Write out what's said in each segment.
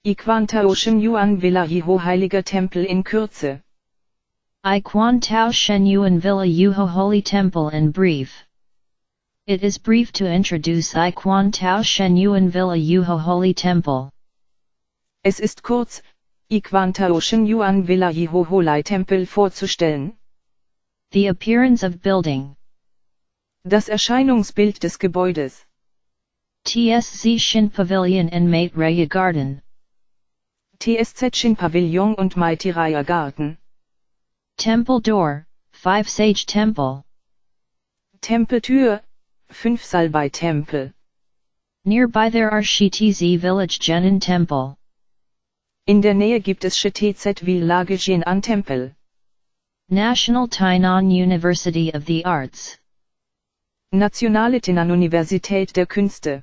I Quan Tao Shen Yuan Villa Yiho Heiliger Tempel in Kürze. I Quan Tao Shen Yuan Villa Yuho Holy Temple in brief. It is brief to introduce I Quan Tao Shen Yuan Villa Yuho Holy Temple. Es ist kurz, I Quan Tao Shen Yuan Villa Yiho Holy Tempel vorzustellen. The appearance of building. Das Erscheinungsbild des Gebäudes. TSZ Shin Pavilion and Mate Raya Garden. TSZ Shin Pavillon und Mate Raya Garden. Temple Door, 5 Sage Temple. Tempeltür, 5 Salbei Tempel. Nearby there are Shitz Village Jenin Temple. In der Nähe gibt es Shitz Village Jenin Tempel. National Tainan University of the Arts. Nationale Tainan Universität der Künste.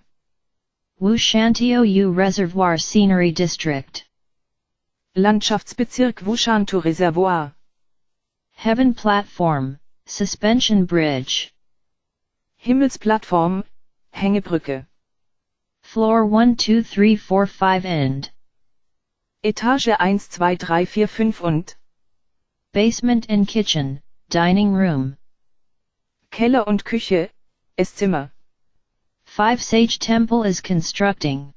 Wushantou U Reservoir Scenery District. Landschaftsbezirk Wushantou Reservoir. Heaven Platform, Suspension Bridge. Himmelsplattform, Hängebrücke. Floor 1 2 3 4 5 and. Etage 1 2 3 4 5 und. Basement and Kitchen, Dining Room. Keller und Küche, Esszimmer. 5 Sage Temple is constructing.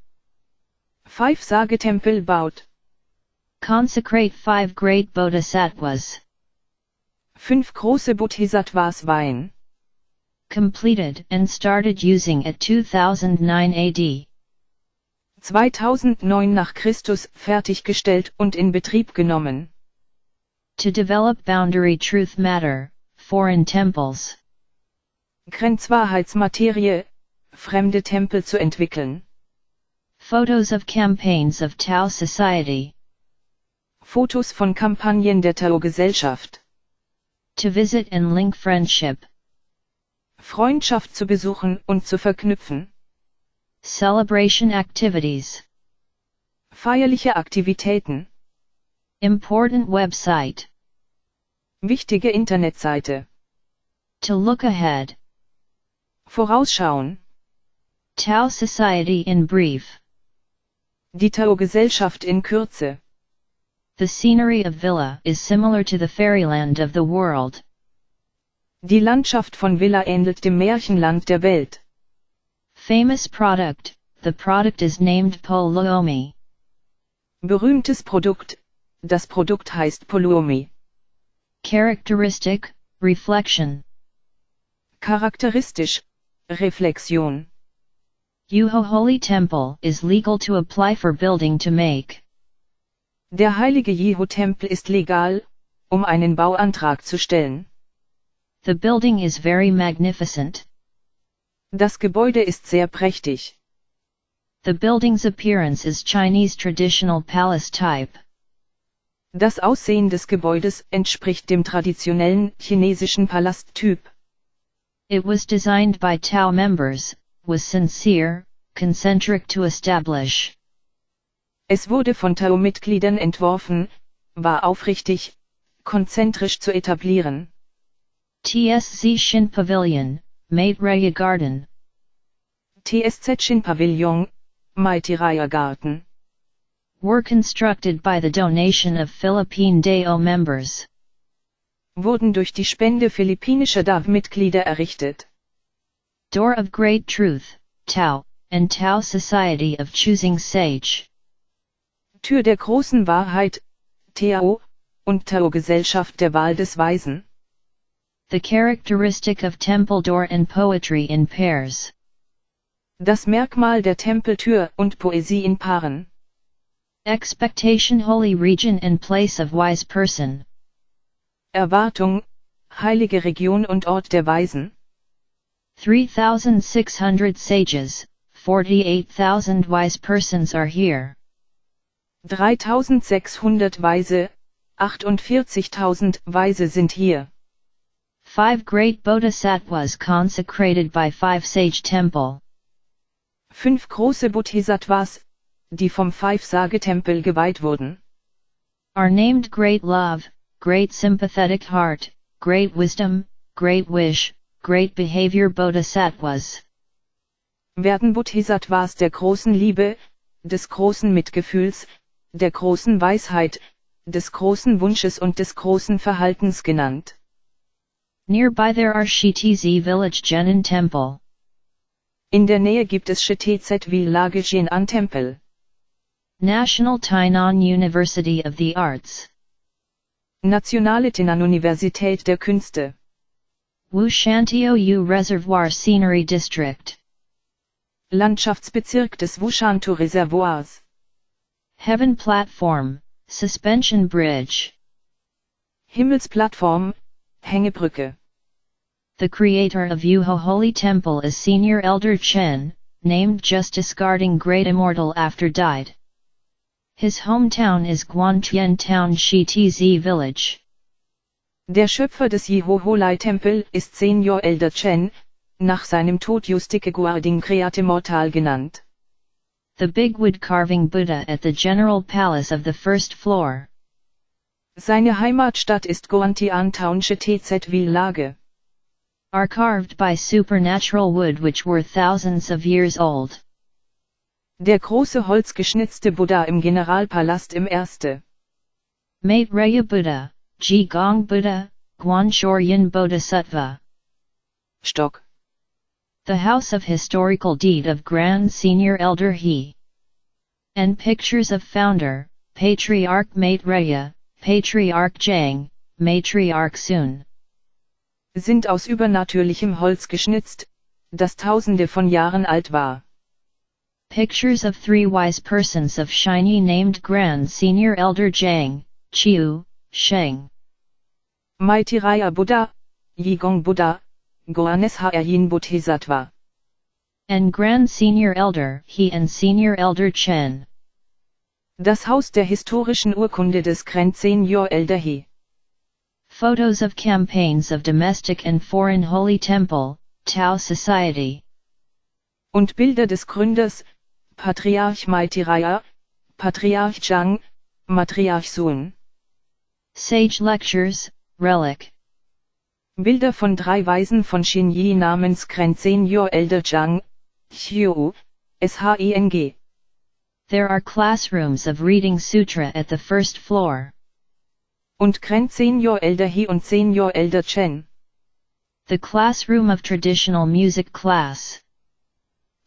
5 Sage Tempel baut. Consecrate 5 great Bodhisattvas. 5 große Bodhisattvas weihen. Completed and started using at 2009 AD. 2009 nach Christus fertiggestellt und in Betrieb genommen. To develop boundary truth matter, foreign temples. Grenzwahrheitsmaterie, fremde Tempel zu entwickeln. Photos of campaigns of Tao Society. Fotos von Kampagnen der Tao-Gesellschaft. To visit and link friendship. Freundschaft zu besuchen und zu verknüpfen. Celebration activities. Feierliche Aktivitäten. Important website. Wichtige Internetseite. To look ahead. Vorausschauen. Tao Society in brief. Die Tao-Gesellschaft in Kürze. The scenery of Villa is similar to the fairyland of the world. Die Landschaft von Villa ähnelt dem Märchenland der Welt. Famous product, the product is named Poluomi. Berühmtes Produkt, das Produkt heißt Poluomi. Characteristic, reflection. Charakteristisch, Reflexion. Yuho Holy Temple is legal to apply for building to make. Der heilige Yiho-Tempel ist legal, einen Bauantrag zu stellen. The building is very magnificent. Das Gebäude ist sehr prächtig. The building's appearance is Chinese traditional palace type. Das Aussehen des Gebäudes entspricht dem traditionellen chinesischen Palasttyp. It was designed by Tao members, was sincere, concentric to establish. Es wurde von Tao-Mitgliedern entworfen, war aufrichtig, konzentrisch zu etablieren. TSZ Shin Pavilion, Mate Raya Garden. TSZ Shin Pavillon, Mate Raya Garden. Were constructed by the donation of Philippine DAO members. Wurden durch die Spende philippinischer DAO-Mitglieder errichtet. Door of Great Truth, Tao, and Tao Society of Choosing Sage. Tür der großen Wahrheit, Tao, und Tao-Gesellschaft der Wahl des Weisen. The characteristic of temple door and poetry in pairs. Das Merkmal der Tempeltür und Poesie in Paaren. Expectation holy region and place of wise person. Erwartung, heilige Region und Ort der Weisen. 3,600 sages, 48,000 wise persons are here. 3.600 Weise, 48.000 Weise sind hier. 5 great bodhisattvas consecrated by 5 sage temple. 5 große Bodhisattvas, die vom 5-Sage-Tempel geweiht wurden. Are named great love, great sympathetic heart, great wisdom, great wish, great behavior bodhisattvas. Werden Bodhisattvas der großen Liebe, des großen Mitgefühls, der großen Weisheit, des großen Wunsches und des großen Verhaltens genannt. Nearby there are Shitz village Jenin temple. In der Nähe gibt es Shitz Village Jenin Tempel. National Tainan University of the Arts. Nationale Tainan-Universität der Künste. Wushantio U Reservoir Scenery District. Landschaftsbezirk des Wushantou Reservoirs. Heaven Platform, Suspension Bridge. Himmelsplattform, Hängebrücke. The creator of Yuho Holy Temple is Senior Elder Chen, named just discarding great immortal after died. His hometown is Guantian Town Shitz Village. Der Schöpfer des Yehoholai Tempel ist Senior Elder Chen, nach seinem Tod Justike Guarding Create Mortal genannt. The big wood carving Buddha at the General Palace of the first floor. Seine Heimatstadt ist Guantian Town Shitz Village. Are carved by supernatural wood which were thousands of years old. Der große holzgeschnitzte Buddha im Generalpalast im 1. Maitreya Buddha, Ji Gong Buddha, Guanshoryan Bodhisattva. Stock. The House of Historical Deed of Grand Senior Elder He. And pictures of founder, Patriarch Maitreya, Patriarch Zhang, Matriarch Sun. Sind aus übernatürlichem Holz geschnitzt, das tausende von Jahren alt war. Pictures of 3 wise persons of shiny named Grand Senior Elder Zhang, Chiu, Sheng. Maitreya Buddha, Yigong Buddha, Goanes Haeryin Bodhisattva. And Grand Senior Elder He and Senior Elder Chen. Das Haus der historischen Urkunde des Grand Senior Elder He. Photos of campaigns of domestic and foreign holy temple, Tao Society. Und Bilder des Gründers, Patriarch Maitreya, Patriarch Zhang, Matriarch Sun. Sage Lectures, Relic. Bilder von 3 Weisen von Xinyi namens Grand Senior Elder Zhang, Xiu, Sheng. There are classrooms of reading sutra at the first floor. Und Grand Senior Elder He und Senior Elder Chen. The classroom of traditional music class.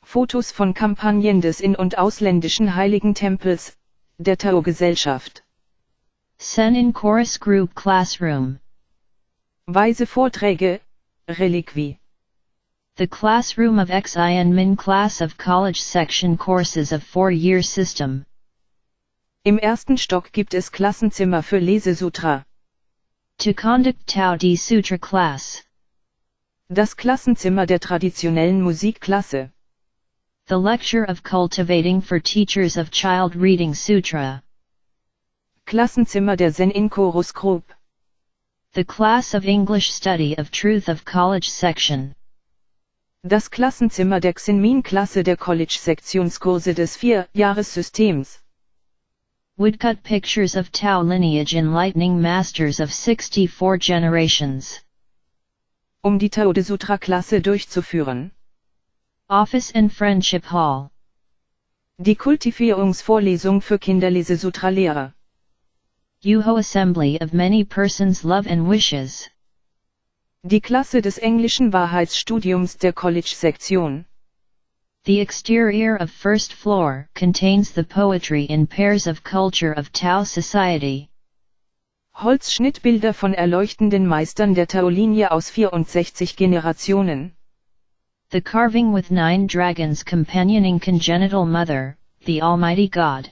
Fotos von Kampagnen des in- und ausländischen Heiligen Tempels, der Tao-Gesellschaft. Senin Chorus Group Classroom. Weise Vorträge, Reliquie. The classroom of Xin Min class of college section courses of 4-year system. Im 1. Stock gibt es Klassenzimmer für Lesesutra. To conduct Tao Di Sutra class. Das Klassenzimmer der traditionellen Musikklasse. The lecture of cultivating for teachers of child reading sutra. Klassenzimmer der Zen Chorus Group. The class of English study of truth of college section. Das Klassenzimmer der Xinmin-Klasse der College-Sektionskurse des 4-Jahres-Systems. Woodcut pictures of Tao lineage enlightening masters of 64 generations. Die Tao-de-Sutra-Klasse durchzuführen. Office and Friendship Hall. Die Kultivierungsvorlesung für Kinderlesesutra-Lehrer. Yuho Assembly of Many Persons Love and Wishes. Die Klasse des englischen Wahrheitsstudiums der College-Sektion. The exterior of first floor contains the poetry in pairs of culture of Tao Society. Holzschnittbilder von erleuchtenden Meistern der Tao-Linie aus 64 Generationen. The carving with 9 dragons companioning congenital mother, the Almighty God.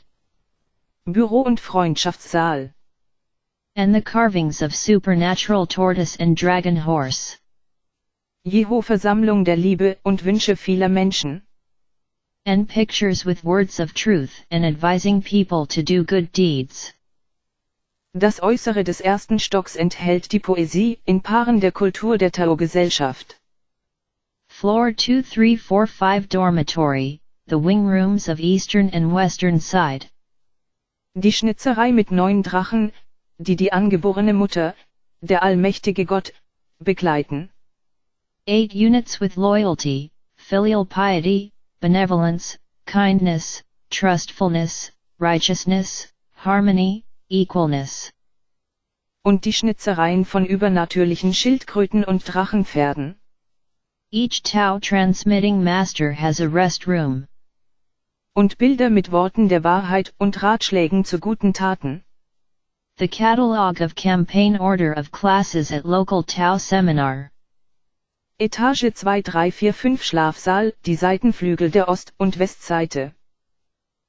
Büro- und Freundschaftssaal. And the carvings of supernatural tortoise and dragon horse. Jeho-Versammlung der Liebe und Wünsche vieler Menschen. And pictures with words of truth and advising people to do good deeds. Das Äußere des 1. Stocks enthält die Poesie in Paaren der Kultur der Tao-Gesellschaft. Floor 2345 Dormitory, the wing rooms of eastern and western side. Die Schnitzerei mit 9 Drachen, die die angeborene Mutter, der allmächtige Gott, begleiten. 8 units with loyalty, filial piety, benevolence, kindness, trustfulness, righteousness, harmony, equalness. Und die Schnitzereien von übernatürlichen Schildkröten und Drachenpferden. Each Tao transmitting master has a rest room. Und Bilder mit Worten der Wahrheit und Ratschlägen zu guten Taten. The catalogue of campaign order of classes at local Tao seminar. Etage 2, 3, 4, 5 Schlafsaal, die Seitenflügel der Ost- und Westseite.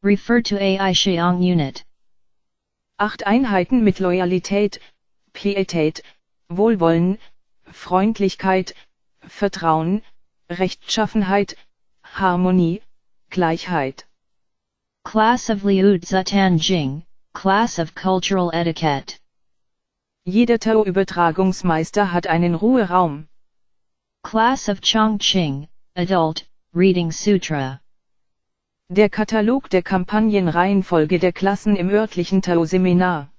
Refer to AI Xiang Unit. 8 Einheiten mit Loyalität, Pietät, Wohlwollen, Freundlichkeit, Vertrauen, Rechtschaffenheit, Harmonie, Gleichheit. Class of Liu Zitanjing, Class of Cultural Etiquette. Jeder Tao-Übertragungsmeister hat einen Ruheraum. Class of Chongqing, Adult, Reading Sutra. Der Katalog der Kampagnenreihenfolge der Klassen im örtlichen Tao-Seminar.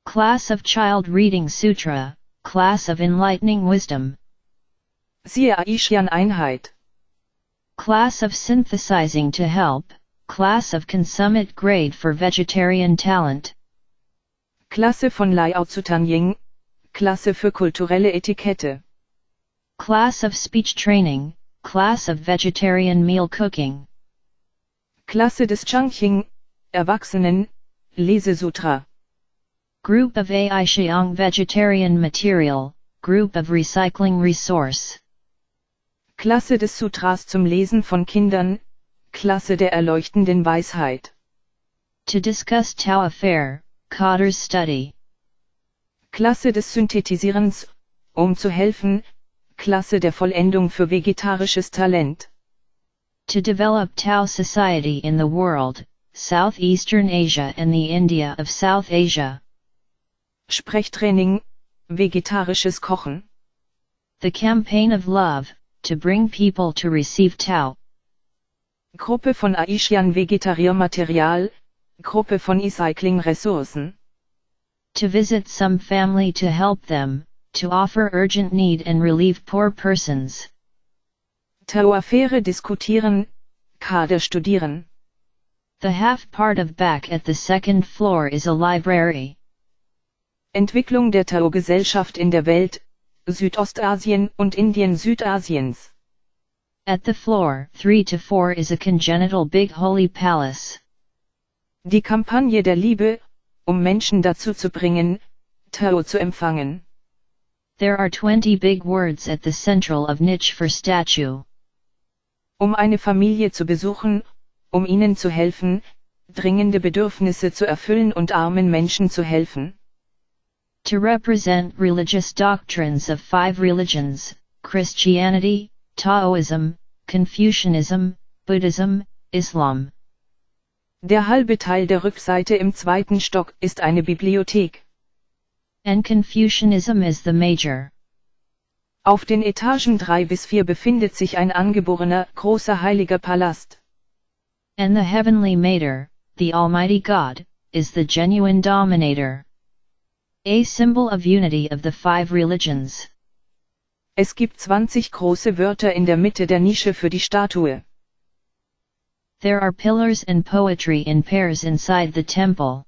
Class of Child Reading Sutra, Class of Enlightening Wisdom. Siehe Aishian-Einheit. Class of Synthesizing to Help, Class of Consummate Grade for Vegetarian Talent. Klasse von Liao Zutanying, Klasse für kulturelle Etikette. Class of Speech Training, Class of Vegetarian Meal Cooking. Klasse des Changqing, Erwachsenen, Lesesutra. Group of AI Xiang Vegetarian Material, Group of Recycling Resource. Klasse des Sutras zum Lesen von Kindern, Klasse der erleuchtenden Weisheit. To discuss Tao Affair, Cotter's Study. Klasse des Synthetisierens, um zu helfen, Klasse der Vollendung für vegetarisches Talent. To develop Tao society in the world, Southeastern Asia and the India of South Asia. Sprechtraining, vegetarisches Kochen. The campaign of love, to bring people to receive Tao. Gruppe von Aishian Vegetariermaterial, Gruppe von Recycling Ressourcen. To visit some family to help them, to offer urgent need and relieve poor persons. Tao-Affäre diskutieren, Kader studieren. The half part of back at the second floor is a library. Entwicklung der Tao-Gesellschaft in der Welt, Südostasien und Indien Südasiens. At the floor 3 to 4 is a congenital big holy palace. Die Kampagne der Liebe, um Menschen dazu zu bringen, Tao zu empfangen. There are 20 big words at the central of niche for statue. Um eine Familie zu besuchen, um ihnen zu helfen, dringende Bedürfnisse zu erfüllen und armen Menschen zu helfen. To represent religious doctrines of 5 religions, Christianity, Taoism, Confucianism, Buddhism, Islam. Der halbe Teil der Rückseite im 2. Stock ist eine Bibliothek. And Confucianism is the major. Auf den Etagen 3 bis 4 befindet sich ein angeborener, großer heiliger Palast. And the heavenly Mater, the Almighty God, is the genuine dominator. A symbol of unity of the 5 religions. Es gibt 20 große Wörter in der Mitte der Nische für die Statue. There are pillars and poetry in pairs inside the temple.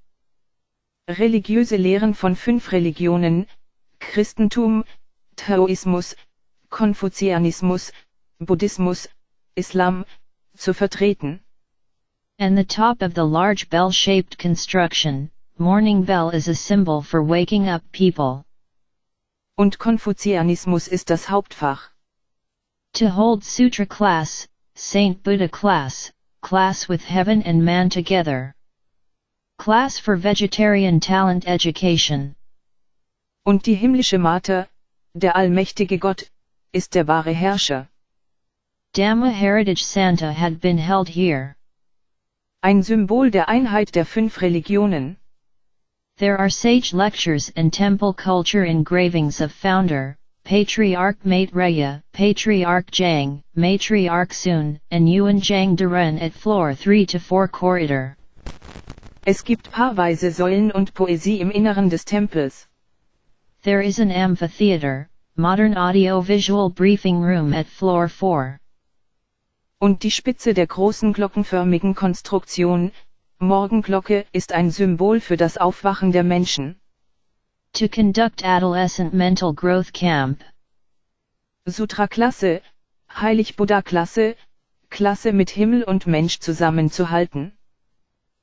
Religiöse Lehren von 5 Religionen, Christentum, Taoismus, Konfuzianismus, Buddhismus, Islam, zu vertreten. And the top of the large bell-shaped construction, morning bell is a symbol for waking up people. Und Konfuzianismus ist das Hauptfach. To hold Sutra class, Saint Buddha class, class with heaven and man together. Class for vegetarian talent education. Und die himmlische Mater, der allmächtige Gott, ist der wahre Herrscher. Dhamma Heritage Santa had been held here. Ein Symbol der Einheit der 5 Religionen. There are sage lectures and temple culture engravings of founder, Patriarch Maitreya, Patriarch Zhang, Matriarch Sun, and Yuan Zhang Duren at floor 3 to 4 corridor. Es gibt paarweise Säulen und Poesie im Inneren des Tempels. There is an amphitheater, modern audio-visual briefing room at floor 4. Und die Spitze der großen glockenförmigen Konstruktion, Morgenglocke, ist ein Symbol für das Aufwachen der Menschen. To conduct adolescent mental growth camp. Sutra-Klasse, Heilig-Buddha-Klasse, Klasse mit Himmel und Mensch zusammenzuhalten.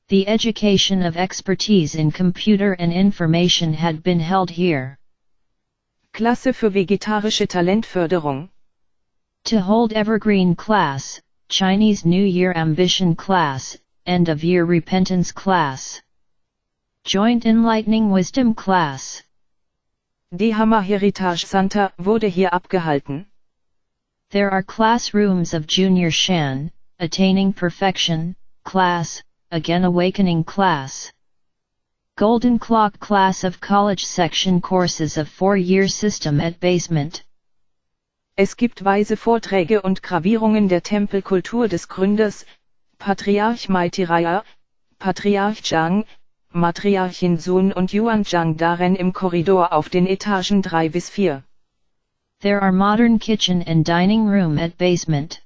The education of expertise in computer and information had been held here. Klasse für vegetarische Talentförderung. To hold evergreen class, Chinese New Year ambition class, end of year repentance class. Joint enlightening wisdom class. Die Hammer Heritage Center wurde hier abgehalten. There are classrooms of Junior Shan, Attaining Perfection, class, Again Awakening class. Golden Clock class of college section courses of 4-year system at basement. Es gibt weise Vorträge und Gravierungen der Tempelkultur des Gründers, Patriarch Maitreya, Patriarch Zhang, Matriarchin Sun und Yuan Zhang darin im Korridor auf den Etagen 3 bis 4. There are modern kitchen and dining room at basement.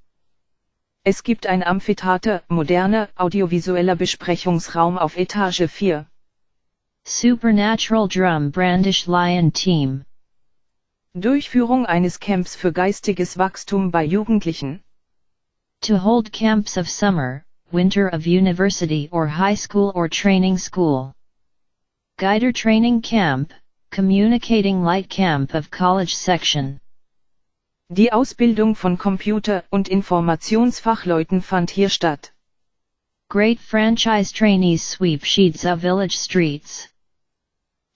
Es gibt ein Amphitheater, moderner, audiovisueller Besprechungsraum auf Etage 4. Supernatural Drum Brandish Lion Team. Durchführung eines Camps für geistiges Wachstum bei Jugendlichen. To hold camps of summer, winter of university or high school or training school. Guider Training Camp, Communicating Light Camp of College Section. Die Ausbildung von Computer- und Informationsfachleuten fand hier statt. Great Franchise Trainees Sweep Sheets of Village Streets.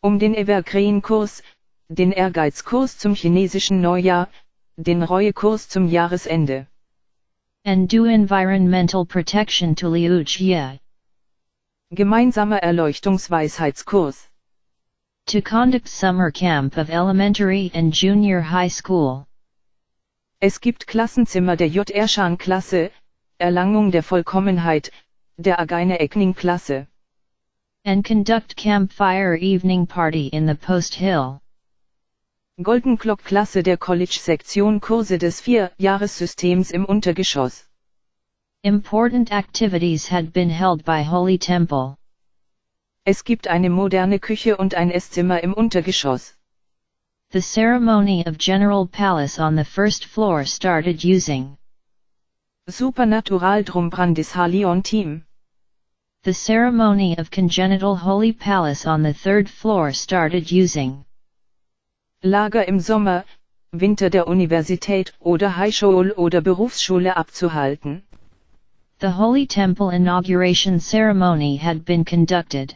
Den Evergreen-Kurs, den Ehrgeizkurs zum chinesischen Neujahr, den Reuekurs zum Jahresende. And do Environmental Protection to Liu Jie. Gemeinsamer Erleuchtungsweisheitskurs. To conduct summer camp of elementary and junior high school. Es gibt Klassenzimmer der J-Ershan-Klasse, Erlangung der Vollkommenheit, der Againe-Ekning-Klasse. And conduct campfire evening party in the Post Hill. Golden Clock-Klasse der College-Sektion Kurse des 4-Jahressystems im Untergeschoss. Important activities had been held by Holy Temple. Es gibt eine moderne Küche und ein Esszimmer im Untergeschoss. The ceremony of General Palace on the first floor started using. Supernatural Drum Brandis Halion Team. The ceremony of Congenital Holy Palace on the third floor started using. Lager im Sommer, Winter der Universität oder Highschule oder Berufsschule abzuhalten. The Holy Temple inauguration ceremony had been conducted.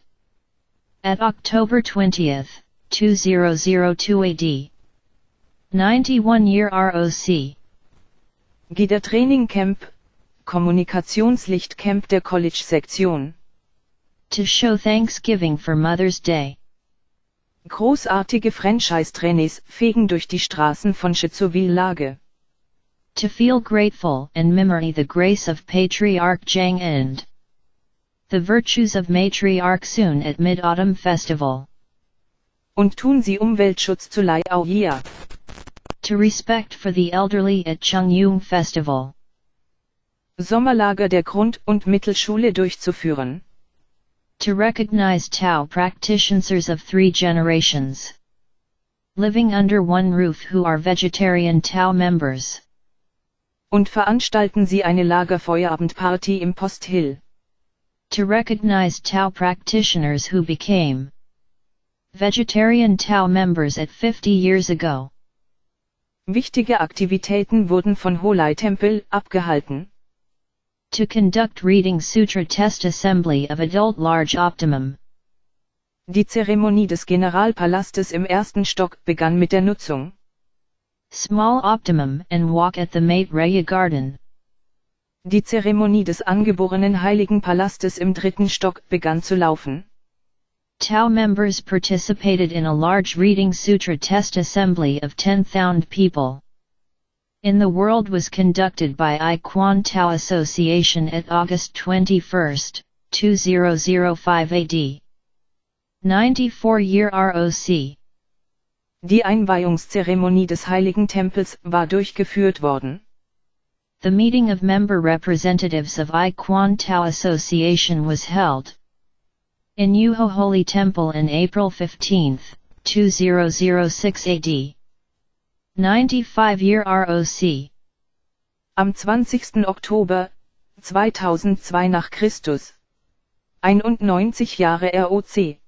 At October 20, 2002 AD. 91-year ROC. Guider Training Camp, Kommunikationslicht Camp der College-Sektion. To show thanksgiving for Mother's Day. Großartige Franchise-Trainees fegen durch die Straßen von Shizuoil-Lage. To feel grateful and memory the grace of Patriarch Zhang and the virtues of Matriarch Sun at Mid-Autumn Festival. Und tun sie Umweltschutz zu Lai Aoyia. To respect for the elderly at Changyung Festival. Sommerlager der Grund- und Mittelschule durchzuführen. To recognize Tao practitioners of 3 generations. Living under one roof who are vegetarian Tao members. Und veranstalten sie eine Lagerfeuerabendparty im Post Hill. To recognize Tao practitioners who became vegetarian Tao members at 50 years ago. Wichtige Aktivitäten wurden von Holy Temple abgehalten. To conduct Reading Sutra Test Assembly of Adult Large Optimum. Die Zeremonie des Generalpalastes im ersten Stock begann mit der Nutzung Small Optimum and Walk at the Mate Raya Garden. Die Zeremonie des angeborenen Heiligen Palastes im dritten Stock begann zu laufen. Tao members participated in a large Reading Sutra Test Assembly of 10,000 people. In the world was conducted by I Quan Tao Association at August 21, 2005 AD. 94-year ROC. Die Einweihungszeremonie des Heiligen Tempels war durchgeführt worden. The meeting of member representatives of I Quan Tao Association was held in Yuho Holy Temple in April 15, 2006 AD. 95-year ROC. Am 20. Oktober 2002 nach Christus. 91 Jahre ROC.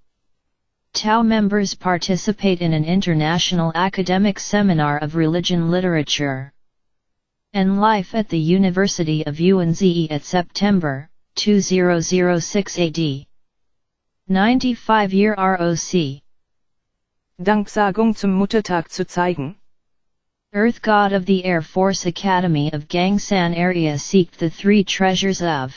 Tao members participate in an international academic seminar of religion literature and life at the University of UNZE at September 2006 AD. 95-year ROC. Danksagung zum Muttertag zu zeigen. Earth God of the Air Force Academy of Gangsan area seeked the three treasures of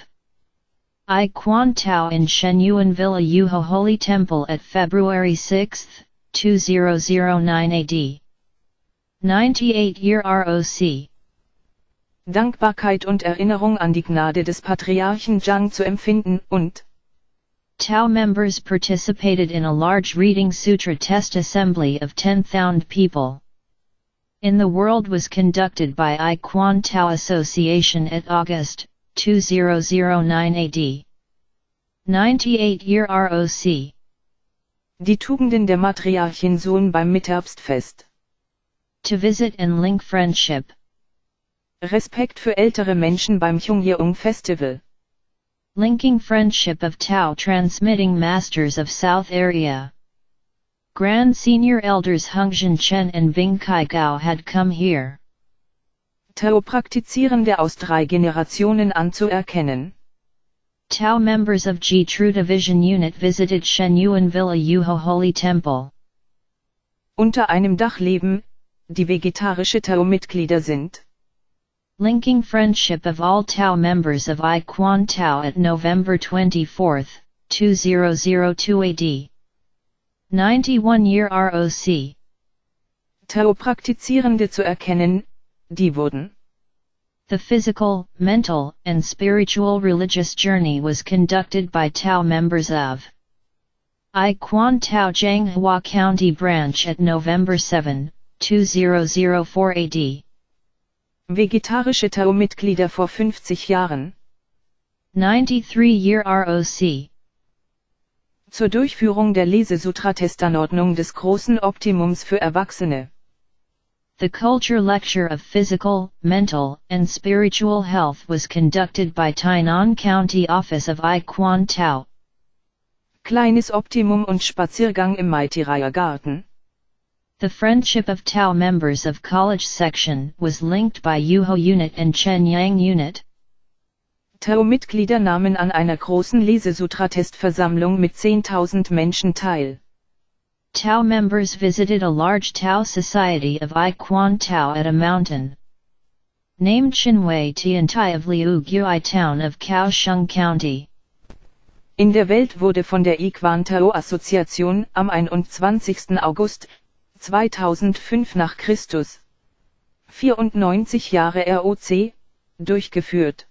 I Quan Tao in Shenyuan Villa Yuho Holy Temple at February 6, 2009 AD. 98-year ROC. Dankbarkeit und Erinnerung an die Gnade des Patriarchen Zhang zu empfinden und Tao members participated in a large reading sutra test assembly of 10,000 people in the world was conducted by I Quan Tao Association at August 2009 AD. 98-year ROC. Die Tugenden der Matriarchin Sohn beim Mitherbstfest. To visit and link friendship. Respekt für ältere Menschen beim Chungyeong Festival. Linking friendship of Tao transmitting masters of South area. Grand Senior Elders Hungzhen Chen and Bing Kai Gao had come here. Tao-Praktizierende aus 3 Generationen anzuerkennen. Tao members of G True Division Unit visited Shenyuan Villa Yuho Holy Temple. Unter einem Dach leben, die vegetarische Tao-Mitglieder sind. Linking friendship of all Tao members of I Quan Tao at November 24, 2002 AD. 91-year ROC. Tao-Praktizierende zu erkennen, die wurden. The physical, mental, and spiritual religious journey was conducted by Tao members of I Quan Tao Zhanghua County Branch at November 7, 2004 AD. Vegetarische Tao-Mitglieder vor 50 Jahren. 93-year ROC. Zur Durchführung der Lesesutra-Testanordnung des großen Optimums für Erwachsene. The culture lecture of physical, mental, and spiritual health was conducted by Tainan County Office of I Quan Tao. Kleines Optimum und Spaziergang im Maitiraya Garten. The friendship of Tao members of college section was linked by Yuho Unit and Chenyang Unit. Tao-Mitglieder nahmen an einer großen Lesesutra-Testversammlung mit 10.000 Menschen teil. Tao members visited a large Tao society of I Quan Tao at a mountain named Chinwei Tiantai of Liu Gui town of Kaohsiung County. In der Welt wurde von der I Quan Tao Assoziation am 21. August 2005 nach Christus 94 Jahre ROC durchgeführt.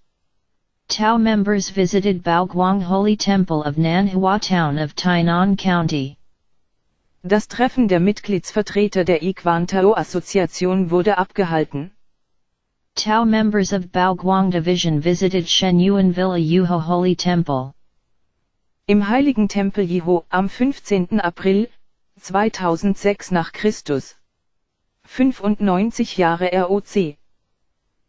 Tao members visited Baoguang Holy Temple of Nanhua town of Tainan County. Das Treffen der Mitgliedsvertreter der I Quan Tao Assoziation wurde abgehalten. Tao members of Baoguang Division visited Shenyuan Villa Yuho Holy Temple. Im Heiligen Tempel Yiho am 15. April 2006 nach Christus 95 Jahre ROC.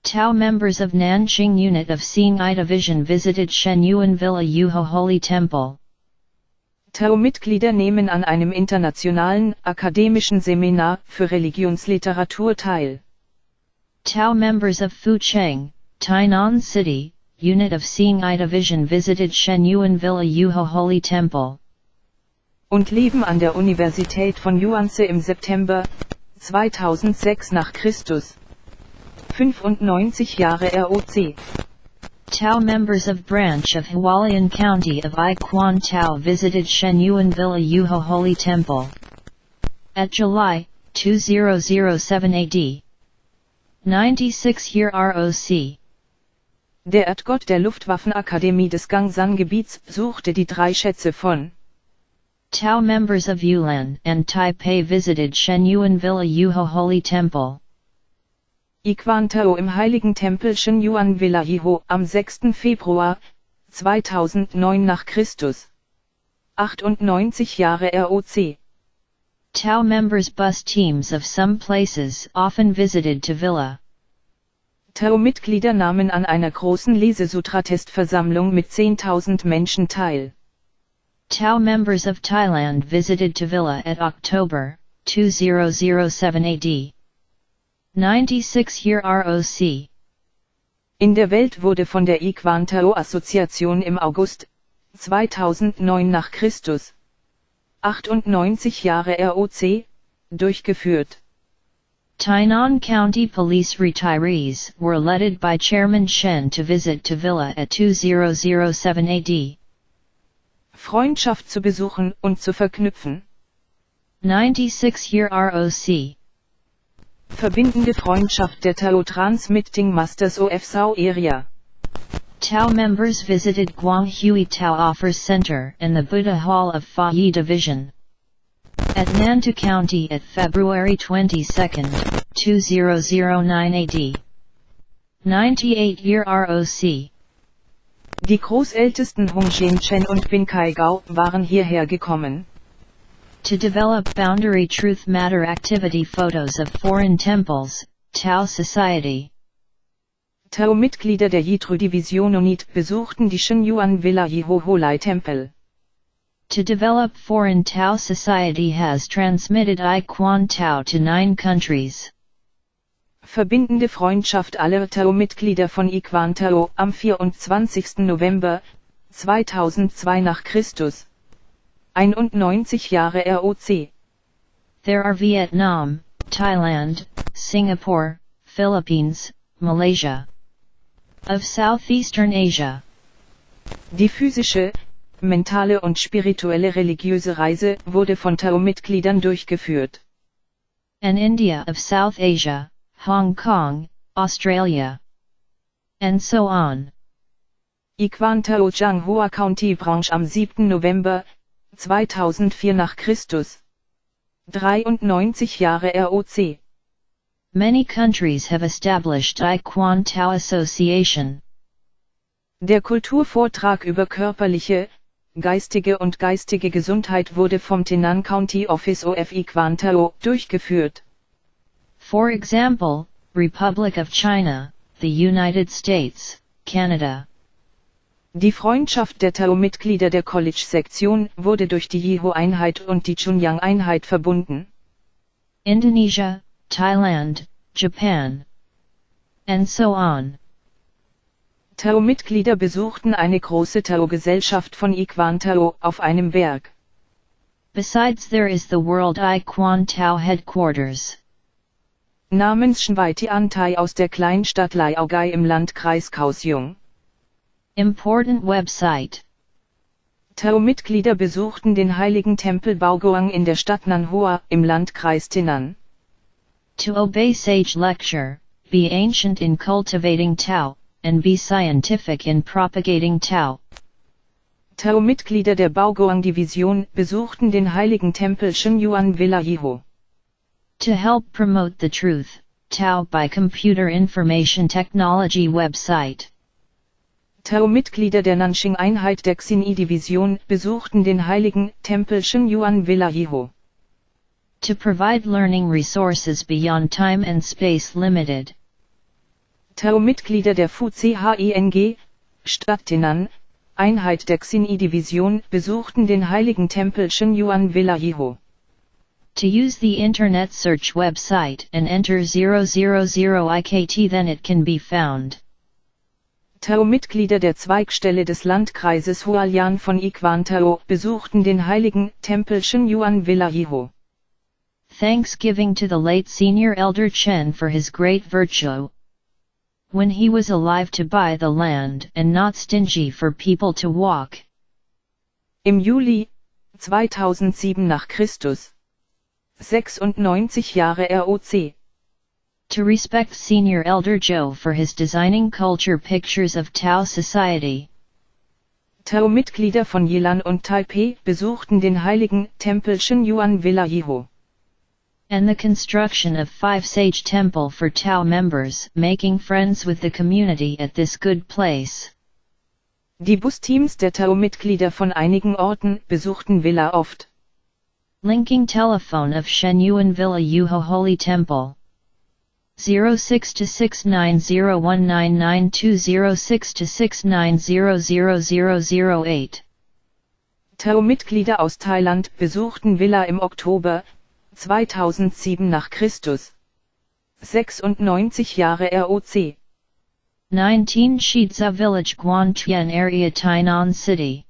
Tao members of Nanjing Unit of Xinghai Division visited Shenyuan Villa Yuho Holy Temple. Tao-Mitglieder nehmen an einem internationalen, akademischen Seminar für Religionsliteratur teil. Tao members of Fucheng, Tainan City, Unit of Xinghai Division visited Shenyuan Villa Yuho Holy Temple. Und leben an der Universität von Yuanze im September 2006 nach Christus 95 Jahre ROC. Tao members of branch of Hualien County of I Quan Tao visited Shenyuan Villa Yuho Holy Temple. At July 2007 AD. 96-year ROC. Der Erdgott der Luftwaffenakademie des Gangsan-Gebiets suchte die 3 Schätze von Tao members of Yulan and Taipei visited Shenyuan Villa Yuho Holy Temple. Iquan Tao im heiligen Tempel Shenyuan Villa Yiho am 6. Februar 2009 nach Christus. 98 Jahre ROC. Tao members bus teams of some places often visited to Villa. Tao-Mitglieder nahmen an einer großen Lesesutra-Testversammlung mit 10.000 Menschen teil. Tao members of Thailand visited to Villa at October 2007 AD. 96-year ROC. In der Welt wurde von der Iquan Tao-Assoziation im August 2009 nach Christus 98 Jahre ROC durchgeführt. Tainan County Police retirees were led by Chairman Shen to visit to Villa at 2007 AD. Freundschaft zu besuchen und zu verknüpfen. 96-year ROC. Verbindende Freundschaft der Tao Transmitting Masters of Sao Area. Tao members visited Guanghui Tao Offers Center and the Buddha Hall of Fa Yi Division at Nantou County at February 22, 2009 AD. 98-year ROC. Die Großältesten Hung Chen und Bin Kai Gao waren hierher gekommen. To develop boundary truth matter activity photos of foreign temples, Tao Society. Tao-Mitglieder der Yitru-Division UNIT besuchten die Shenyuan Villa Yiho Holai Tempel. To develop foreign Tao Society has transmitted Iquan Tao to 9 countries. Verbindende Freundschaft aller Tao-Mitglieder von Iquan Tao am 24. November 2002 nach Christus. 91 Jahre ROC. There are Vietnam, Thailand, Singapore, Philippines, Malaysia. Of Southeastern Asia. Die physische, mentale und spirituelle religiöse Reise wurde von Tao-Mitgliedern durchgeführt. And India of South Asia, Hong Kong, Australia. And so on. Iquan Tao Changhua County Branch am 7. November 2004 nach Christus. 93 Jahre ROC. Many countries have established Iquan Tao Association. Der Kulturvortrag über körperliche, geistige und geistige Gesundheit wurde vom Tainan County Office of Iquan Tao durchgeführt. For example, Republic of China, the United States, Canada. Die Freundschaft der Tao-Mitglieder der College-Sektion wurde durch die Yiho-Einheit und die Chunyang-Einheit verbunden. Indonesia, Thailand, Japan. And so on. Tao-Mitglieder besuchten eine große Tao-Gesellschaft von Iquan Tao auf einem Berg. Besides there is the World Iquan Tao Headquarters. Namens Shweitian Tai aus der Kleinstadt Liaogai im Landkreis Kaohsiung. Important website. Tao-Mitglieder besuchten den heiligen Tempel Baoguang in der Stadt Nanhua im Landkreis Tainan. To obey sage lecture, be ancient in cultivating Tao, and be scientific in propagating Tao. Tao-Mitglieder der Baoguang-Division besuchten den heiligen Tempel Shenyuan Villa Yiho. To help promote the truth, Tao by Computer Information Technology website. Tao-Mitglieder der Nanxing-Einheit der Xinyi-Division besuchten den heiligen Tempel Shenyuan Villa Yiho. To provide learning resources beyond time and space limited. Tao-Mitglieder der Fu-Cheng, Stadt Tainan, Einheit der Xinyi-Division besuchten den heiligen Tempel Shenyuan Villa Yiho. To use the internet search website and enter 000 IKT, then it can be found. Tao-Mitglieder der Zweigstelle des Landkreises Hualien von Iquan Tao besuchten den heiligen Tempel Shenyuan Villa Yiho. Thanksgiving to the late senior elder Chen for his great virtue. When he was alive to buy the land and not stingy for people to walk. Im Juli 2007 nach Christus. 96 Jahre ROC. To respect senior elder Zhou for his designing culture pictures of Tao Society. Tao-Mitglieder von Yilan und Taipei besuchten den heiligen Tempel Shenyuan Villa Yiho. and the construction of 5 sage temple for Tao members, making friends with the community at this good place. Die Busteams der Tao-Mitglieder von einigen Orten besuchten Villa oft. Linking telephone of Shenyuan Villa Yuho Holy Temple. 06-2901992006-69000008. Tao-Mitglieder aus Thailand besuchten Villa im Oktober 2007 nach Christus. 96 Jahre ROC. 19 Shidza Village Guantian Area Tainan City.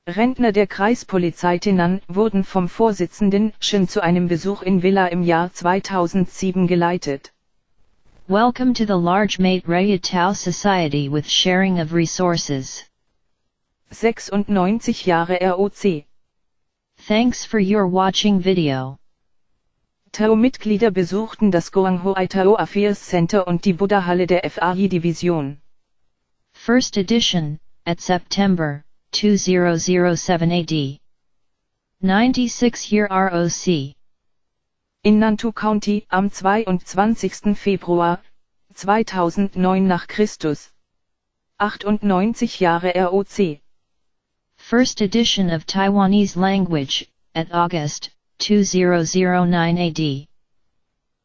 Rentner der Kreispolizei Tainan wurden vom Vorsitzenden Shen zu einem Besuch in Villa im Jahr 2007 geleitet. Welcome to the large Mate Raya Tao Society with sharing of resources. 96 Jahre ROC. Thanks for your watching video. Tao-Mitglieder besuchten das Goanghoai Tao Affairs Center und die Buddha-Halle der FAI-Division. First edition, at September 2007 AD. 96 Year ROC. In Nantou County am 22. Februar 2009 nach Christus. 98 Jahre ROC. First edition of Taiwanese language, at August 2009 AD.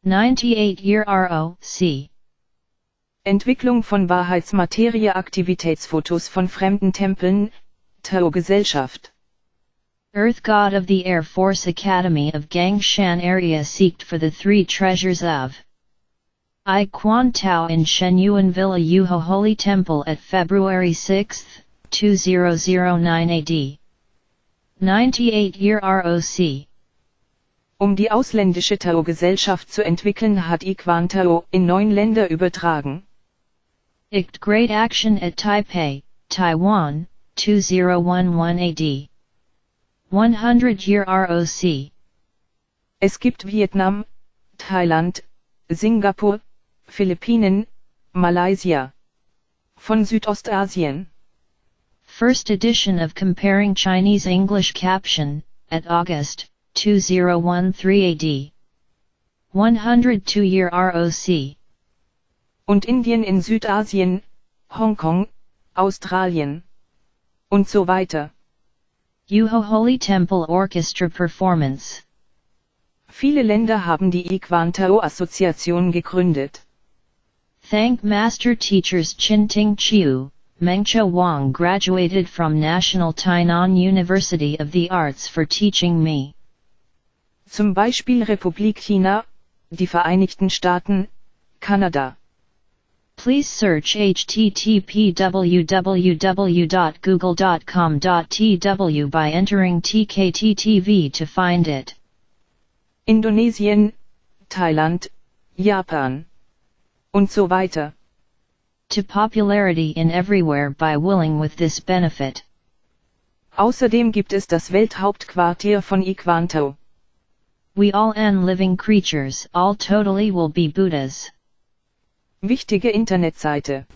98 Year ROC. Entwicklung von Wahrheitsmaterie-Aktivitätsfotos von fremden Tempeln, Tao-Gesellschaft. Earth God of the Air Force Academy of Gangshan area seeked for the 3 treasures of I Quan Tao in Shenyuan Villa Yuho Holy Temple at February 6, 2009 AD. 98 Year ROC. Die ausländische Tao-Gesellschaft zu entwickeln hat I Quan Tao in 9 Länder übertragen. ICT Great Action at Taipei, Taiwan, 2011 AD. 100 Year ROC. Es gibt Vietnam, Thailand, Singapur, Philippinen, Malaysia. Von Südostasien. First edition of Comparing Chinese English Caption, at August 2013 AD. 102 Year ROC. Und Indien in Südasien, Hongkong, Australien. Und so weiter. Yuho Holy Temple Orchestra Performance. Viele Länder haben die I Quan Tao Assoziation gegründet. Thank Master Teachers Chin Ting Chiu, Mengcha Wang graduated from National Tainan University of the Arts for teaching me. Zum Beispiel Republik China, die Vereinigten Staaten, Kanada. Please search http://www.google.com.tw by entering TKTTV to find it. Indonesien, Thailand, Japan. Und so weiter. To popularity in everywhere by willing with this benefit. Außerdem gibt es das Welthauptquartier von I Quan Tao. We all and living creatures all totally will be Buddhas. Wichtige Internetseite.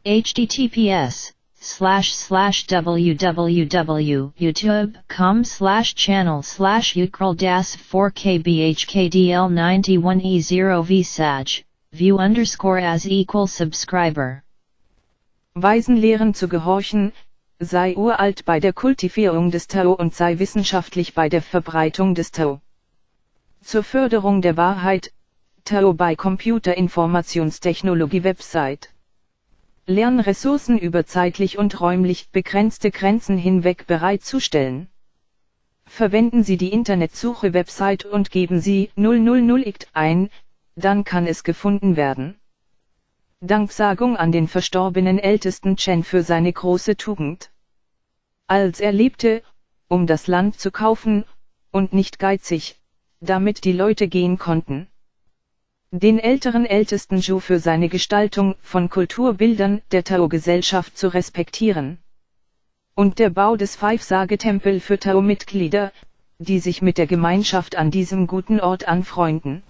https://www.youtube.com/channel/ukrl-4kbhkdl91e0vsaj, view_as=subscriber. Weisen lehren zu gehorchen, sei uralt bei der Kultivierung des Tao und sei wissenschaftlich bei der Verbreitung des Tao. Zur Förderung der Wahrheit, Tao bei Computerinformationstechnologie Website. Lernressourcen über zeitlich und räumlich begrenzte Grenzen hinweg bereitzustellen. Verwenden Sie die Internetsuche Website und geben Sie 000 ICT ein, dann kann es gefunden werden. Danksagung an den verstorbenen Ältesten Chen für seine große Tugend. Als er lebte, um das Land zu kaufen, und nicht geizig, damit die Leute gehen konnten. Den älteren Ältesten Zhu für seine Gestaltung von Kulturbildern der Tao-Gesellschaft zu respektieren. Und der Bau des Five-Sage-Tempel für Tao-Mitglieder, die sich mit der Gemeinschaft an diesem guten Ort anfreunden.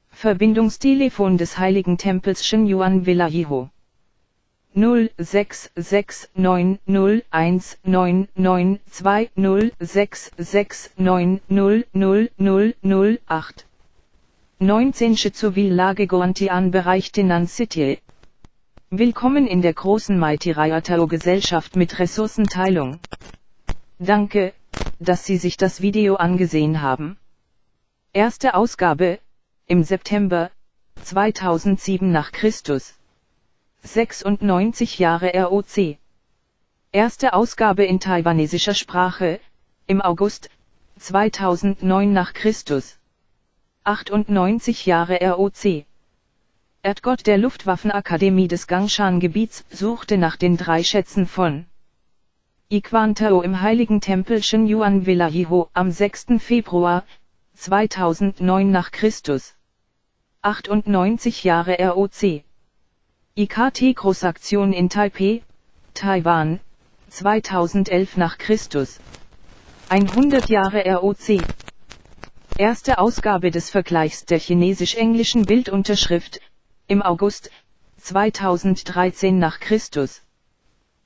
Verbindungstelefon des Heiligen Tempels Shenyuan Villa Yiho. 06690019920669000008. 19 Zivillage Bereich City. Willkommen in der großen Mighty-Gesellschaft mit Ressourcenteilung. Danke, dass Sie sich das Video angesehen haben. Erste Ausgabe, im September 2007 nach Christus. 96 Jahre ROC. Erste Ausgabe in taiwanesischer Sprache, im August 2009 nach Christus. 98 Jahre ROC. Erdgott der Luftwaffenakademie des Gangshan-Gebiets suchte nach den 3 Schätzen von Iquantao im heiligen Tempel Shenyuan Villayiho am 6. Februar 2009 nach Christus. 98 Jahre ROC. IKT-Großaktion in Taipei, Taiwan, 2011 nach Christus. 100 Jahre ROC. Erste Ausgabe des Vergleichs der chinesisch-englischen Bildunterschrift, im August 2013 nach Christus.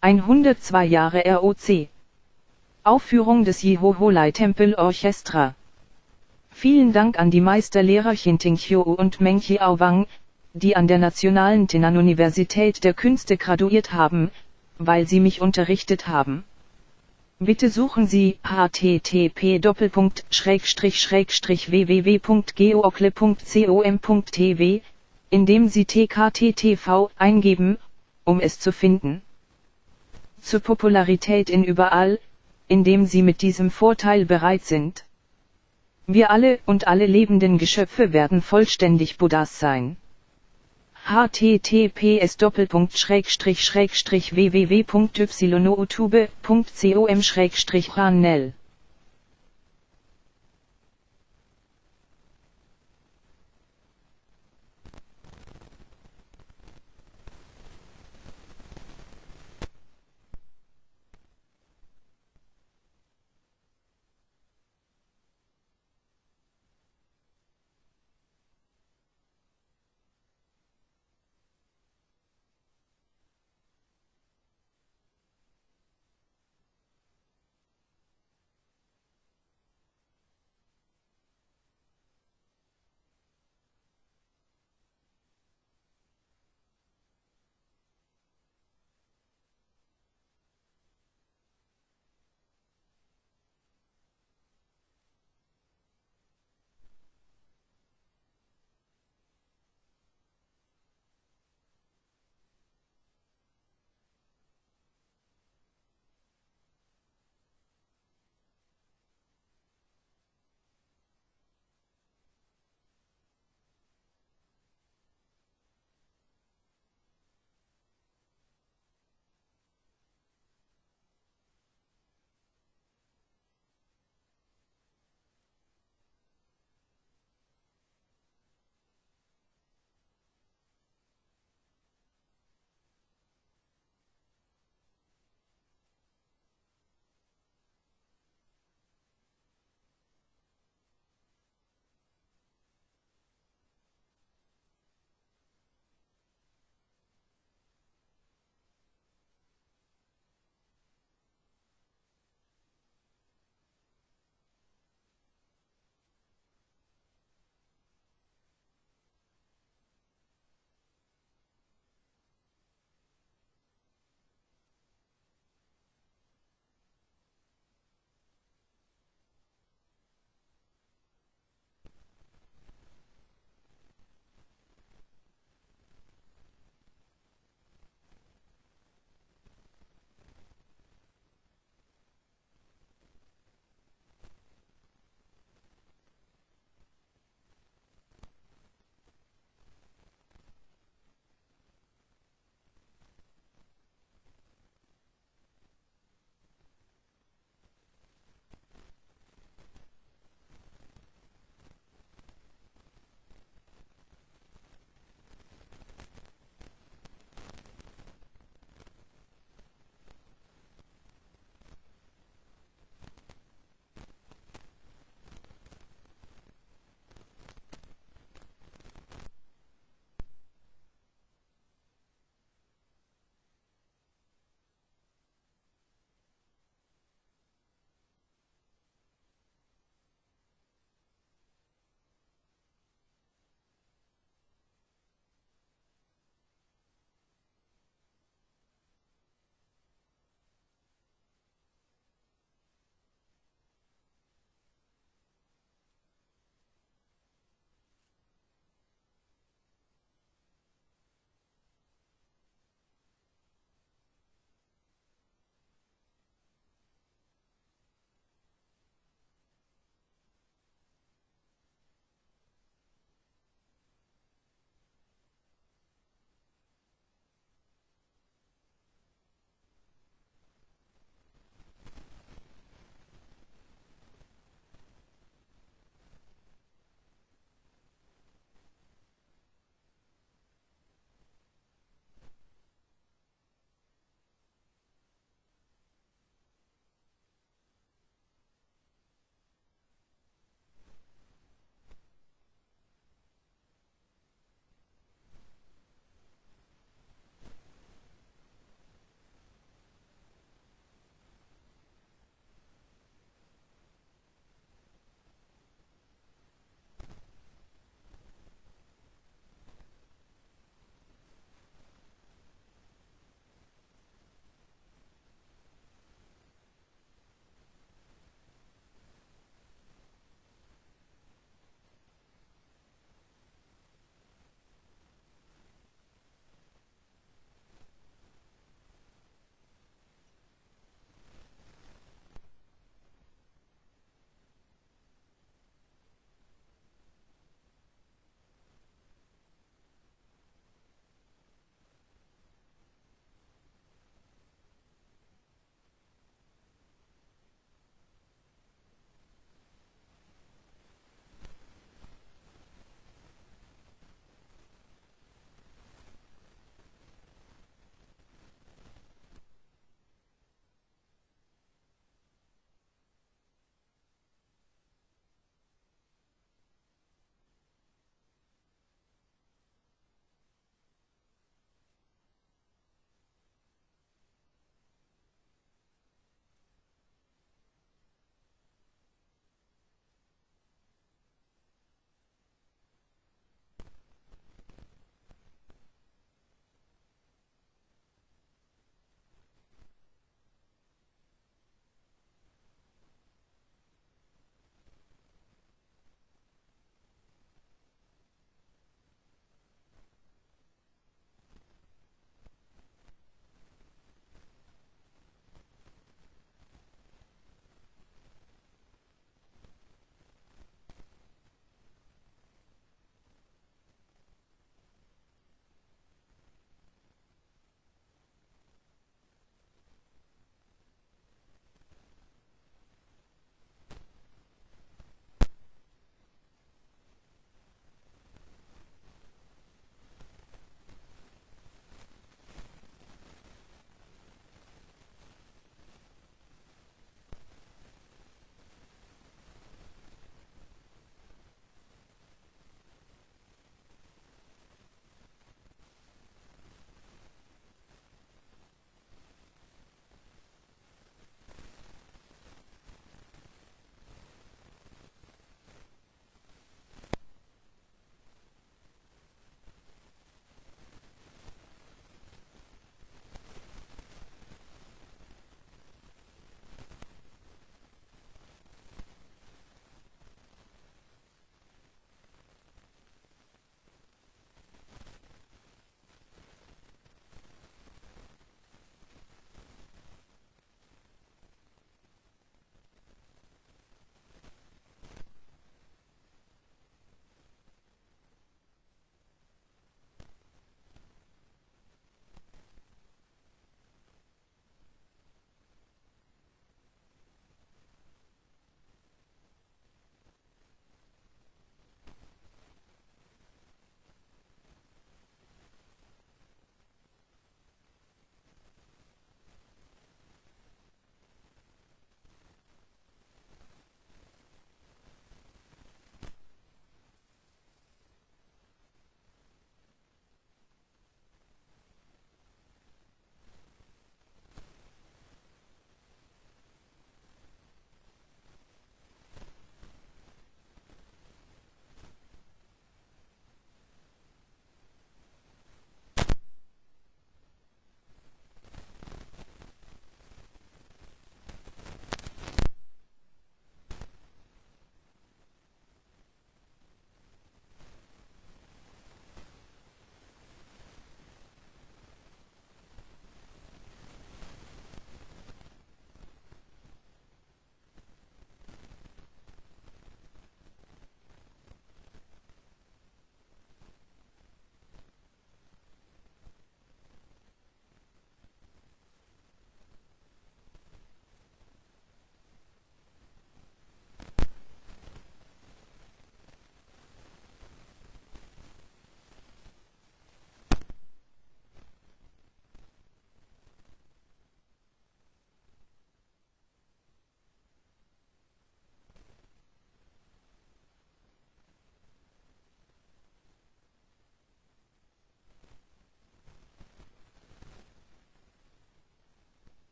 102 Jahre ROC. Aufführung des Jehoholai Temple Orchestra. Vielen Dank an die Meisterlehrer Chinting Chiu und Meng Chiao Wang, die an der Nationalen Tainan-Universität der Künste graduiert haben, weil sie mich unterrichtet haben. Bitte suchen Sie http://www.geokle.com.tv, indem Sie TKTTV eingeben, um es zu finden. Zur Popularität in überall, indem Sie mit diesem Vorteil bereit sind. Wir alle und alle lebenden Geschöpfe werden vollständig Buddhas sein. https://www.youtube.com/channel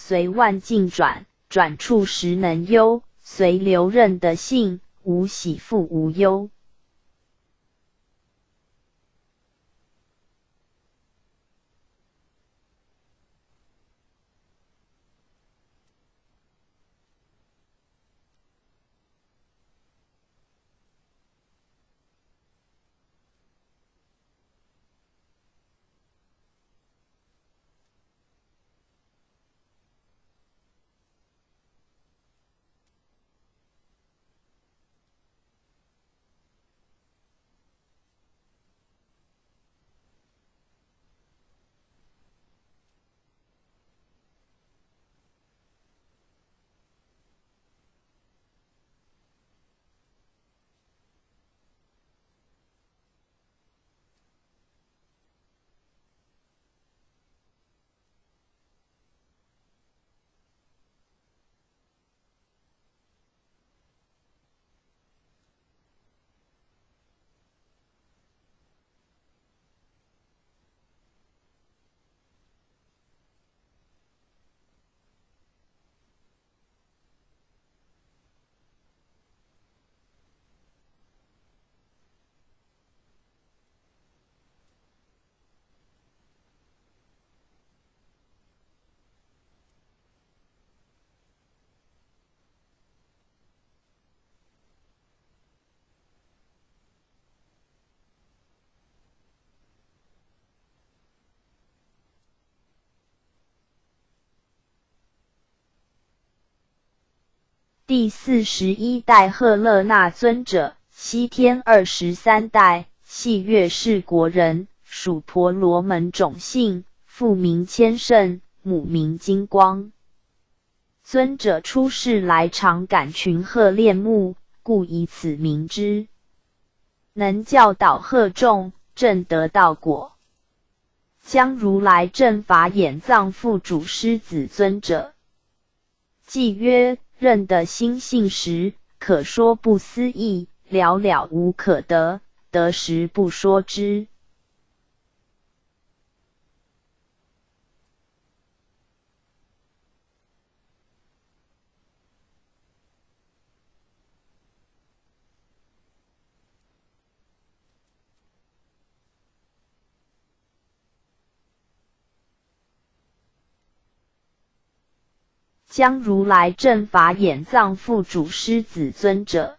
随万境转，转处时能忧，随流任的性，无喜复无忧。第41代赫勒那尊者，西天23代，系月氏国人，属婆罗门种姓，父名千圣，母名金光。尊者出世来常感群鹤恋慕，故以此名之。能教导鹤众，正得道果。将如来正法眼藏副主师子尊者。记曰：认得心性时，可说不思议，了了无可得，得时不说之。将如来正法眼藏副主师子尊者。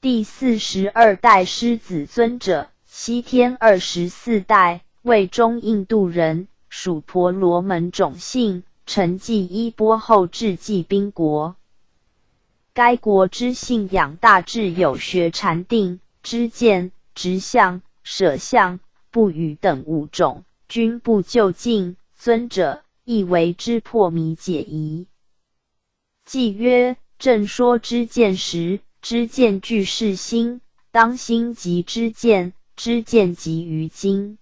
第42代狮子尊者，西天24代，为中印度人，属婆罗门种姓，承继衣钵后至济宾国。该国之信仰大致有学禅定、知见、执相、舍相、不语等5种，均不究竟。尊者亦为之破迷解疑。记曰：正说知见时，知见具是心，当心即知见，知见即于今。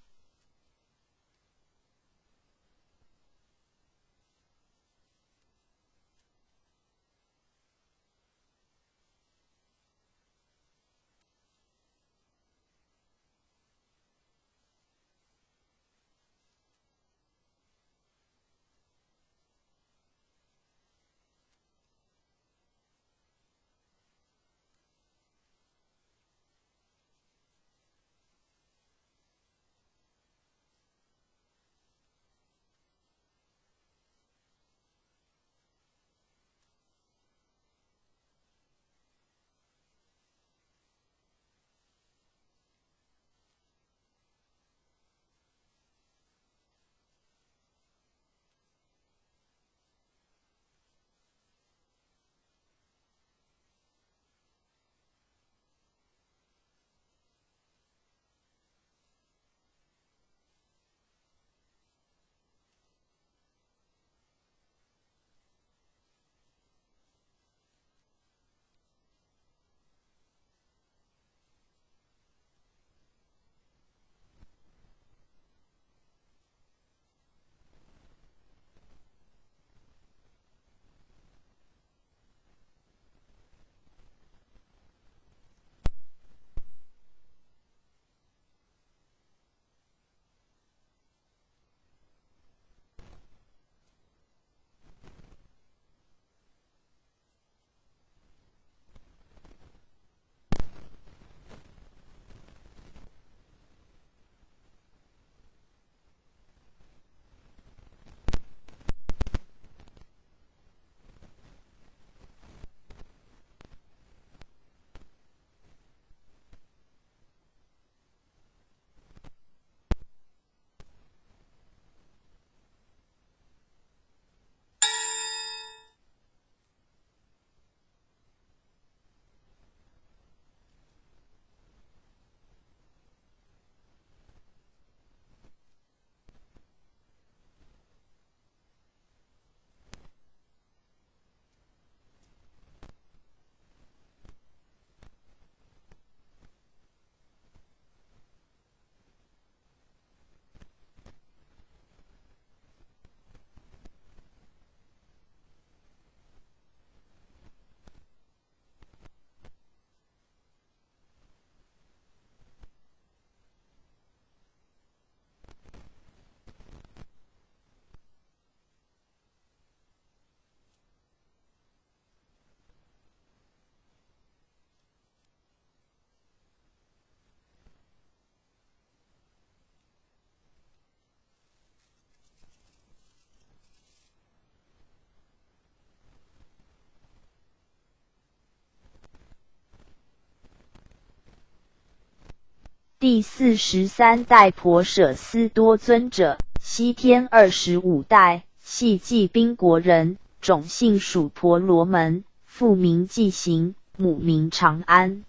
第43代婆舍斯多尊者，西天25代，系济宾国人，种姓属婆罗门，父名济行，母名长安。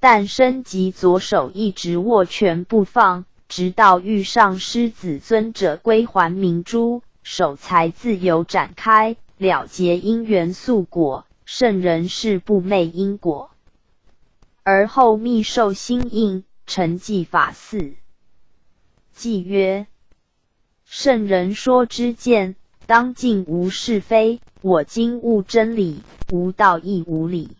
诞生即左手一直握拳不放，直到遇上狮子尊者归还明珠，手才自由展开，了结因缘宿果，圣人是不昧因果。而后密授心印，成寂法寺。偈曰：圣人说知见，当尽无是非，我今悟真理，无道亦无理。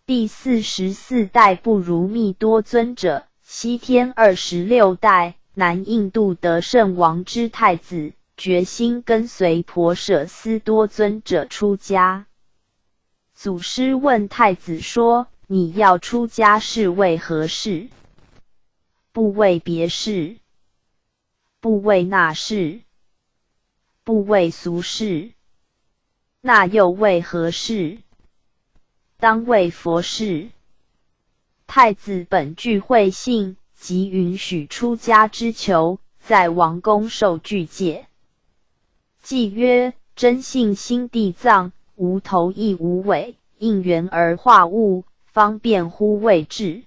第44代不如密多尊者，西天26代，南印度得胜王之太子，决心跟随婆舍斯多尊者出家。祖师问太子说：你要出家是为何事？不为别事，不为那事，不为俗事，那又为何事？当为佛事。太子本具慧性，即允许出家之求，在王宫受具戒。偈曰：真性心地藏，无头亦无尾，应缘而化物，方便乎谓智。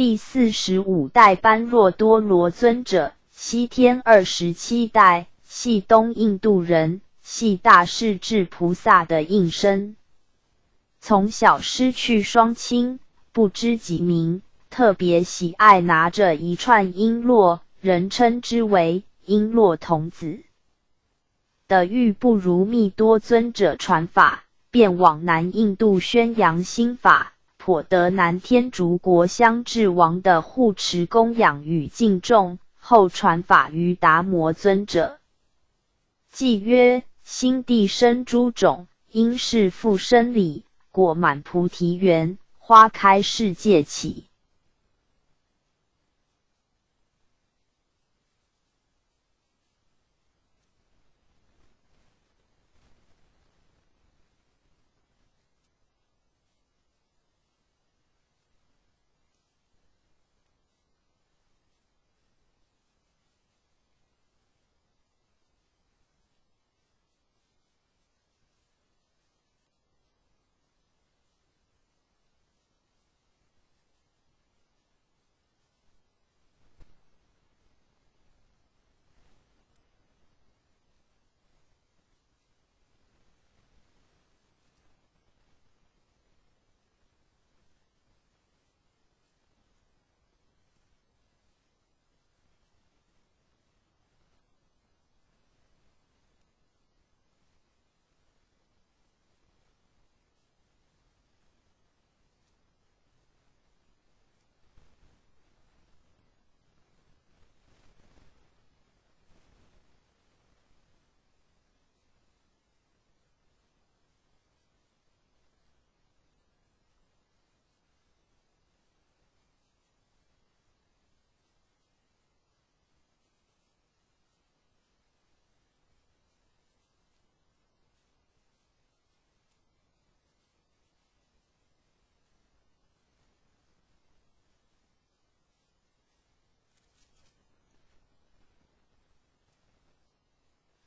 第45代般若多罗尊者，西天27代，系东印度人，系大势至菩萨的应身。从小失去双亲，不知己名，特别喜爱拿着一串璎珞，人称之为璎珞童子的欲不如密多尊者传法，便往南印度宣扬心法，颇得南天竺国香智王的护持供养与敬重，后传法于达摩尊者。偈曰：心地生诸种，因是复生理，果满菩提园，花开世界起。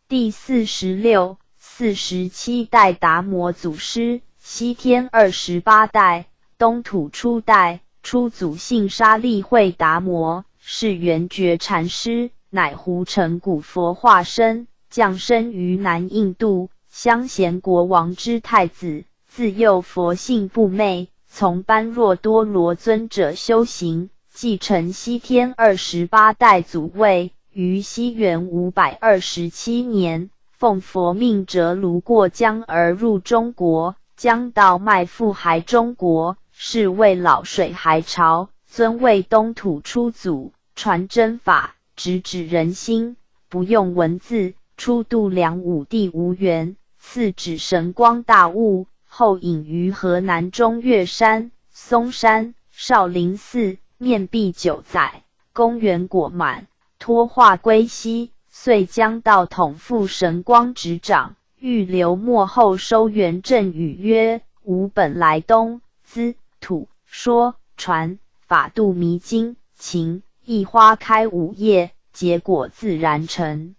第46、47代达摩祖师，西天28代，东土初代，初祖姓沙利慧达摩，是圆觉禅师，乃胡尘古佛化身，降生于南印度，襄贤国王之太子，自幼佛性不昧，从般若多罗尊者修行，继承西天28代祖位。于西元527年，奉佛命折卢过江而入中国，将到麦赴海中国，是为老水海潮，尊为东土初祖，传真法，直指人心，不用文字，初度梁武帝无缘，赐指神光大物，后隐于河南中岳山、嵩山、少林寺，面壁9载，功元果满，脱化归西，遂将道统复神光执掌，欲留末后收元正语曰：吾本来东资土说传法度迷津情，一花开5叶，结果自然成。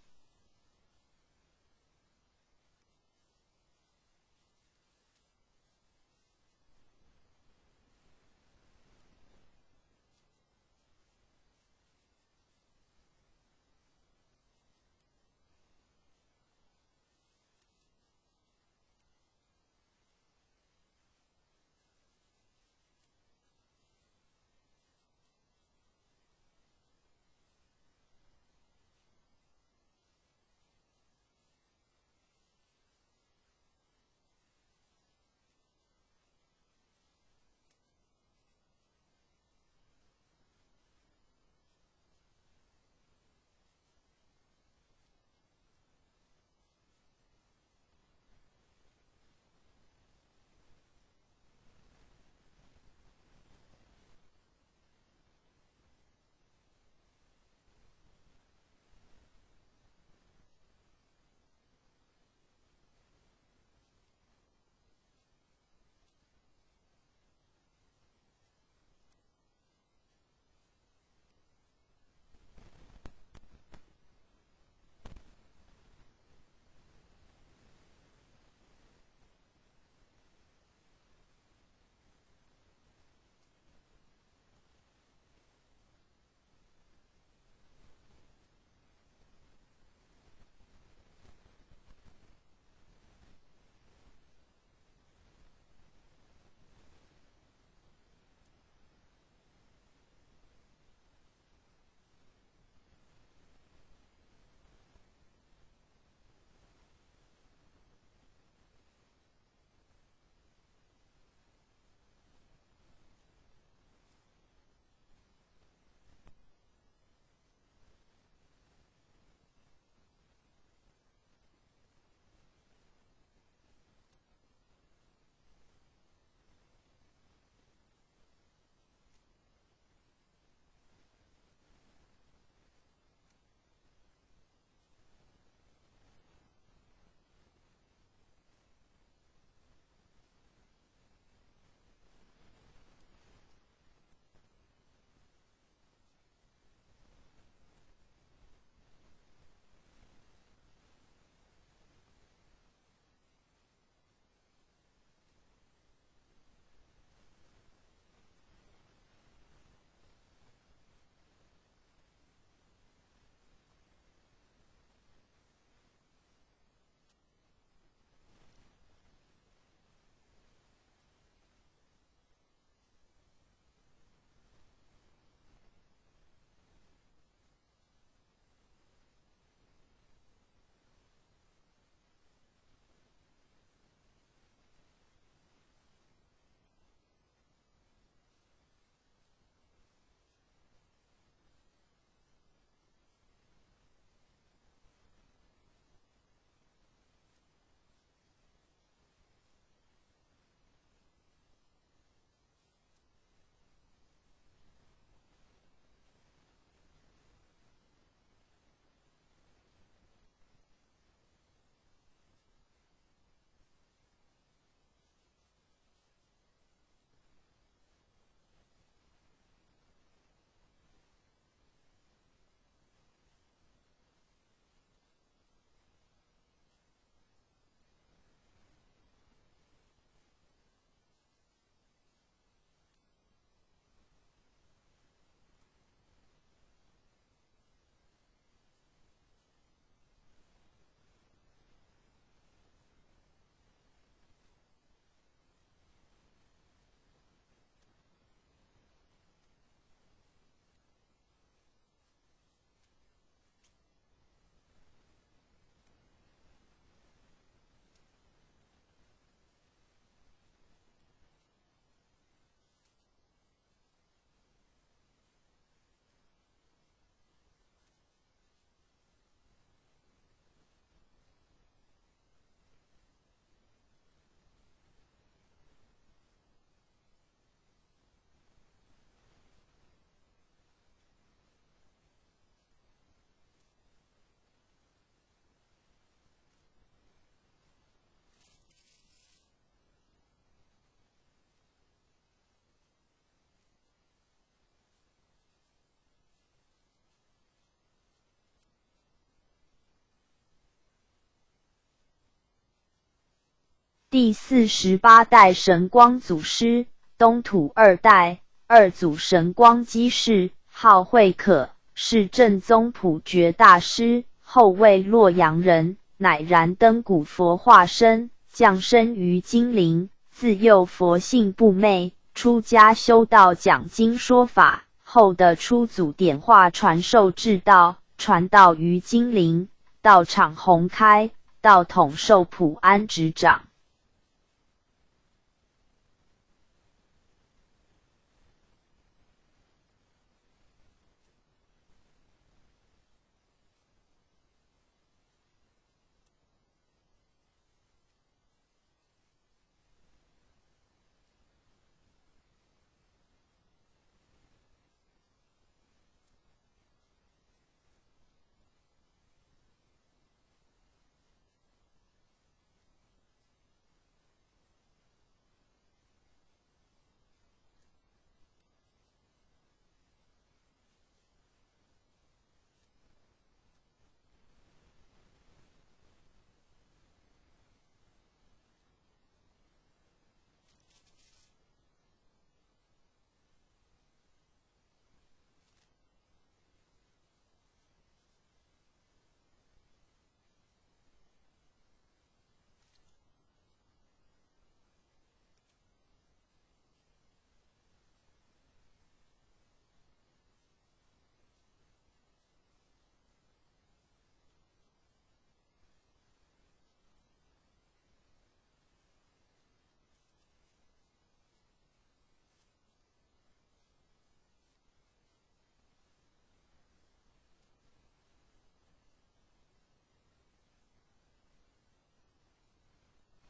第48代神光祖师，东土二代，二祖神光基士，号慧可，是正宗普觉大师，后为洛阳人，乃燃灯古佛化身，降生于金陵，自幼佛性不昧，出家修道讲经说法，后的初祖点化传授至道，传道于金陵，道场宏开，道统受普安执掌。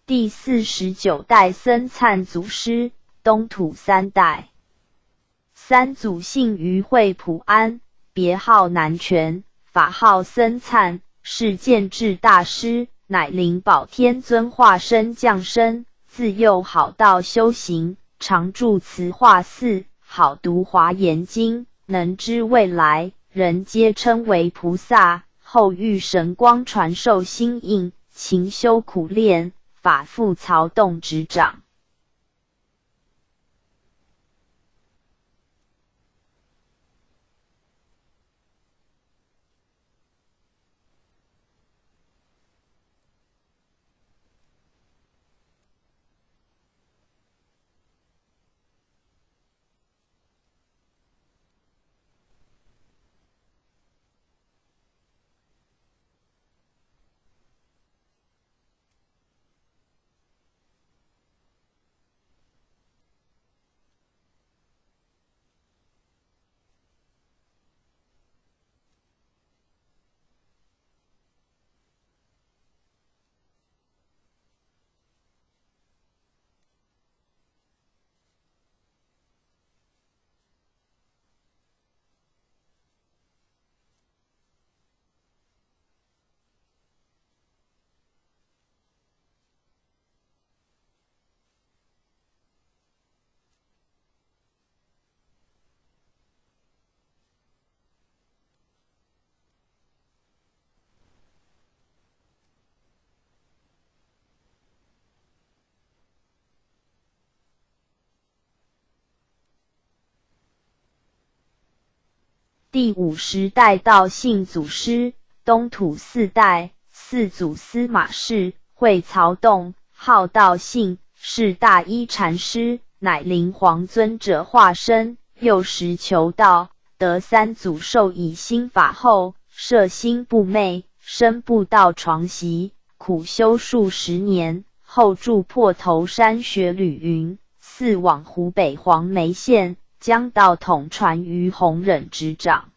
第49代僧璨祖师，东土三代。三祖姓于慧普安，别号南泉，法号僧璨，是建智大师，乃灵宝天尊化身降生，自幼好道修行，常住慈化寺，好读华严经，能知未来，人皆称为菩萨。后遇神光传授心印，勤修苦练，法复曹洞执掌。第50代道信祖师，东土四代，四祖司马氏，会曹洞，号道信，是大一禅师，乃灵皇尊者化身，幼时求道，得三祖授以心法后，摄心不昧，身不到床席，苦修数十年，后住破头山学履云，寺往湖北黄梅县，将道统传于弘忍执掌。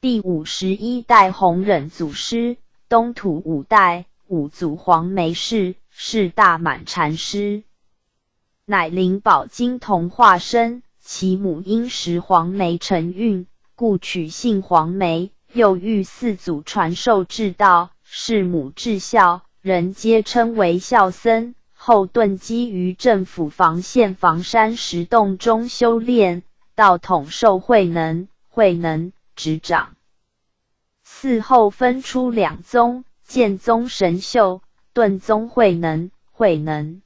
第51代弘忍祖师，东土5代，五祖黄梅氏，是大满禅师，乃灵宝金童化身，其母因食黄梅承运，故取姓黄梅，又遇四祖传授至道，是母至孝，人皆称为孝僧。后遁基于政府房县房山石洞中修炼，到统受慧能，慧能执掌。嗣后分出两宗，建宗神秀，顿宗慧能，慧能。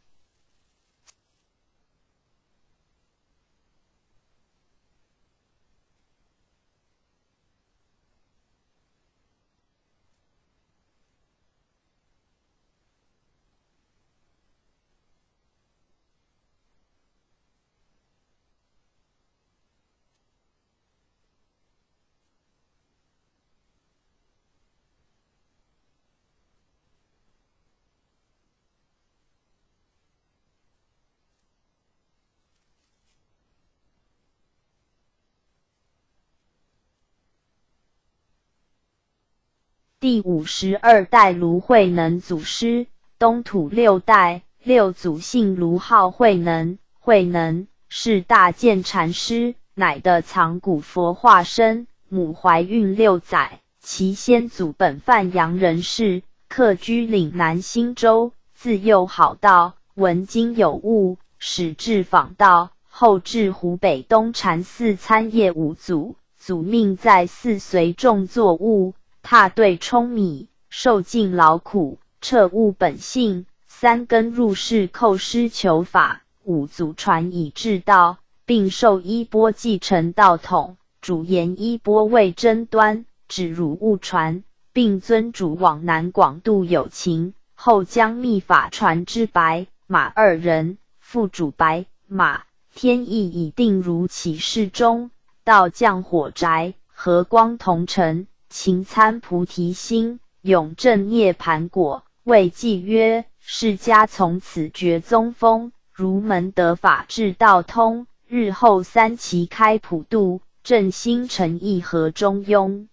第52代卢慧能祖师，东土6代，六祖姓卢号慧能，慧能是大建禅师，乃的藏古佛化身，母怀孕6载，其先祖本范阳人士，客居岭南新州，自幼好道，闻经有悟，始至访道，后至湖北东禅寺参谒五祖，祖命在寺随众作悟，踏对舂米，受尽劳苦，彻悟本性，三根入室叩师求法，五祖传以至道，并授衣钵继承道统，主言衣钵未真端，只汝勿传，并尊主往南广度有情，后将秘法传之白马二人，副主白马，天意已定如启示中，道降火宅，和光同尘，勤参菩提心，永证涅盘果，为记曰：释迦从此觉宗风，如门得法至道通，日后三期开普度，正心诚意和中庸。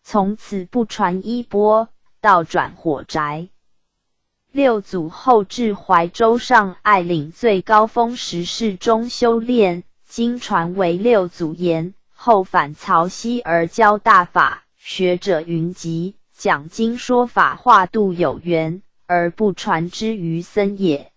从此不传衣钵，道转火宅。六祖后至怀州上爱岭最高峰石室中修炼，经传为六祖言，后返曹溪而教大法，学者云集，讲经说法化度有缘，而不传之于僧也。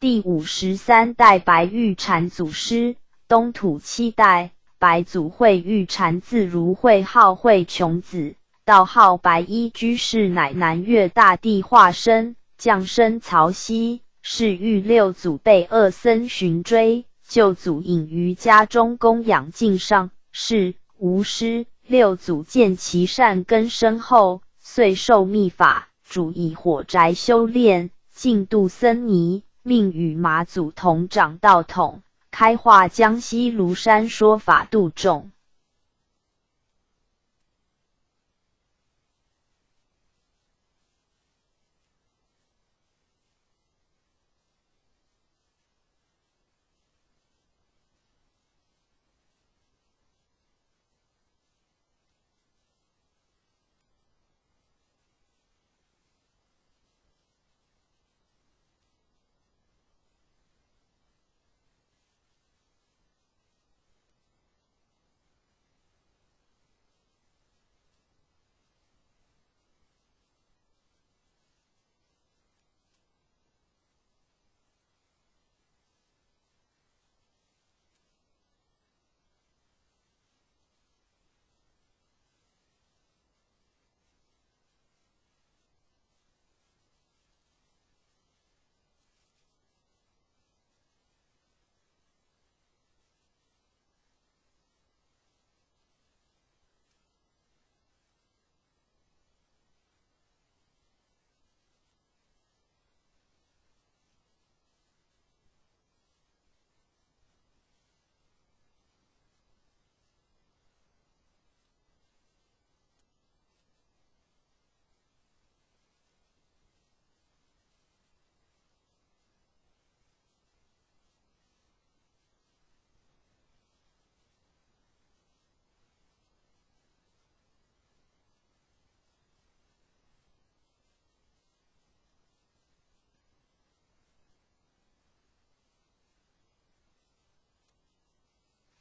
第53代白玉禅祖师，东土7代，白祖慧玉禅字如慧，号慧琼子，道号白衣居士，乃南岳大帝化身，降生曹溪，是欲六祖被恶僧寻追，救祖隐于家中供养敬上，是无师。六祖见其善根深厚，遂授密法，主以火宅修炼，净度僧尼，命与马祖同掌道统，开化江西庐山，说法度众。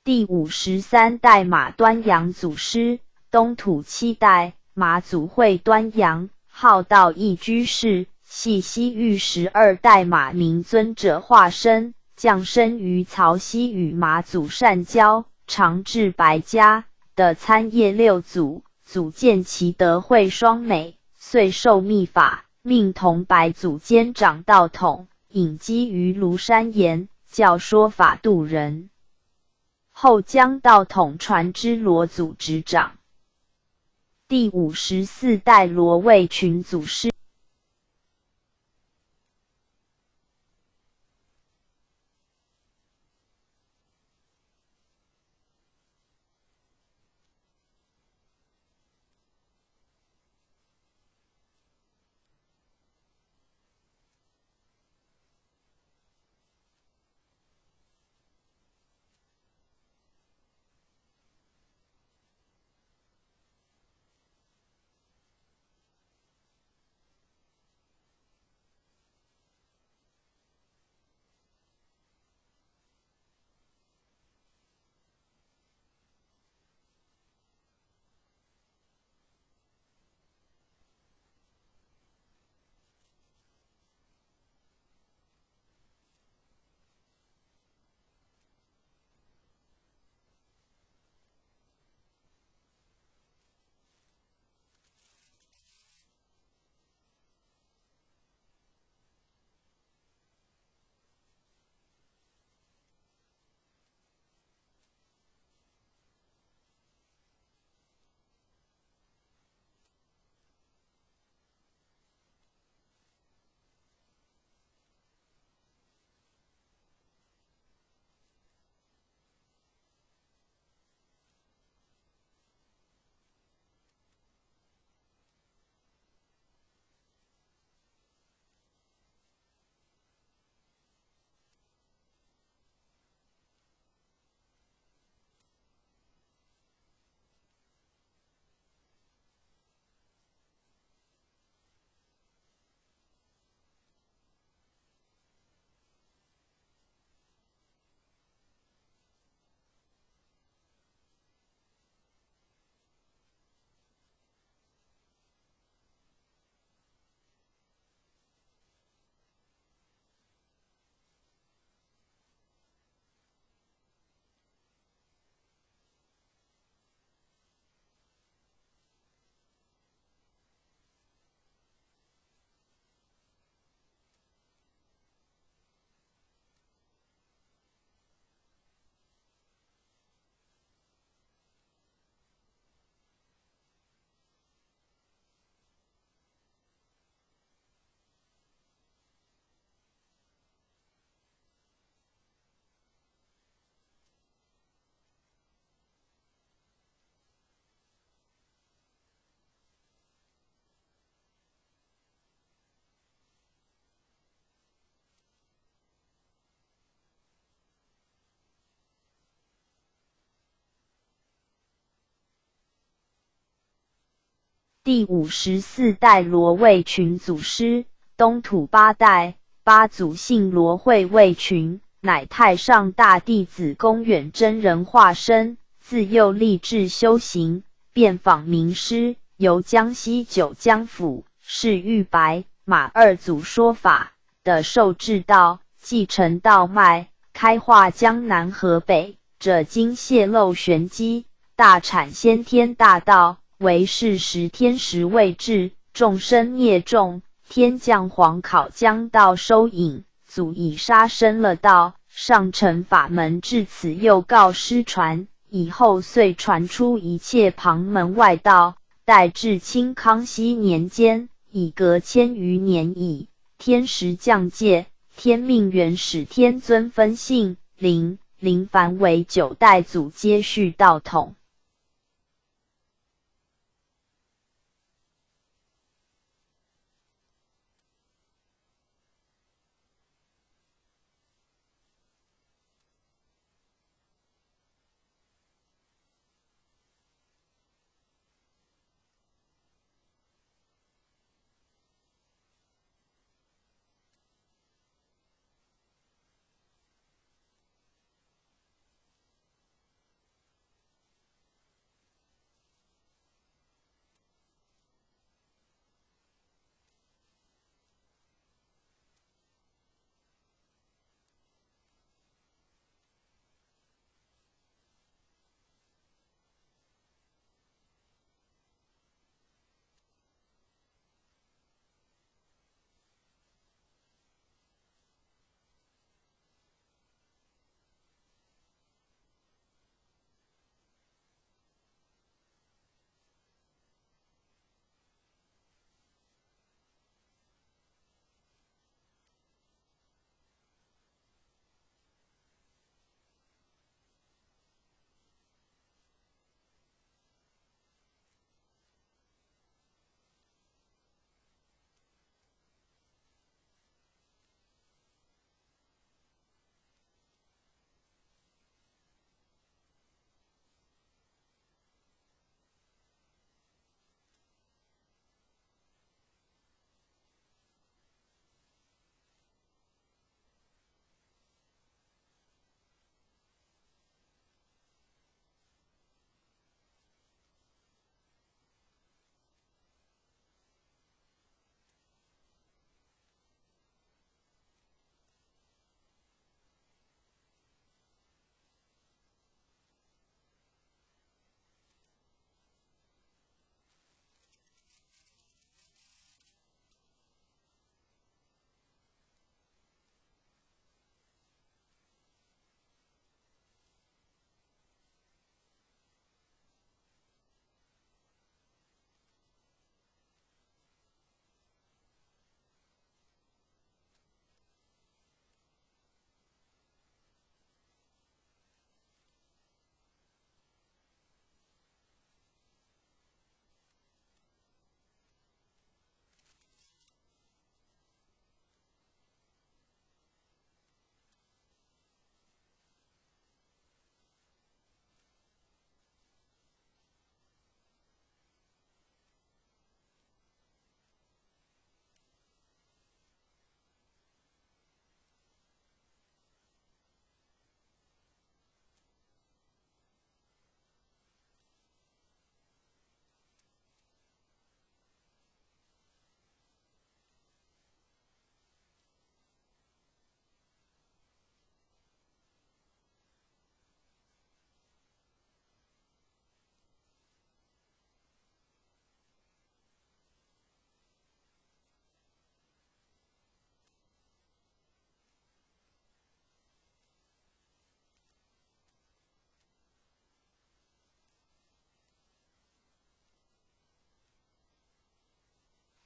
第53代马端阳祖师，东土7代，马祖慧端阳，号道义居士，系西域12代马明尊者化身，降生于曹溪，与马祖善交，常至白家的参谒六祖，祖见其德慧双美，遂授密法，命同白祖兼掌道统，隐居于庐山岩，教说法度人。后将道统传之罗祖执掌。第54代罗卫群祖师。第54代罗卫群祖师，东土八代，八祖姓罗慧卫群，乃太上大弟子公远真人化身，自幼立志修行，遍访名师，由江西九江府释玉白、马二祖说法的受制道，继承道脉，开化江南河北，者今泄露玄机，大阐先天大道，为是时天时未至，众生孽重，天降黄考将道收引，足以杀生了道，上乘法门至此又告失传，以后遂传出一切旁门外道，待至清康熙年间，已隔千余年矣。天时降界，天命元始天尊分姓林凡为9代祖接续道统。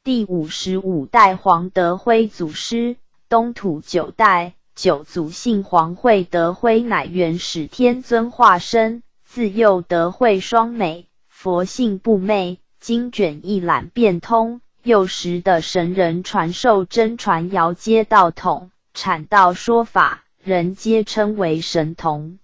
第55代黄德辉祖师，东土9代，九祖姓黄慧德辉乃元始天尊化身，自幼德慧双美，佛性不昧，经卷一览变通，幼时的神人传授真传遥接道统，阐道说法，人皆称为神童。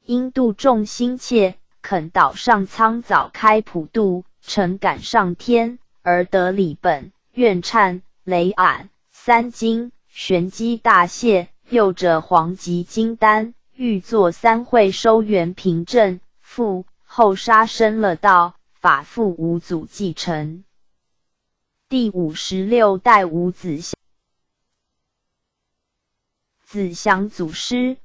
因度众心切，肯岛上苍早开普渡，诚感上天，而得理本，愿忏雷俺三经，玄机大泄，又者黄极金丹，欲作三会收元凭证，父后杀生了道，法父无祖继承。第56代吴子祥祖师。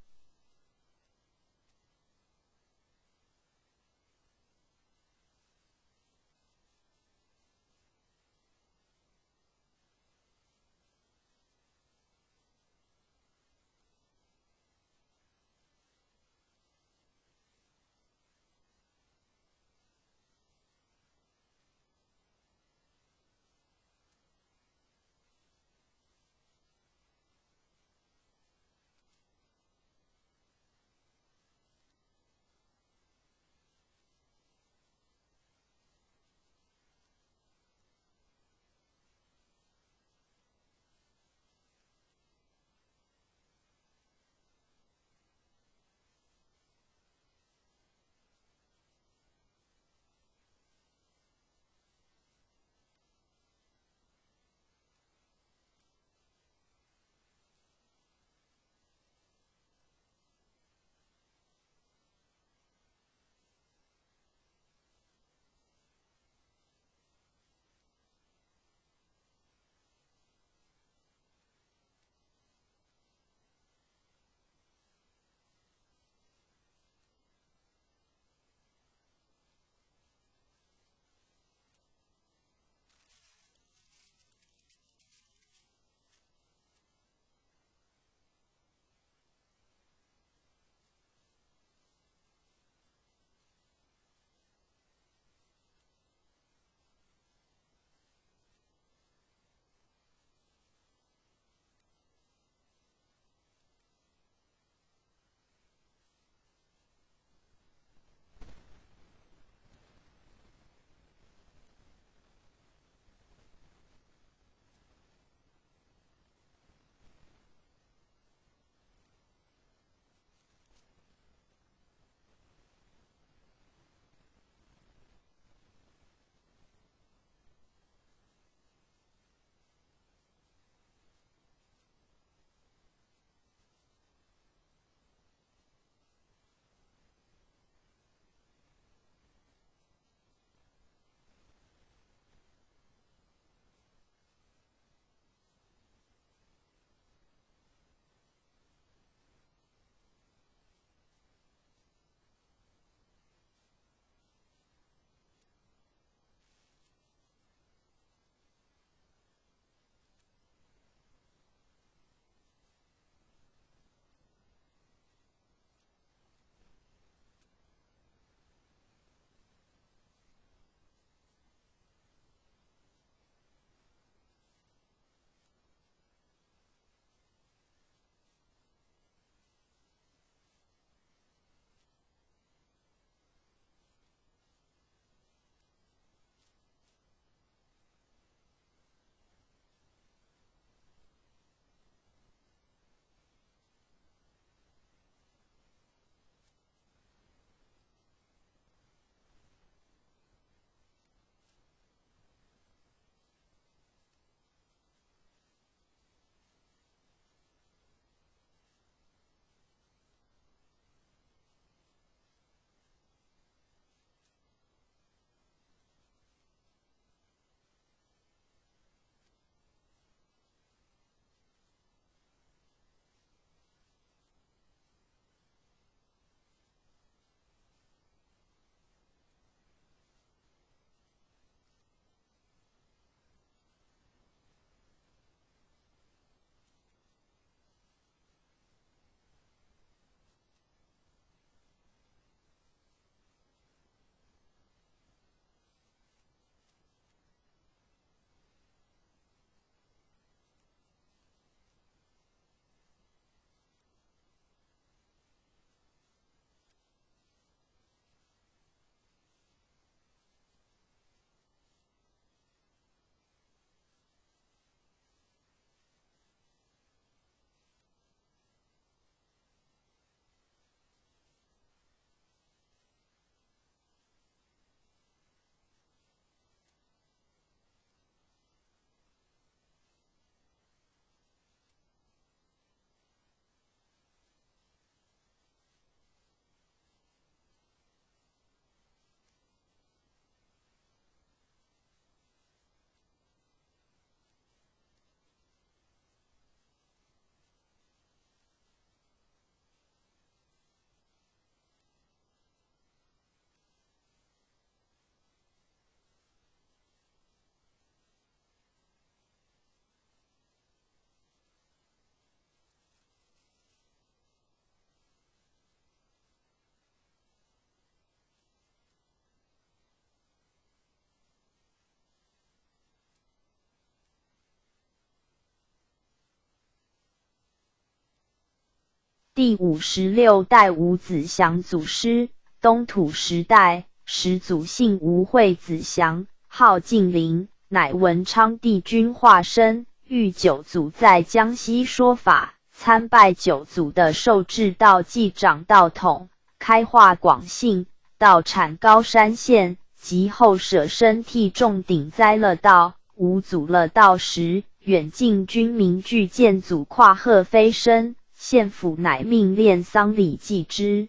第56代吴子祥祖师，东土时代，始祖姓吴，讳子祥，号晋陵，乃文昌帝君化身，遇九祖在江西说法，参拜九祖的受制道济长道统，开化广信，道产高山县，及后舍身替众顶灾了道。吴祖了道时，远近军民俱见祖跨鹤飞升，县府乃命殓丧礼祭之。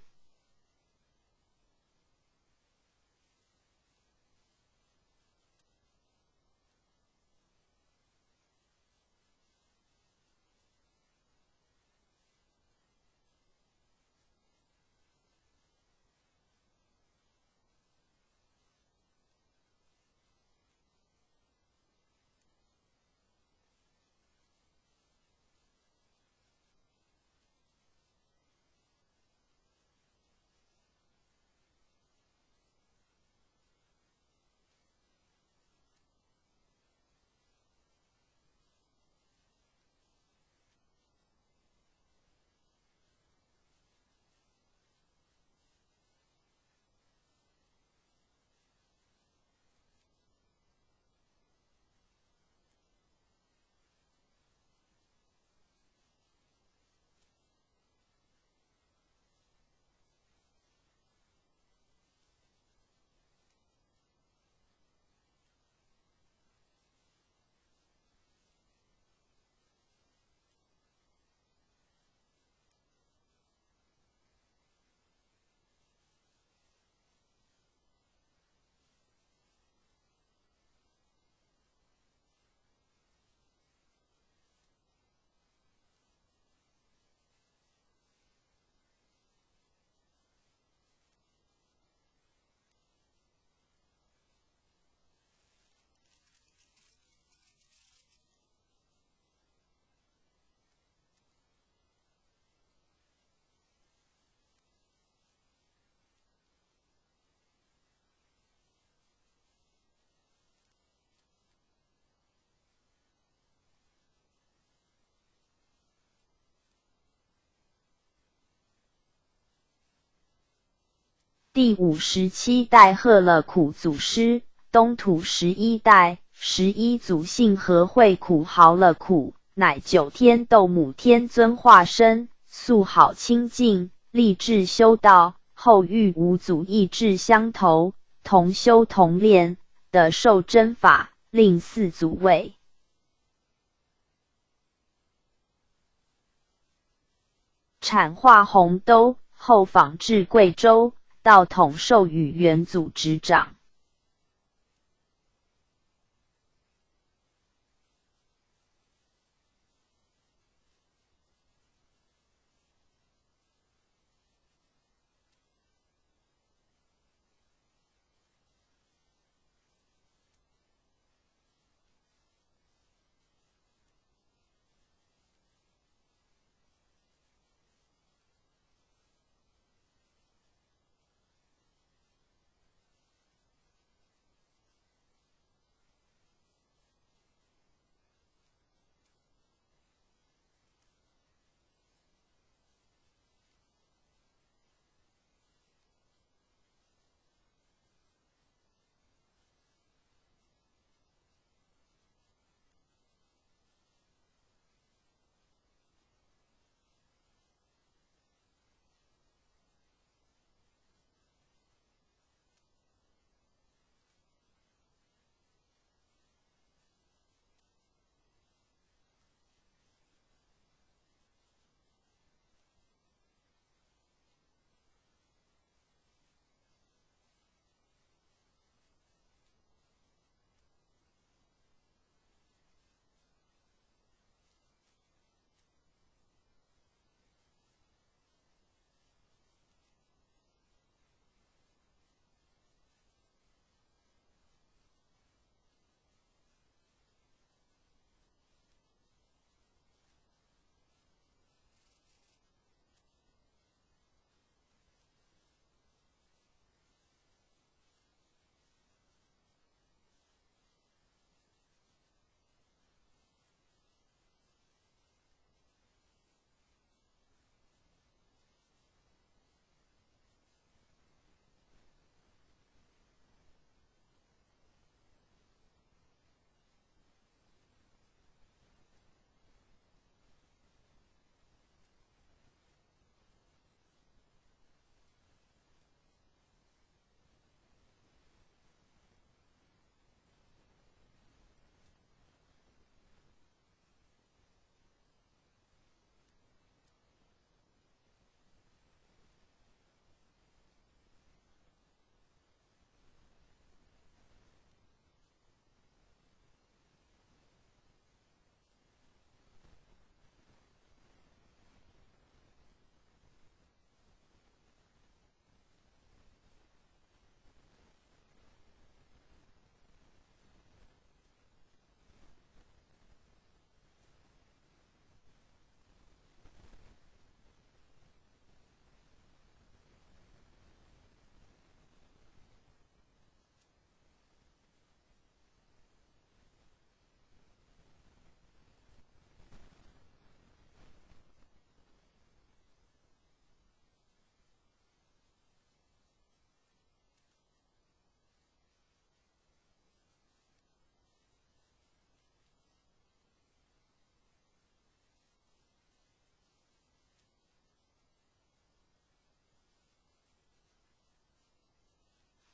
第57代贺勒苦祖师，东土11代，11祖姓何，讳苦，号勒苦，乃九天斗母天尊化身，素好清净，立志修道，后遇五祖意志相投，同修同练，得受真法，令四祖位。产化洪都，后访至贵州，道统授予元祖执掌。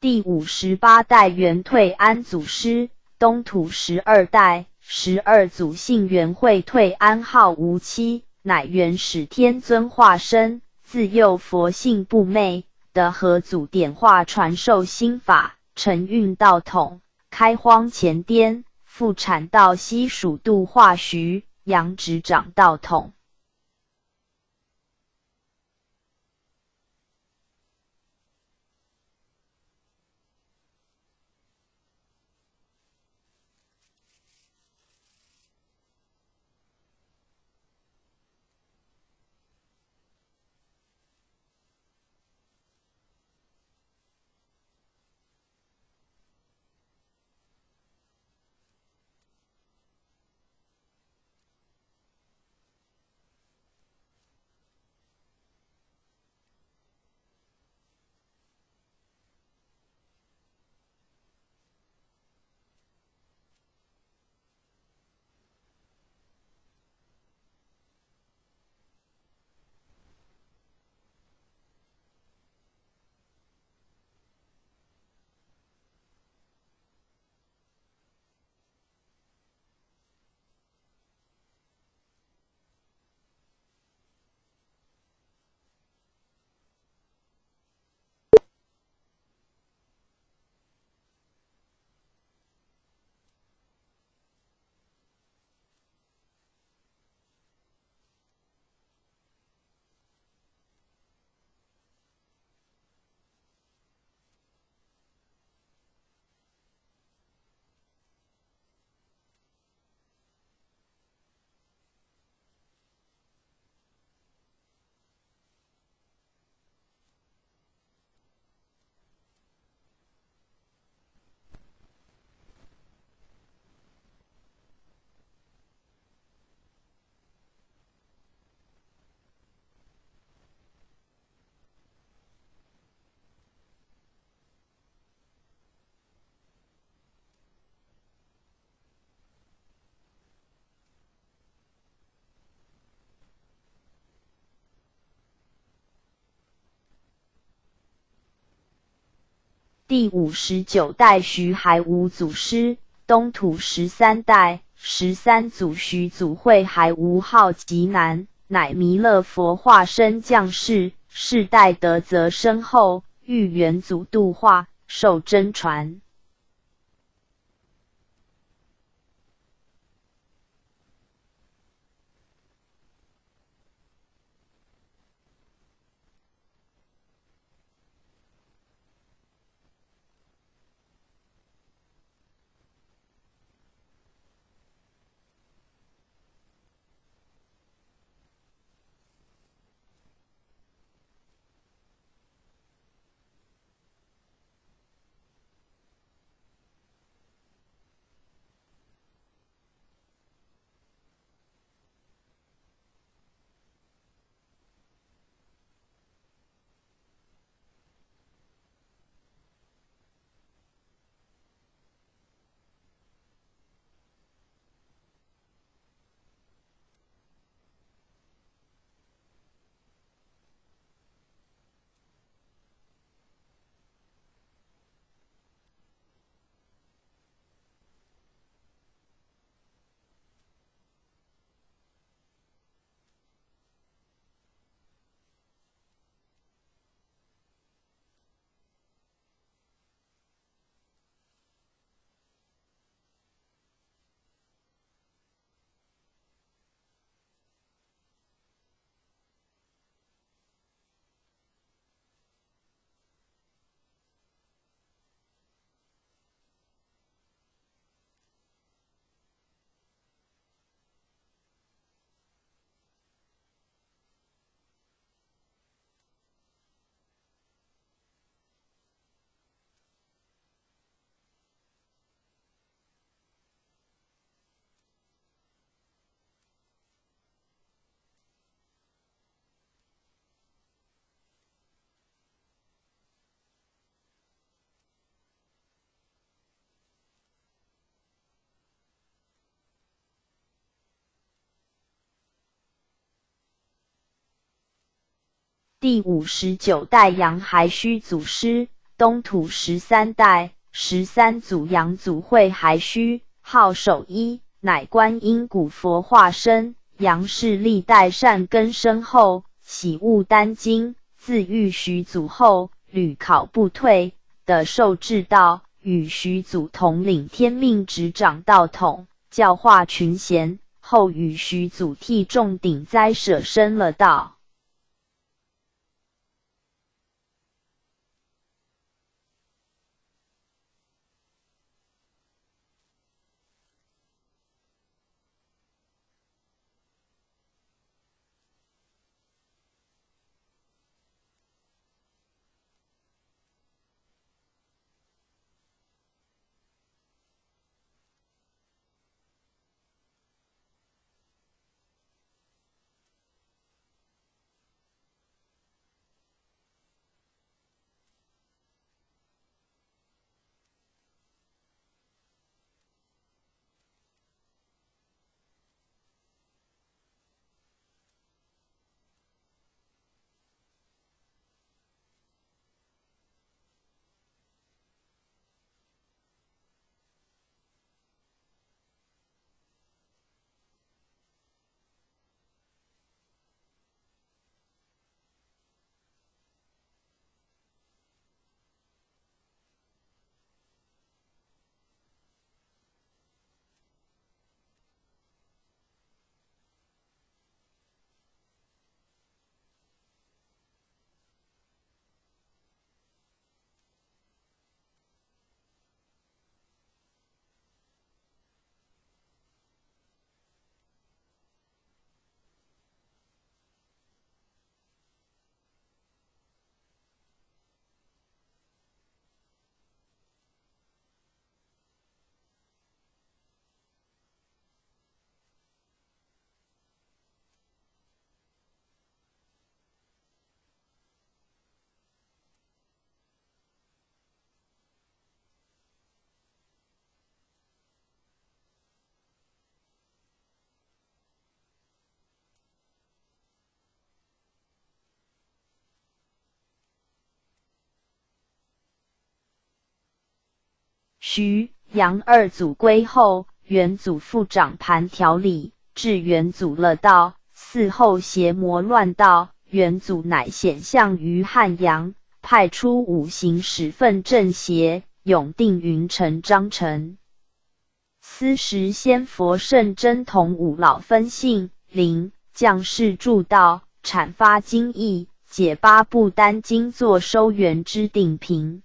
第58代元退安祖师，东土12代，12祖姓元，会退安，号无期，乃元始天尊化身，自幼佛性不昧，得合祖点化传授心法，承运道统，开荒前颠，复产道西蜀度化徐，扬执掌道统。第59代徐海无祖师，东土13代，13祖徐祖会海无号极南，乃弥勒佛化身降世，世代德泽深厚，欲元祖度化，受真传。第59代杨海虚祖师，东土13代，13祖杨祖会还虚，号守一，乃观音古佛化身。杨氏历代善根深厚，喜悟丹经，自遇徐祖后，屡考不退，得受至道，与徐祖统领天命执掌道统，教化群贤，后与徐祖替众顶灾舍身了道。徐、杨二祖归后，元祖复掌盘调理，至元祖了道，嗣后邪魔乱道，元祖乃显相于汉阳，派出5行使奋正邪，永定云城章程。斯时仙佛圣真同五老分性灵，将士助道，阐发经义，解8部丹经作收元之定评。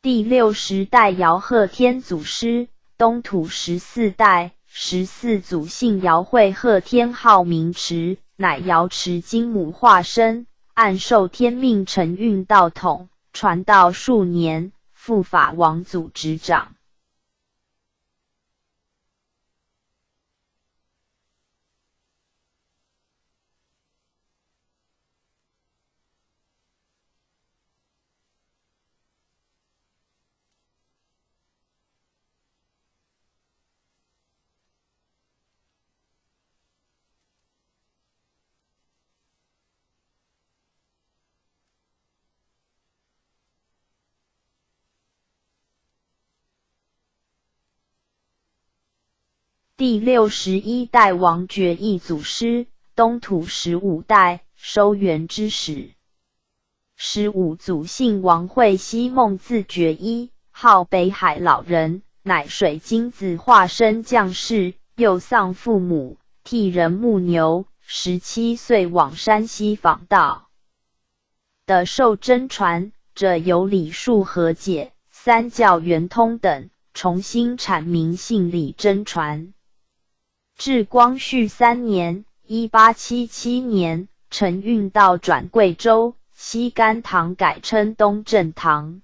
第60代姚鹤天祖师，东土14代，14祖姓姚，讳鹤天，号明池，乃瑶池金母化身，暗受天命，承运道统，传道数年，复法王祖执掌。第61代王觉义祖师，东土15代，收元之始。15祖姓王，讳熙，孟字觉一，号北海老人，乃水晶子化身将士，幼丧父母，替人牧牛，17岁往山西访道。的受真传者有李树和解、三教圆通等，重新阐明信理真传。至光绪3年（1877年），承运道转贵州，西甘堂改称东正堂。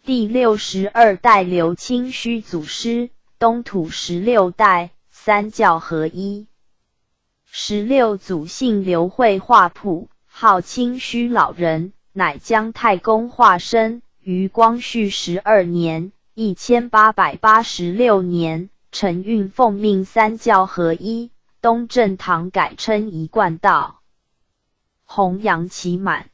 第62代刘清虚祖师，东土16代，三教合一。16祖姓刘，绘画谱，号清虚老人，乃姜太公化身，于光绪12年1886年，承运奉命三教合一，东正堂改称一贯道，弘扬其满。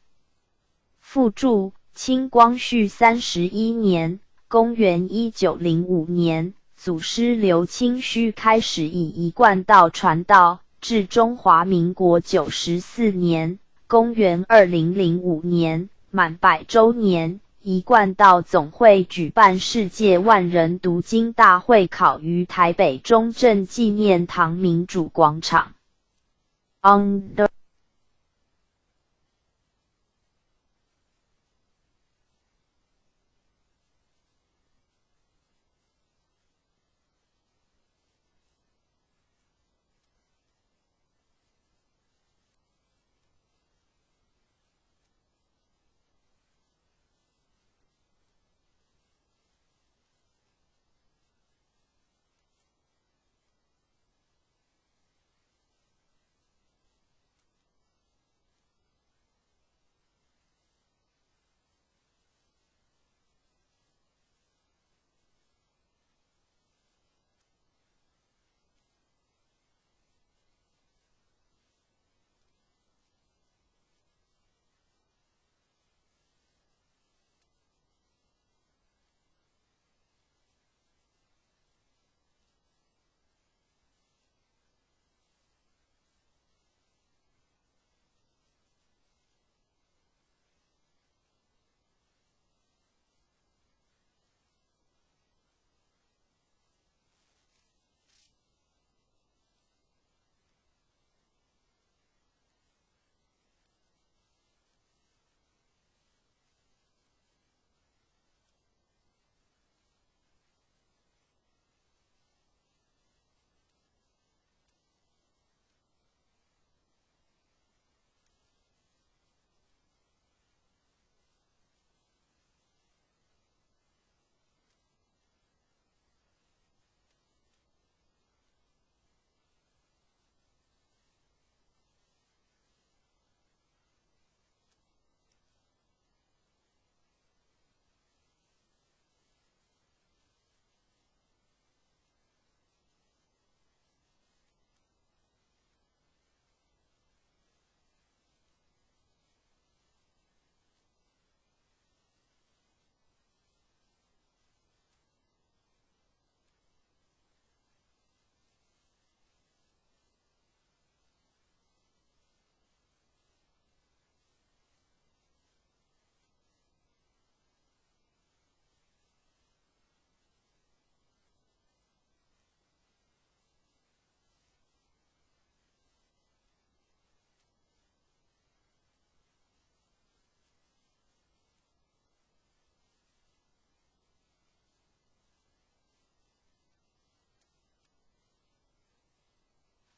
附注：清光绪31年，公元1905年，祖师刘清虚开始以一贯道传道，至中华民国94年，公元2005年，满100周年，一贯道总会举办世界万人读经大会考于台北中正纪念堂民主广场。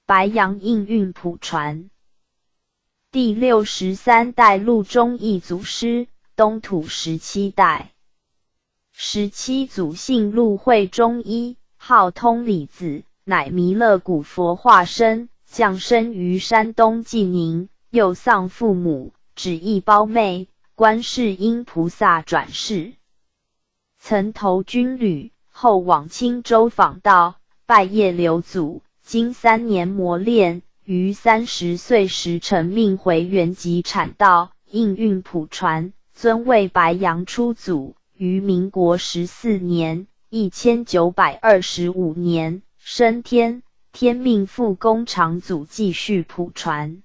白杨应运谱传。第63代陆中义祖师，东土17代。17祖姓陆，会中医，号通理子，乃弥勒古佛化身，降生于山东济宁，幼丧父母，只忆胞妹，观世音菩萨转世。曾投军旅，后往青州访道，拜谒刘祖，经3年磨练，于30岁时成命回原籍阐道，应运谱传，尊为白杨初祖，于民国14年1925年升天，天命复供长祖继续谱传。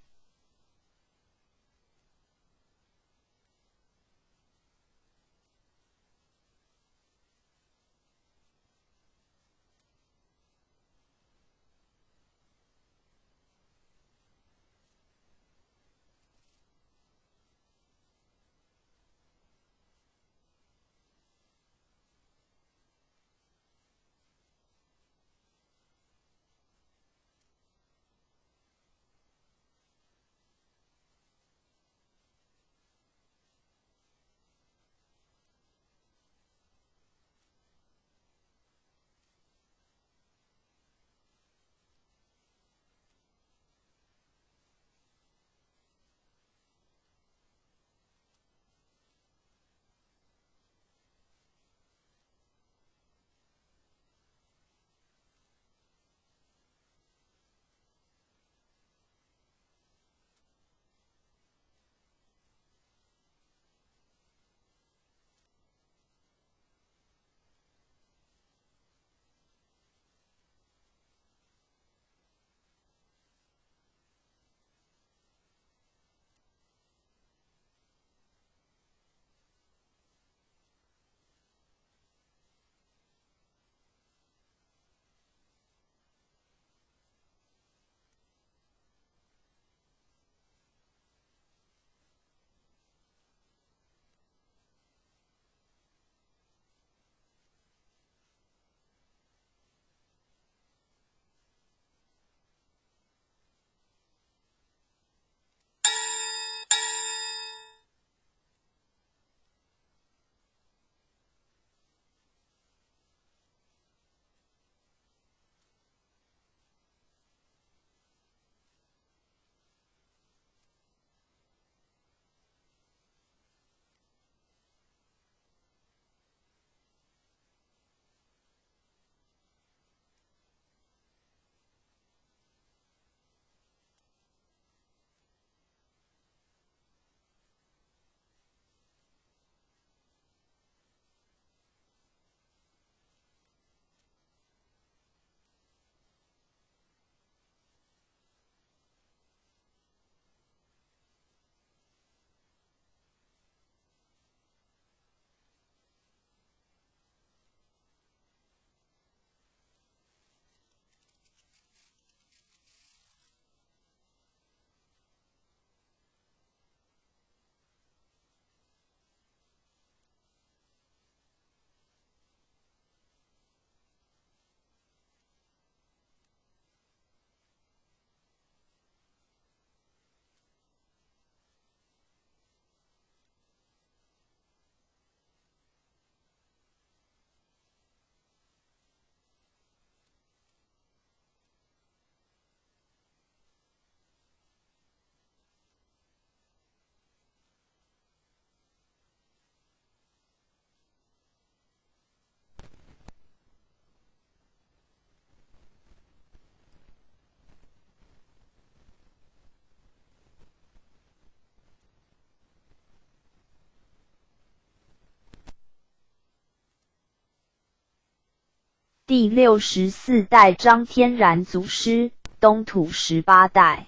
第64代张天然祖师，东土18代。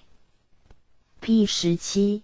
P17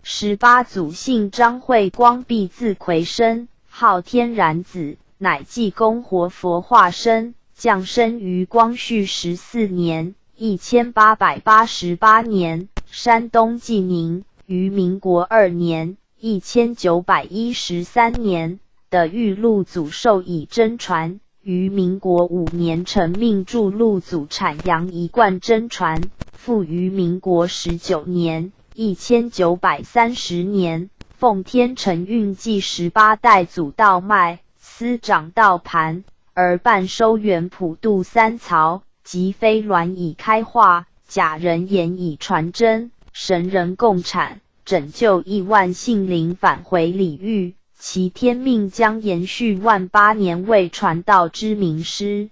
18祖姓张慧光，毕字魁生，号天然子，乃济公活佛化身，降生于光绪14年1888年，山东济宁，于民国2年1913年的玉露祖授以真传，于民国5年承命铸录祖产阳一贯真传，复于民国19年1930年，奉天承运继18代祖道脉，司掌道盘，而办收元普渡三曹，即非鸾以开化，假人言以传真，神人共产，拯救亿万性灵返回礼遇，其天命将延续万8年为传道之名师。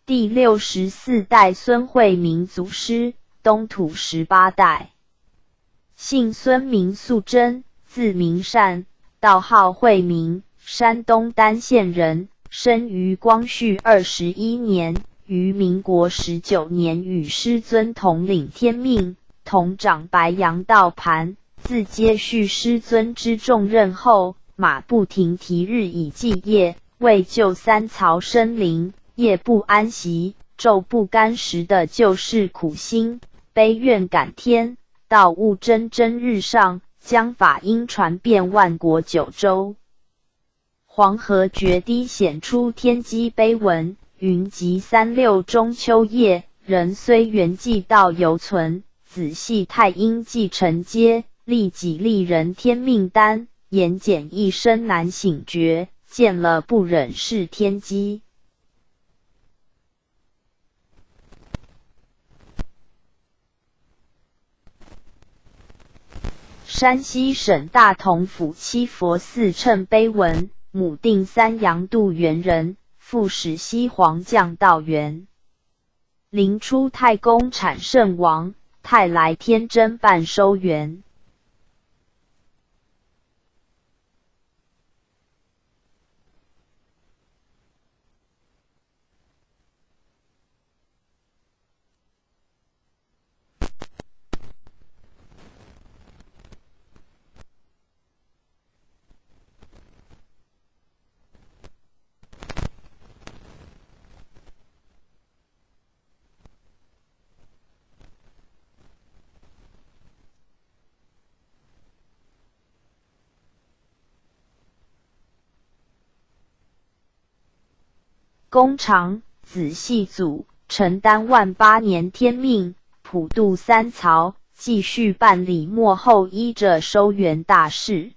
第64代孙惠明祖师，东土18代。姓孙名素贞，字明善，道号惠明，山东丹县人，生于光绪21年，于民国19年与师尊统领天命，同掌白杨道盘，自接续师尊之重任后，马不停蹄日以继夜，为救三曹生灵，夜不安息，昼不甘食的救世苦心，悲愿感天，道悟蒸蒸日上，将法音传遍万国9州。黄河决堤显出天机碑文，云集36中秋夜，人虽圆寂道犹存，子系太阴继承接，利己利人天命单，言简一生难醒觉，见了不忍是天机。山西省大同府七佛寺称碑文，母定三阳度元人，父始西黄将道元。灵出太公产圣王，太来天真办收元。公长，子系祖，承担万8年天命，普渡三曹，继续办理末后依着收元大事。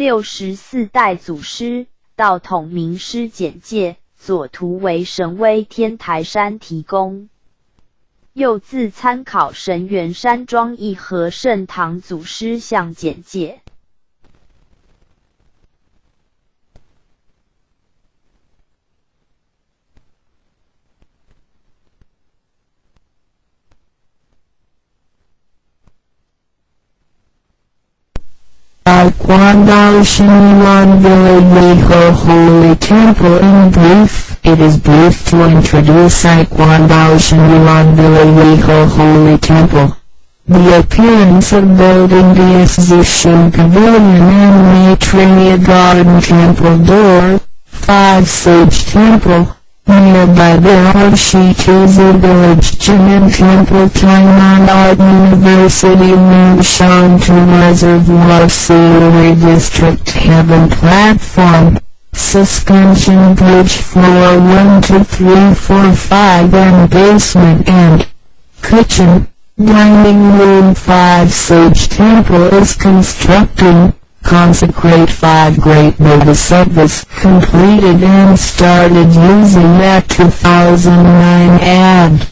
64代祖师道统名师简介，左图为神威天台山提供。右字参考神元山庄义和圣堂祖师像简介。Taekwondo Shinran Village Holy Temple. In brief, it is brief to introduce Taekwondo Shinran Village Holy Temple. The appearance of building the Exhibition Pavilion and Maitreya Garden Temple Door, 5 Sage Temple. Nearby there are Shituzu Village Gym and Temple Tainan Art University Munshantu Reservoir Sewerage District Heaven Platform, Suspension Bridge Floor 1 to 3 4 5 and Basement and Kitchen, Dining Room 5 Sage Temple is constructing. Consecrate 5 great bodhisattvas, completed and started using that 2009 ad.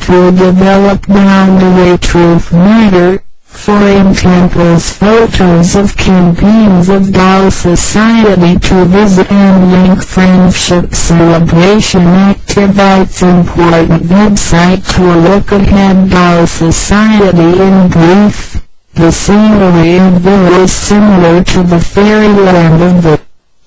To develop down-to-way truth matter, foreign temples photos of campaigns of Tao Society to visit and link friendship celebration activities. Important website to look ahead. Tao Society in brief. The scenery of there is similar to the fairyland of the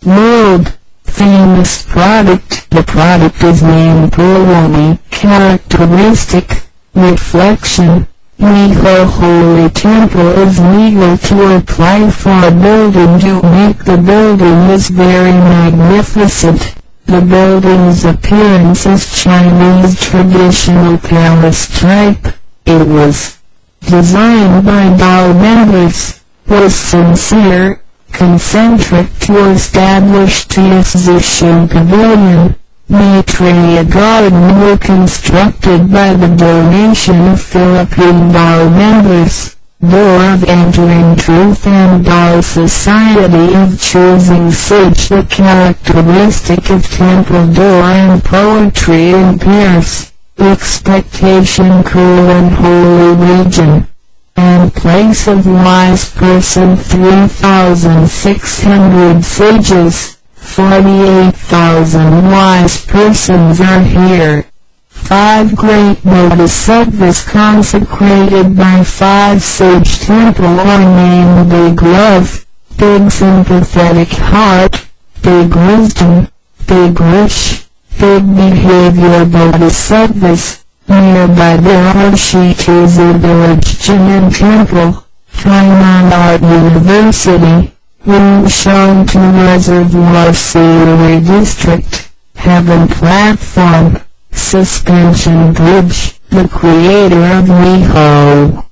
world famous product. The product is named Purwani. Characteristic, reflection. Legal Holy Temple is legal to apply for a building to make the building is very magnificent. The building's appearance is Chinese traditional palace type. It was designed by Tao members, was sincere, concentric to establish the Exhibition Pavilion. Maitreya Garden were constructed by the donation of Philippine Tao members. Door of entering truth and Tao Society of choosing sage. The characteristic of temple door and poetry in pairs. Expectation cool and holy region, and place of wise person 3,600 sages, 48,000 wise persons are here. 5 great bodhisattvas consecrated by 5 sage temple are named Big Love, Big Sympathetic Heart, Big Wisdom, Big Wish, Big Behavior Bodhisattvas. Nearby there are Shituzu Village Gym and Temple, Tainan Art University, Wunshantu Reservoir Sewerage District, Heaven Platform, Suspension Bridge. The creator of Miho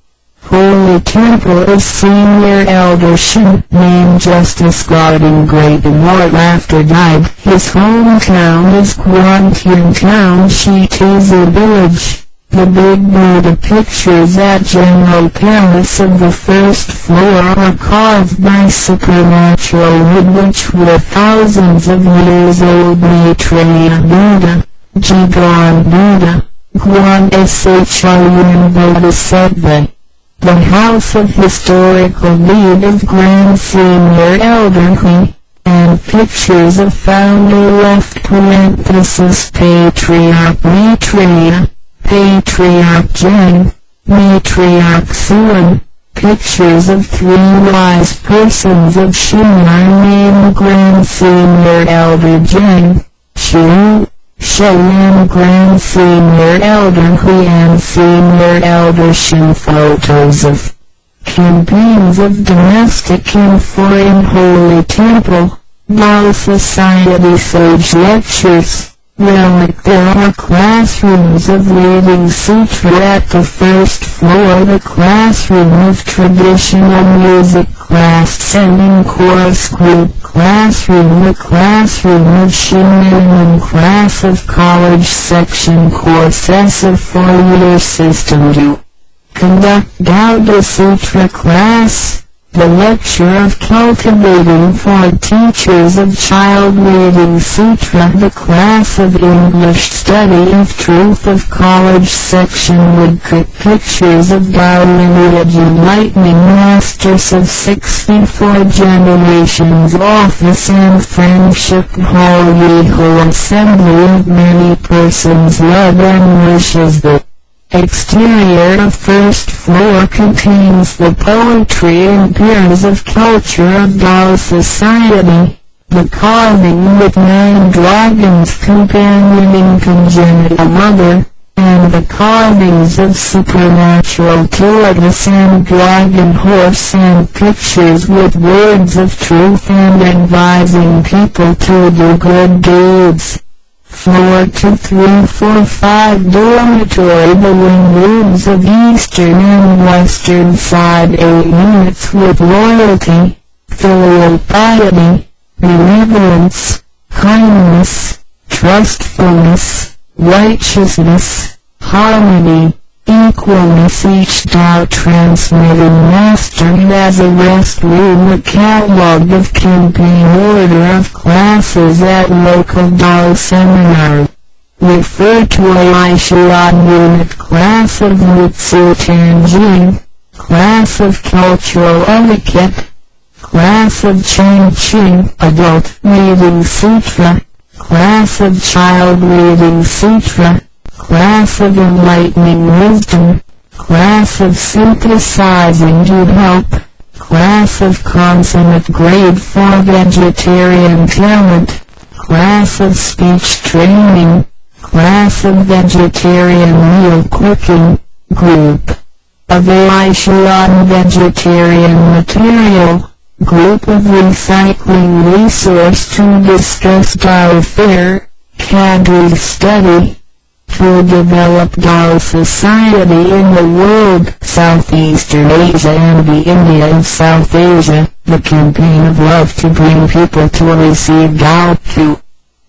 Holy Temple is Senior Elder Shin, named Justice Garden Great Immortal after died. His hometown is Guantian Town Shituzu Village. The big Buddha pictures at General Palace of the first floor are carved by supernatural wood which were thousands of years old. Maitreya Buddha, Jigan Buddha, Guan Shun Bodhisattva. The House of Historical Deed of Grand Senior Elder Hui, and pictures of founder left parenthesis Patriarch Maitreya, Patriarch Jen, Matriarch Suan. Pictures of 3 wise persons of Shinran named Grand Senior Elder Jen, Shu, Shoyan Grand Senior Elder Hui and Senior Elder Shu. Photos of campaigns of domestic and foreign holy temple, Tao Society sage lectures. Relic. There are classrooms of reading sutra at the first floor. The classroom of traditional music class sending chorus group classroom. The classroom of Shinran class of college section courses of 4-year system to conduct Gauda Sutra class. The lecture of cultivating for teachers of child reading sutra. The class of English study of truth of college section woodcut pictures of Tao lineage enlightening masters of 64 generations office and friendship hall Yeho assembly of many persons love and wishes. The exterior of first floor contains the poetry and peers of culture of Tao society. The carving with 9 dragons companioning congenital mother, and the carvings of supernatural tortoise and dragon horse and pictures with words of truth and advising people to do good deeds. Floor 2, 3, 4, 5 dormitory. The wing rooms of eastern and western side 8 units with loyalty, filial piety, benevolence, kindness, trustfulness, righteousness, harmony, equalness. Each Tao transmitting master has a rest room, a catalog of campaign order of classes at local Tao seminar. Refer to Aishan unit class of Mutsu Tanjing, class of cultural etiquette, class of Ching Ching adult reading sutra, class of child reading sutra, class of enlightening wisdom, class of synthesizing to help, class of consummate grade for vegetarian talent, class of speech training, class of vegetarian meal cooking, group of Aishan vegetarian material, group of recycling resource to discuss Tao fair, cadre study, to develop Tao society in the world, Southeastern Asia and the India of South Asia, the campaign of love to bring people to receive Tao, to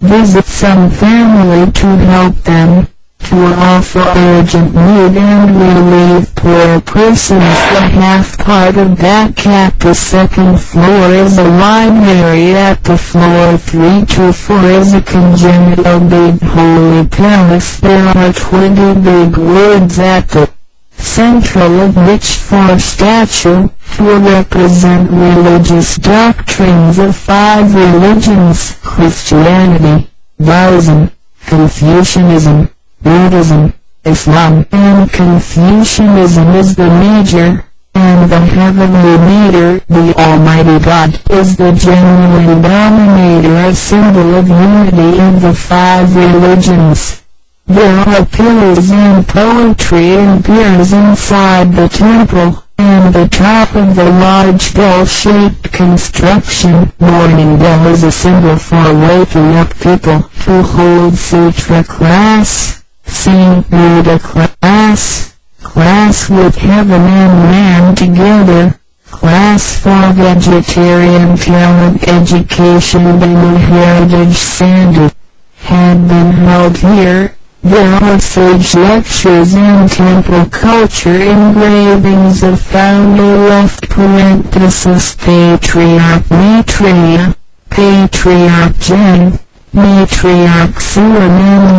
visit some family to help them, to offer urgent need and relieve poor persons. The half part of that cap. The second floor is a library. At the floor 3 to 4 is a congenital big holy palace. There are 20 big words at the central of which 4 statue, to represent religious doctrines of 5 religions: Christianity, Taoism, Confucianism, Buddhism, Islam. And Confucianism is the major, and the heavenly meter, the Almighty God, is the genuine dominator, a symbol of unity of the 5 religions. There are pillars and poetry and piers inside the temple, and the top of the large bell-shaped construction. Morning bell is a symbol for waking up people. To hold sutra class, Saint Buddha class, class with heaven and man together, class for vegetarian talent education. The heritage Sandu had been held here. There are sage lectures and temple culture engravings of founder left parenthesis patriarch Maitreya, patriarch Jen, matriarch Suram and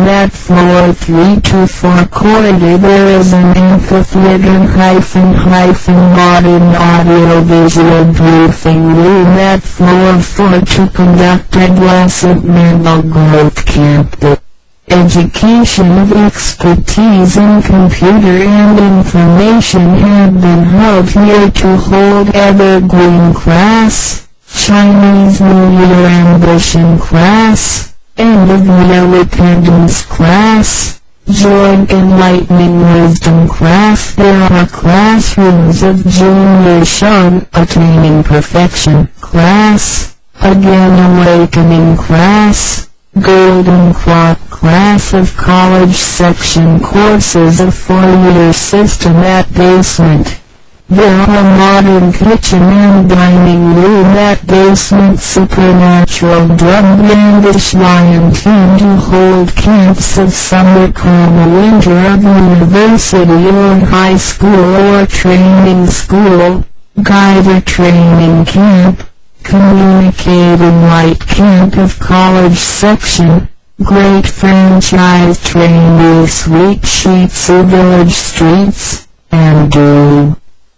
at floor 3 to 4 corridor. There is an amphitheater modern audio-visual briefing room at floor 4 to conduct adolescent mental growth camp. The education of expertise in computer and information had been held here. To hold evergreen class, Chinese New Year ambition class, end of year repentance class, joint enlightening wisdom class. There are classrooms of junior Shun, attaining perfection class, again awakening class, golden clock class of college section courses of 4-year system at basement. There are modern kitchen and dining room at basement supernatural drum bandish lion team to hold camps of summer comma winter of university or high school or training school, guider training camp, communicating light camp of college section, great franchise trainee sweet sheets of village streets, and do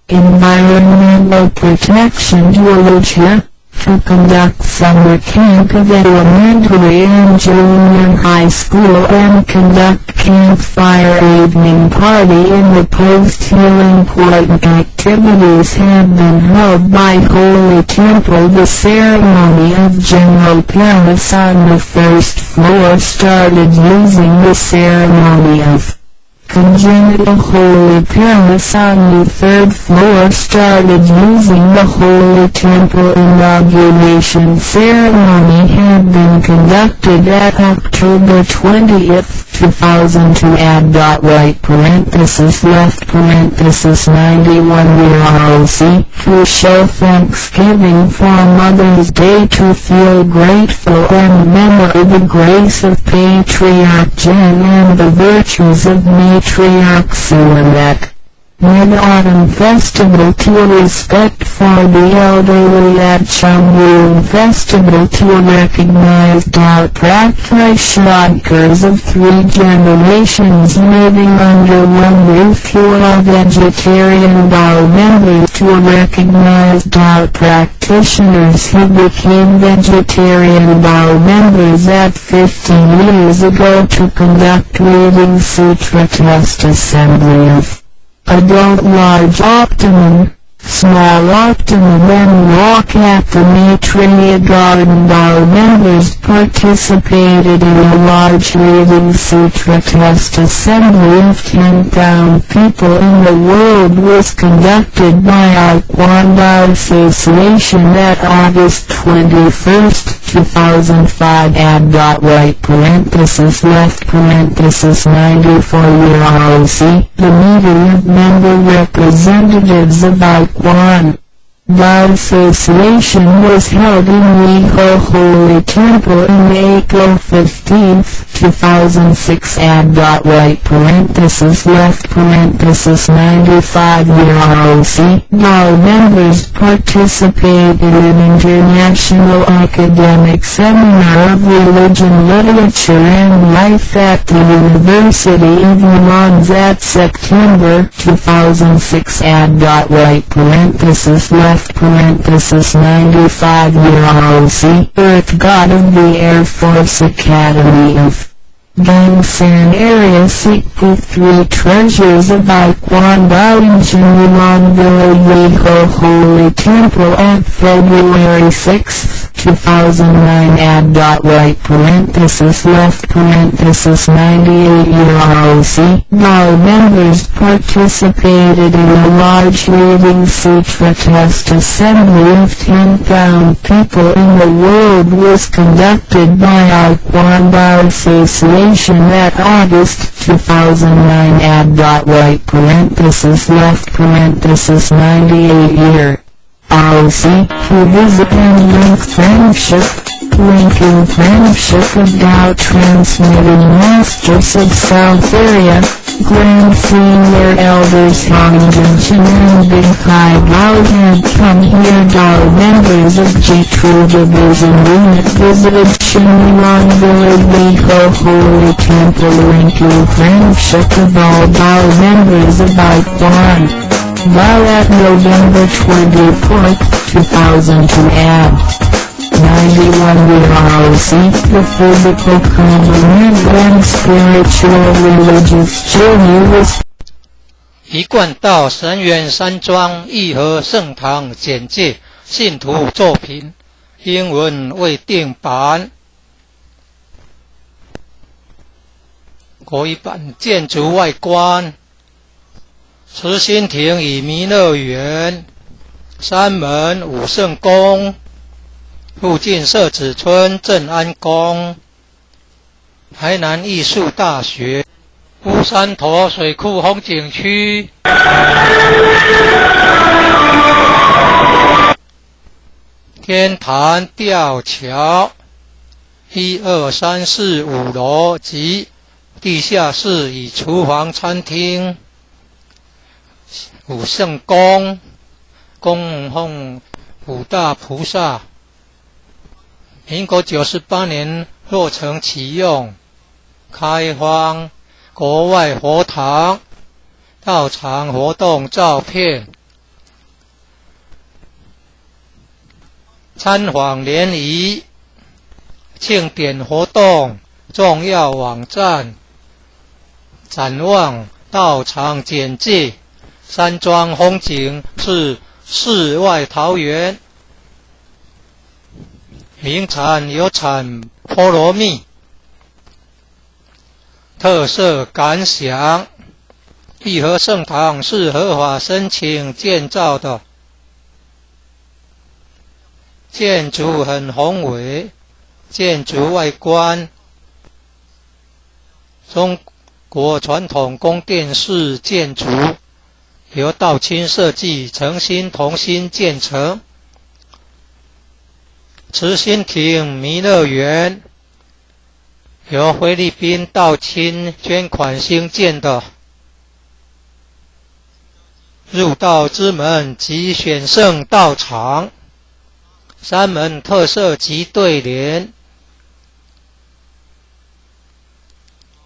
environmental protection Georgia, to conduct summer camp of elementary and junior high school and conduct campfire evening party in the post-healing important activities have been held by Holy Temple. The ceremony of General Palace on the first floor started using the ceremony of Congenital Holy Palace on the third floor started using the Holy Temple inauguration ceremony had been conducted at October 20th, 2002 right parenthesis left parenthesis 91 ROC to show thanksgiving for Mother's Day to feel grateful and remember the grace of Patriarch Jen and the virtues of Matriarch Sulemek. Mid-Autumn Festival to respect for the elderly at Changwon Festival to recognize our practitioners of 3 generations living under one roof who are vegetarian our members to recognize our practitioners who became vegetarian our members at 15 years ago to conduct reading Sutra Test Assembly of Adult Large Optimum, Small Optimum and Walk at the Maitreya Garden. Our members participated in a large reading Sutra Test Assembly of 10,000 people in the world was conducted by our Kwanda Association at August 21st, 2005 right parenthesis left parenthesis 94 ROC. The meeting of member representatives of our Kwan The association was held in Weho Holy Temple in April 15, 2006 right parenthesis left parenthesis 95 ROC. Our members participated in International Academic Seminar of Religion, Literature and Life at the University of Mons at September 2006 right parenthesis left parenthesis 95 ROC. Earth God of the Air Force Academy of Gangsan Area Sikpu 3 Treasures of Ikwanda in Jinulan Villa Holy Temple at February 6, 2009 right parenthesis left parenthesis 98 ROC. Our members participated in a large reading Sutra Test Assembly of 10,000 people in the world was conducted by our Kwanda Association at August 2009 right parenthesis left parenthesis 98 ROC. To visit and link friendship, linking friendship of Tao transmitting masters of South Area, Grand Senior Elders Hongjinshin and Binkai Gao had come here. Our members of G2 Division Unit visited Shinran Village Weho Holy Temple linking friendship of all our members of Ikwan. While at November 24, 2002 at 91 ROC, the physical complement and spiritual religious journey was 一贯道神源山庄义和圣堂简介信徒作品英文未定版国语版建筑外观慈心亭与弥勒园山门武圣宫附近社子村正安宫台南艺术大学乌山头水库风景区天坛吊桥1、2、3、4、5楼及地下室与厨房、餐厅。五圣宫供奉五大菩萨。民国98年落成启用，开放国外佛堂道场活动照片。参访联谊、庆典活动、重要网站、展望道场简介。山庄风景是世外桃源，名产有产菠萝蜜。特色感想：义和圣堂是合法申请建造的，建筑很宏伟，建筑外观中国传统宫殿式建筑，由道清设计，诚心同心建成。慈心亭弥勒园由菲律宾道清捐款兴建的。入道之门及选圣道场，三门特色及对联。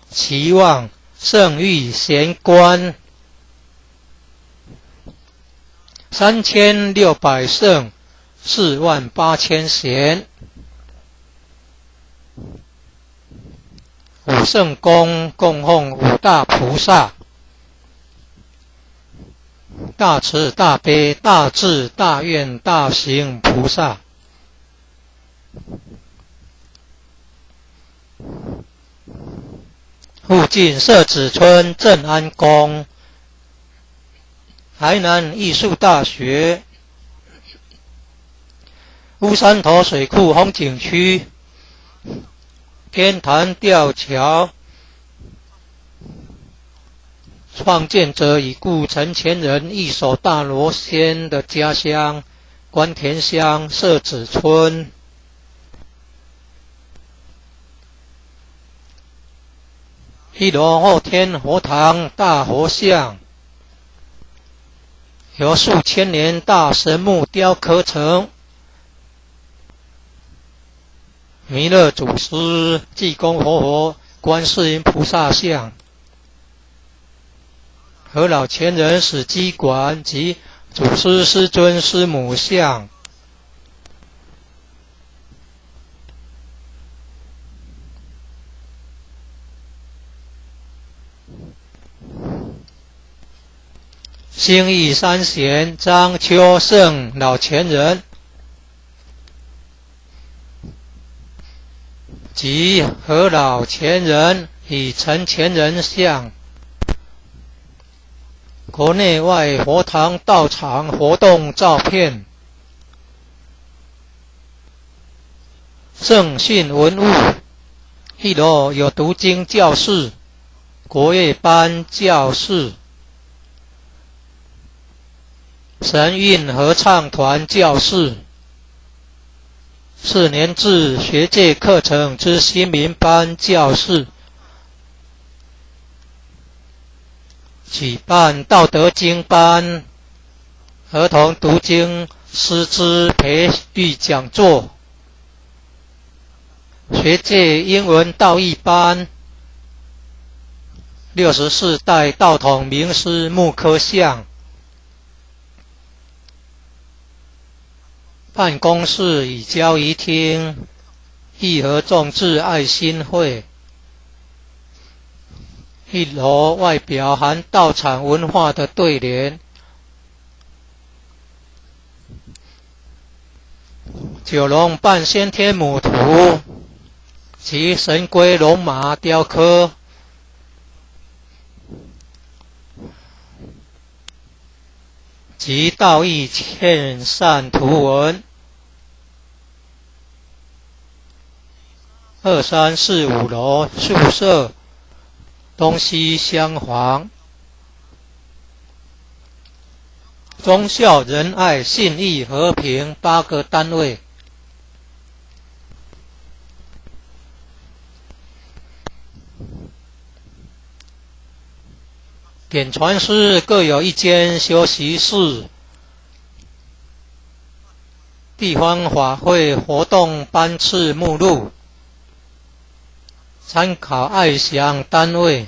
期望圣谕贤官3600圣48000贤。五圣宫供奉五大菩萨，大慈大悲大智大愿大行菩萨。附近社子村正安宫，台南艺术大学，乌山头水库风景区，天坛吊桥，创建者已故陈前人一手大罗仙的家乡关田乡社子村。一楼后天佛堂大佛像，由数千年大神木雕刻成。弥勒祖师、济公活佛、观世音菩萨像，和老前人史基馆及祖师师尊师母像。兴义三贤张秋胜老前人及和老前人与陈前人像。国内外佛堂道场活动照片。圣训文物，一楼有读经教室、国乐班教室、神韵合唱团教室、4年制学界课程之新民班教室，举办道德经班、儿童读经师资培育讲座、学界英文道义班、64代道统名师木刻像。办公室与交谊厅，义和众志爱心会。一楼外表含道场文化的对联。九龙半仙天母图及神龟龙马雕刻。及道义劝善图文。2、3、4、5楼宿舍东西厢房。忠孝仁爱信义和平8个单位。点传师各有一间休息室，地方法会活动班次目录，参考爱详单位：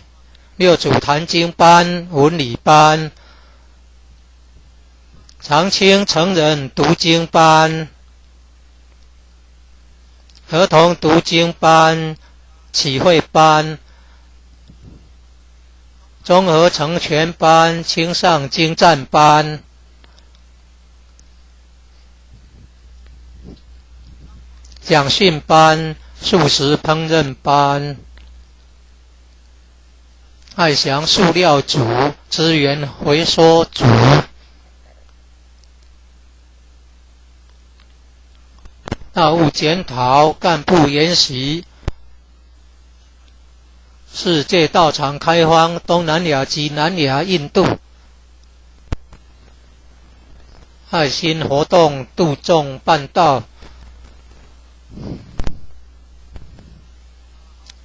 六祖坛经班、文理班、长青成人读经班、儿童读经班、启慧班、综合成全班、青上精湛班、讲训班、素食烹饪班、爱祥塑料组、资源回收组、大务检讨、干部研习、世界道场开荒，东南亚及南亚、印度，爱心活动，度众办道，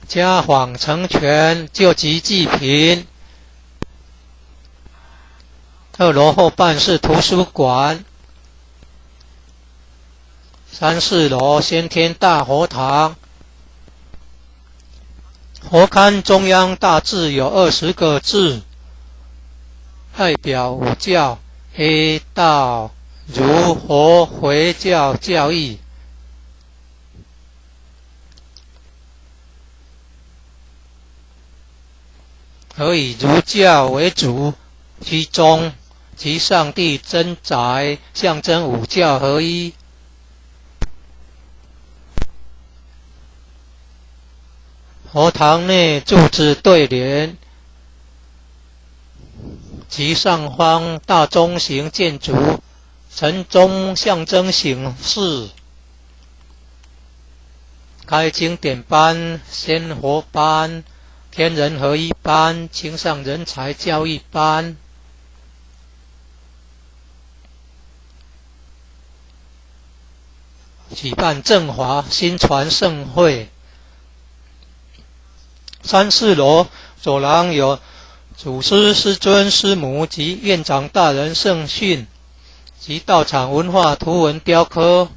家访成全，救急济贫，2楼后半是图书馆，3、4楼先天大佛堂。佛龛中央大字有20个字，代表五教 A 道、儒、佛、回教教义。而以儒教为主，居中，即上帝真宅，象征五教合一。佛堂内柱子对联，其上方大中型建筑，城中象征形式。开经典班、仙佛班、天人合一班、青上人才教育班。举办正华新传盛会。3、4楼走廊有祖师、师尊、师母及院长大人圣训及道场文化图文雕刻。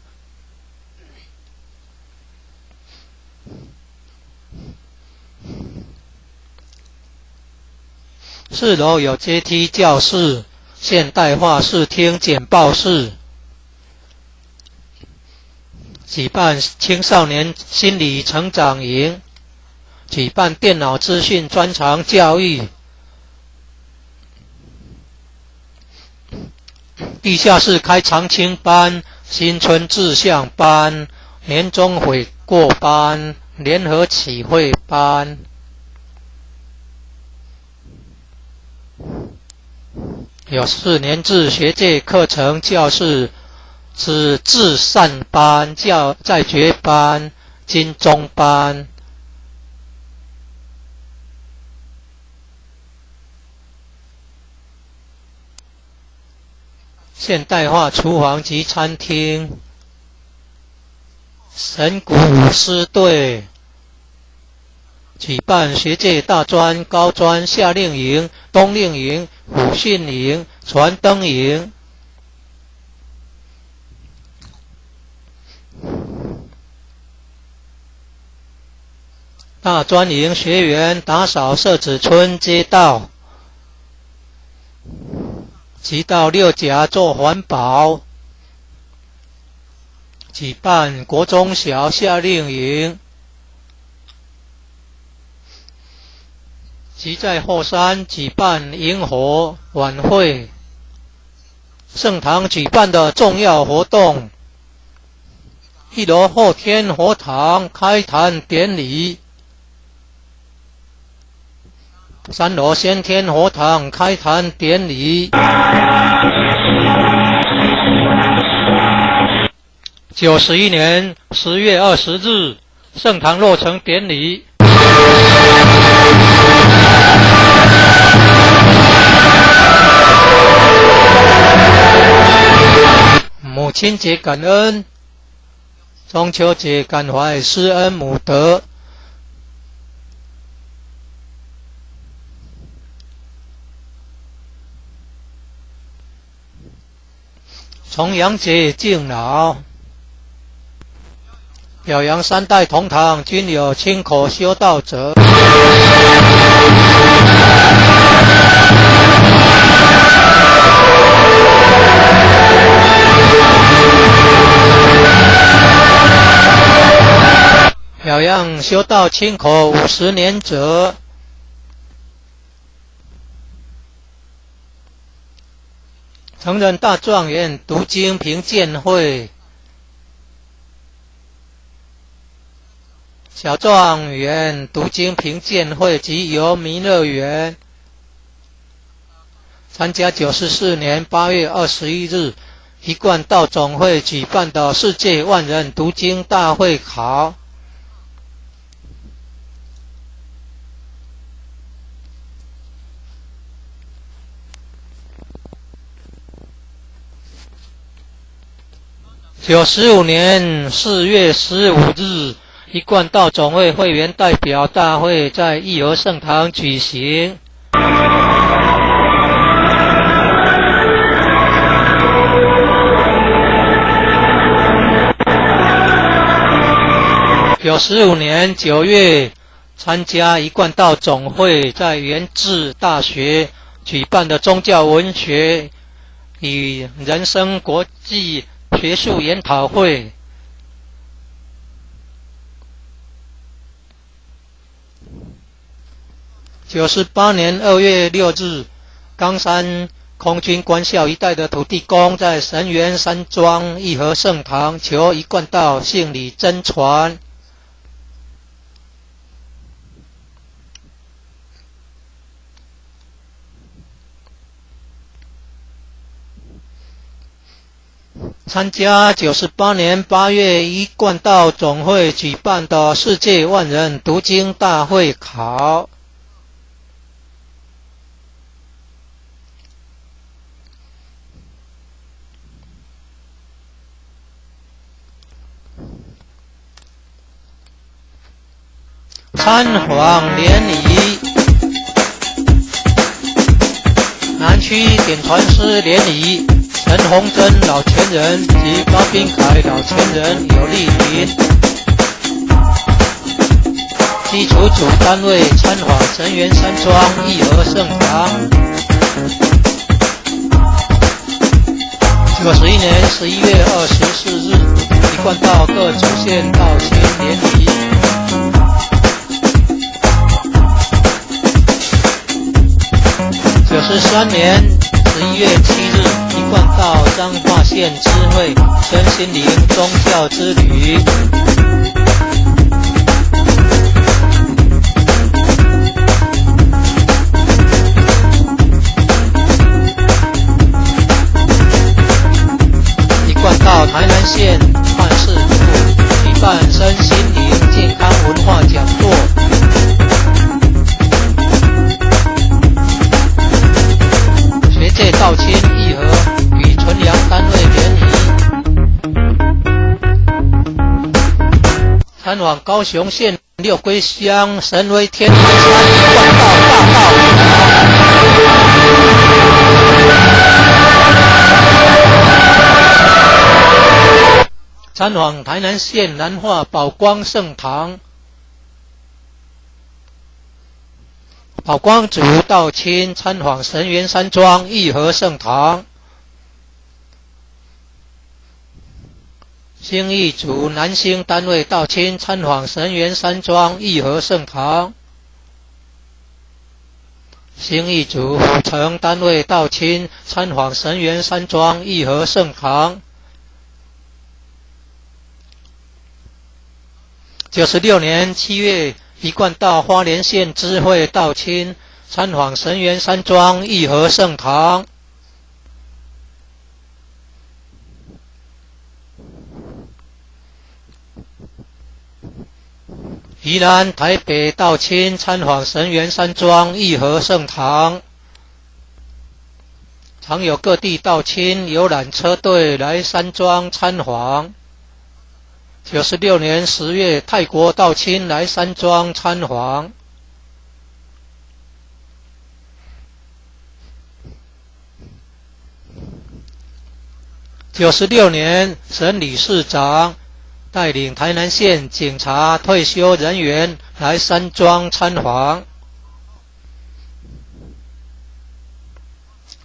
4楼有阶梯教室、现代化视听简报室，举办青少年心理成长营，举办电脑资讯专长教育。地下室开长青班、新春志向班、年终悔过班、联合启慧班。有4年制学界课程教室之至善班、在学班、金钟班。现代化厨房及餐厅，神鼓舞狮队，举办学界大专、高专、夏令营、冬令营、辅训营、传灯营。大专营学员打扫社子村街道，即到六甲做环保，举办国中小夏令营，即在后山举办萤火晚会，圣堂举办的重要活动，1楼后天佛堂开坛典礼，3楼先天佛堂开坛典礼，91年10月20日圣堂落成典礼。母亲节感恩，中秋节感怀师恩母德，重阳节敬老，表扬三代同堂均有亲口修道者。表扬修道亲口50年者。成人大状元读经评鉴会，小状元读经评鉴会及由弥勒园参加94年8月21日一贯道总会举办的世界万人读经大会考。95年4月15日，一贯道总会会员代表大会在义和圣堂举行。95年9月，参加一贯道总会在元智大学举办的宗教文学与人生国际学术研讨会。98年2月6日，冈山空军官校一带的土地公在神源山庄义和圣堂求一贯道信理真传。参加98年8月一贯道总会举办的世界万人读经大会考。参访联谊，南区点传师联谊，陈洪珍老前人及高宾凯老前人有莅临。基础组单位参访神源山庄义和圣堂。91年11月24日，一贯道各主线道亲联谊。93年11月7日，一贯道彰化县知会身心灵宗教之旅。一贯道台南县办事处举办身心灵健康文化讲座。学界道亲义和与纯阳单位联谊。参往高雄县六龟乡神威天台山一贯道大道。参访台南县南化宝光圣堂。宝光族道亲参访神源山庄义和圣堂。兴义族南兴单位道亲参访神源山庄义和圣堂。兴义族府城单位道亲参访神源山庄义和圣堂。96年7月，一贯道花莲县知会道亲参访神源山庄义和圣堂。宜兰台北道亲参访神源山庄义和圣堂。常有各地道亲游览车队来山庄参访。96年10月，泰国道亲来山庄参访。96年，省理事长带领台南县警察退休人员来山庄参访。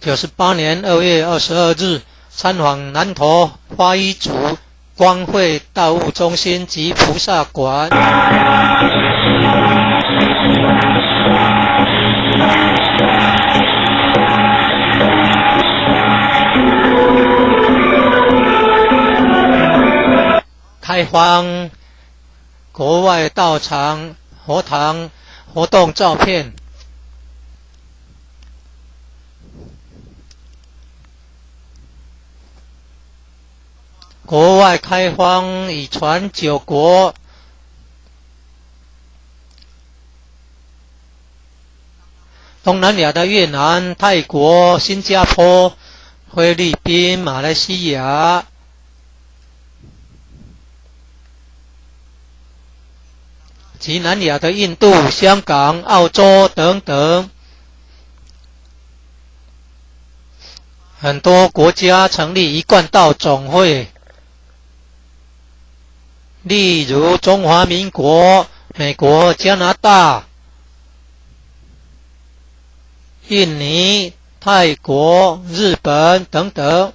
98年2月22日，参访南投花衣族光会道务中心及菩萨馆。开放国外道场佛堂活动照片。国外开荒已传9国，东南亚的越南、泰国、新加坡、菲律宾、马来西亚，及南亚的印度、香港、澳洲等等，很多国家成立一贯道总会。例如中华民国、美国、加拿大、印尼、泰国、日本等等。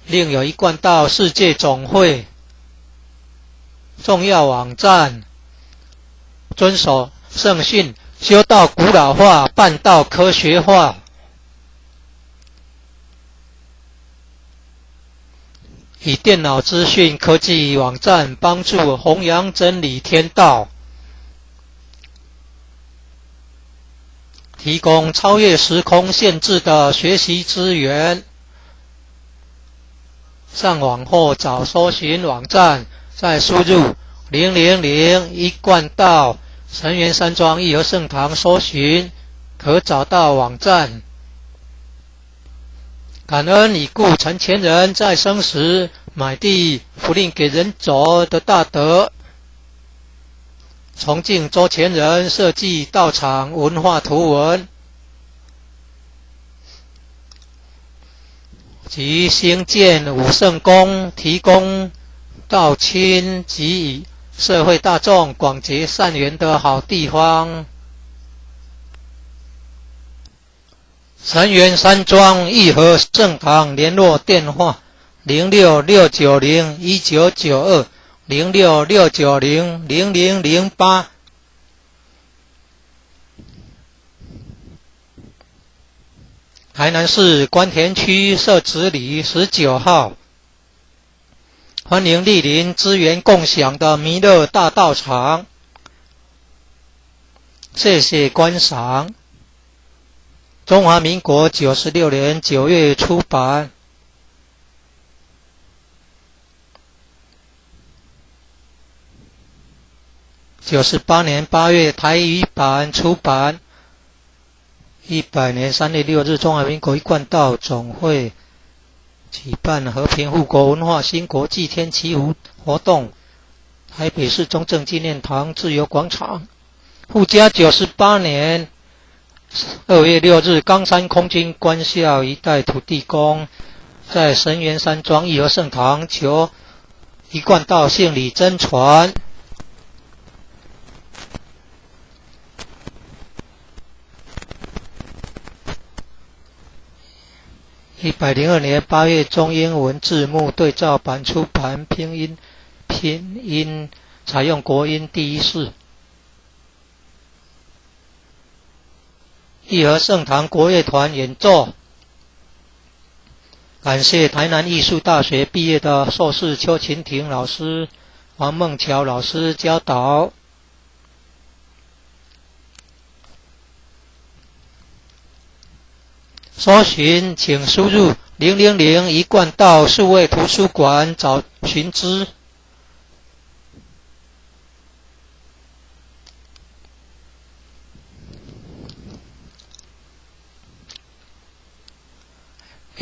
另有一贯道世界总会。重要网站：遵守圣训，修道古老化，办道科学化。以电脑资讯科技网站帮助弘扬真理天道，提供超越时空限制的学习资源。上网后找搜寻网站，再输入000一贯道神元山庄义和圣堂搜寻，可找到网站。感恩已故陈前人在生时买地福令给人走的大德，崇敬周前人设计道场文化图文，及兴建武圣宫，提供道亲及社会大众广结善缘的好地方。神元山庄义和圣堂联络电话0669019992 0669000008。台南市关田区社子里19号，欢迎莅临资源共享的弥勒大道场。谢谢观赏。中华民国96年9月出版。98年8月台语版出版。100年3月6日，中华民国一贯道总会举办和平护国文化新国际天祈福活动，台北市中正纪念堂自由广场。附加98年2月6日，冈山空军官校一带土地公在神元山庄义和圣堂求一贯道信理真传。102年8月，中英文字幕对照版出版，拼音采用国音第一式。义和圣堂国乐团演奏。感谢台南艺术大学毕业的硕士邱琴婷老师、王梦桥老师教导。搜寻请输入000一贯道数位图书馆找寻之。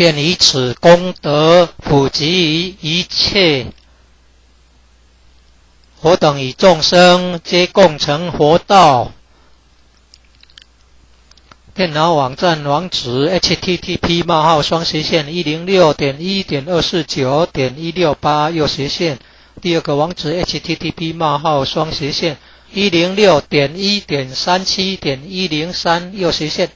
愿以此功德普及于一切我等与众生，皆共成佛道。电脑网站网址 http://106.1.249.168 右斜线。第二个网址 http://106.1.37.103 右斜线。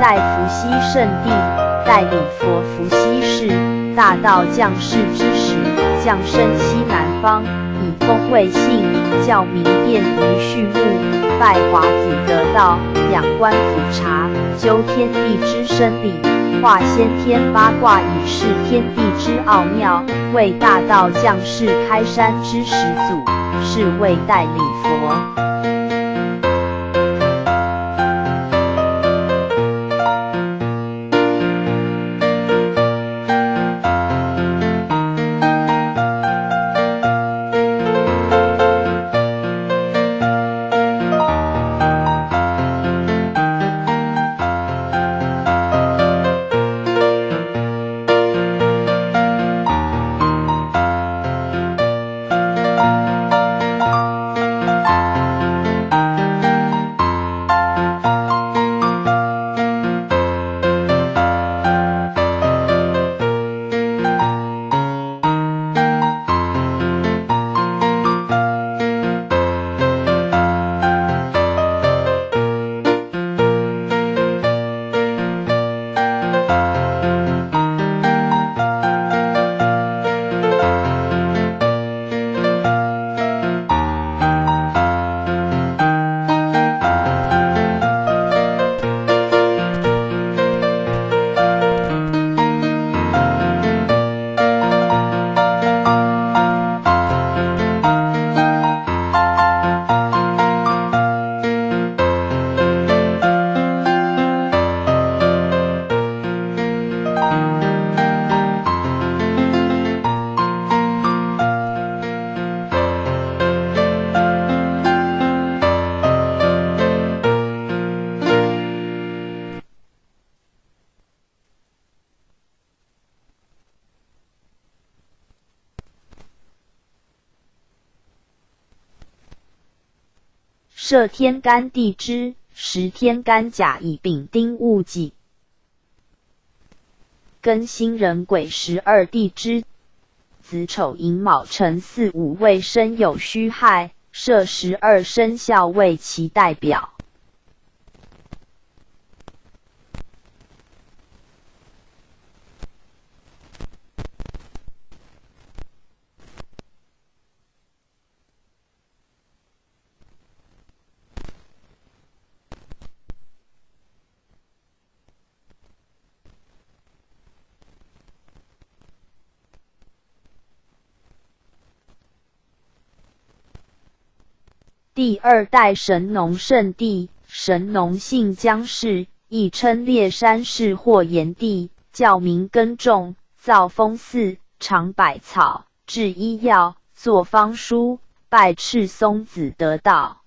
代伏羲圣帝代理佛伏羲氏大道降世之时，降生西南方，以封卫信，教民便于畜牧，拜华子得道，仰观普察，究天地之生理，化先天八卦以示天地之奥妙，为大道降世开山之始祖，是谓代理佛。设天干地支，时天干甲乙丙丁戊己庚辛壬癸12地支，子丑寅卯辰巳午未申酉戌亥，设12生肖为其代表。第二代神农圣帝，神农姓姜氏，亦称列山氏或炎帝，教民耕种，造封寺，尝百草，制医药，作方书，拜赤松子得道。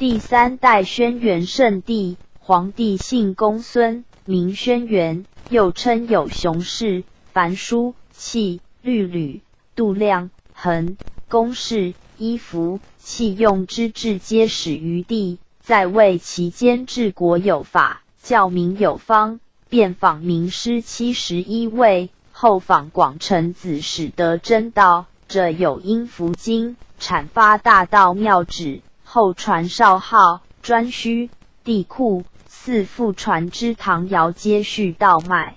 第三代轩辕圣帝，皇帝姓公孙，名轩辕，又称有熊氏、樊叔、契、律吕、度量、衡、公氏、伊服、器用之治皆始于帝，在位期间治国有法，教民有方，遍访名师71位，后访广成子始得真道，者有因符经，阐发大道妙旨，后传少昊、颛顼、帝喾四父传之唐尧皆续道脉。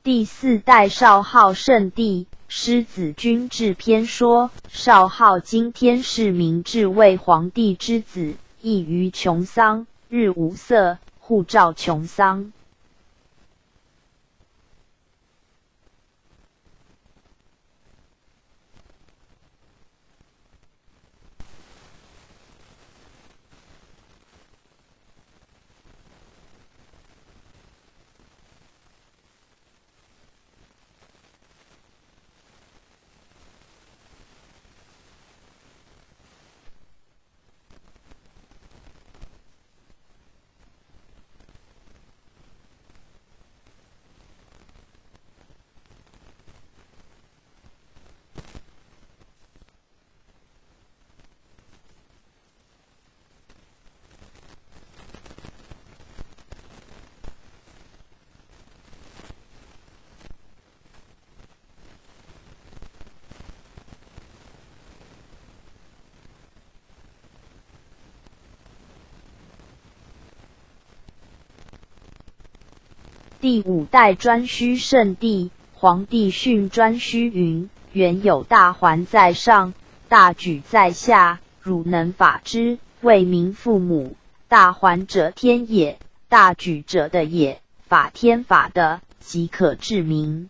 第四代少昊圣帝，师子君制篇说，少昊今天是明治为皇帝之子，异于穷桑，日无色，护照穷桑。第5代颛顼圣帝，皇帝训颛顼云：原有大环在上，大举在下，汝能法之，为民父母。大环者天也，大举者的也，法天法的，即可治民。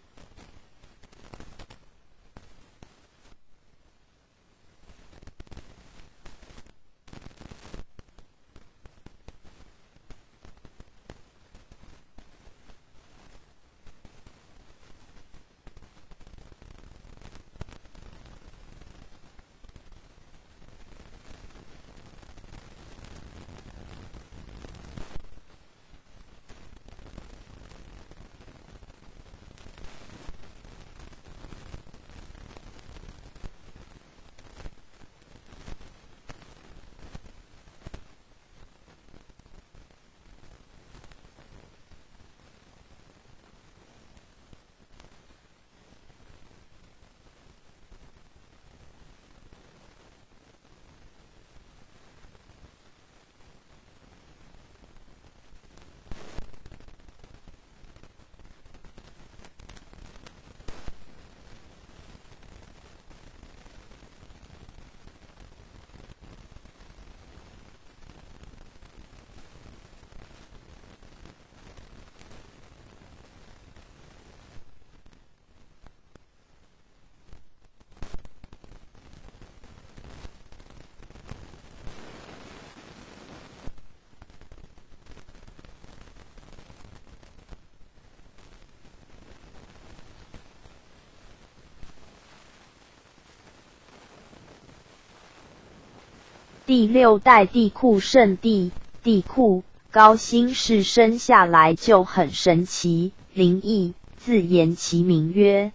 第6代帝喾圣帝，帝喾高辛氏生下来就很神奇灵异，自言其名曰。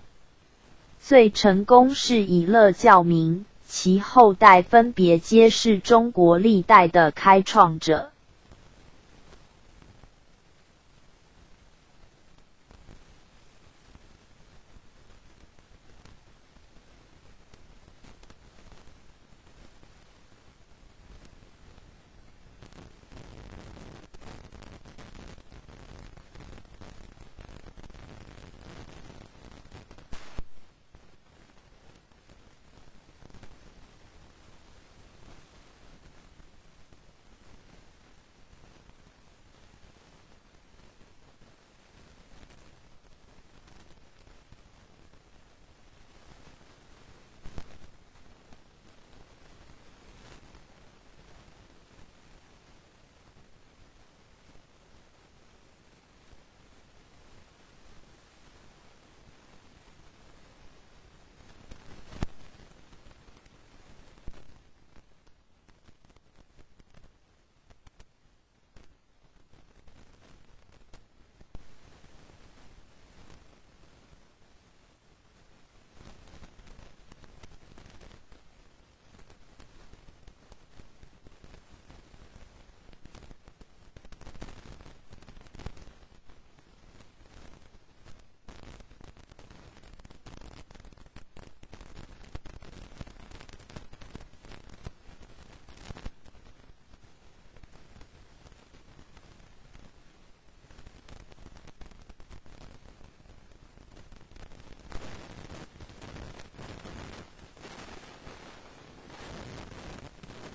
最成功是以乐教民，其后代分别皆是中国历代的开创者。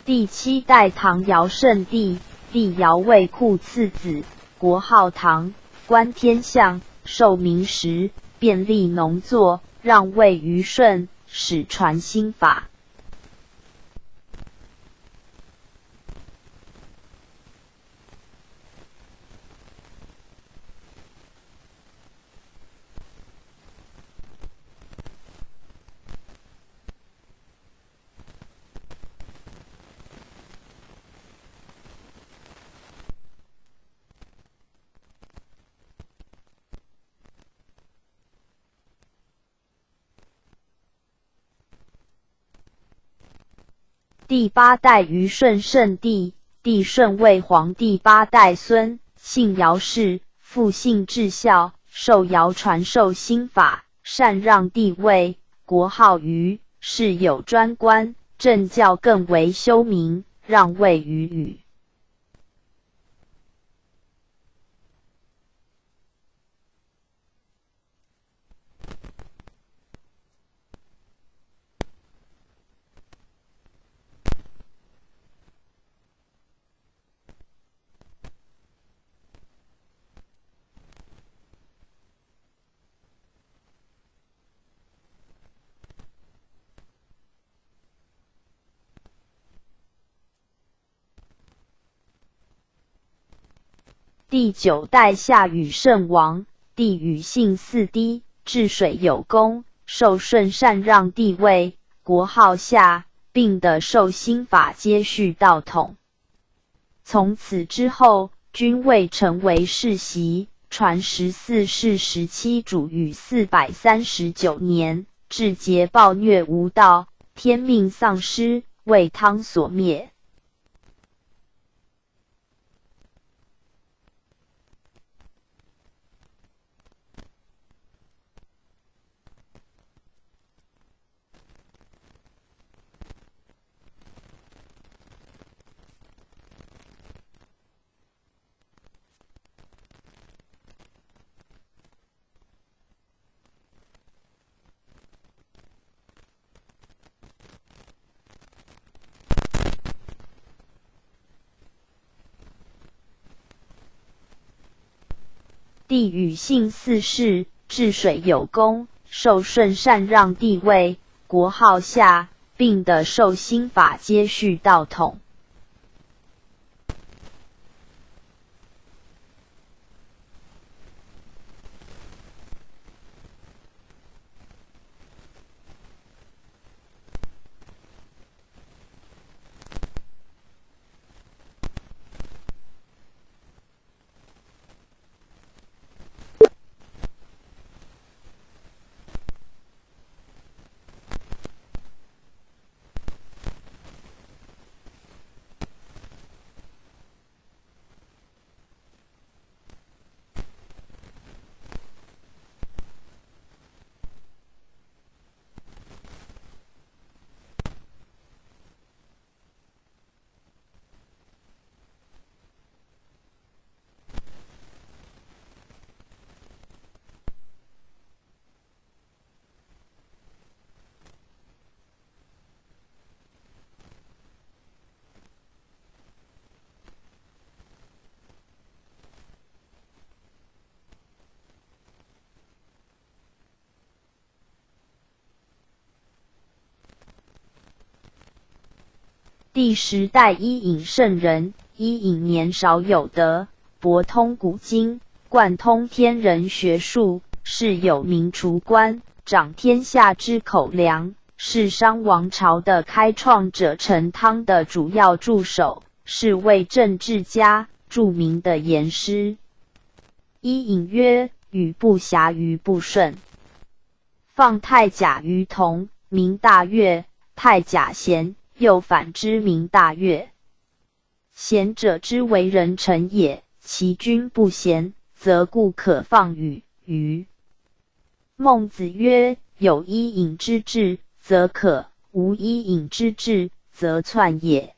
第7代唐尧圣帝，帝尧为喾次子，国号唐，观天象，授名时，便立农作，让位于舜，始传心法。第8代虞舜圣帝，帝舜为皇帝8代孙，姓尧氏，父姓至孝，受尧传授心法，禅让帝位，国号虞，是有专官，政教更为修明，让位于禹。第9代夏禹圣王，帝禹姓4低，治水有功，受舜禅让帝位，国号夏，并的授心法皆续道统。从此之后，均位成为世袭，传14世17主禹439年，至桀暴虐无道，天命丧失，为汤所灭。帝禹姓4世，治水有功，受舜禅让帝位，国号夏，并的授心法皆续道统。第10代伊尹圣人，伊尹年少有德，博通古今，贯通天人学术，是有名厨官，掌天下之口粮，是商王朝的开创者陈汤的主要助手，是位政治家，著名的言师。伊尹曰：禹不暇于不顺，放太甲于同，名大悦，太甲咸，又反之名大悦。贤者之为人臣也，其君不贤，则故可放禹。孟子曰：有伊尹之志，则可；无伊尹之志，则篡也。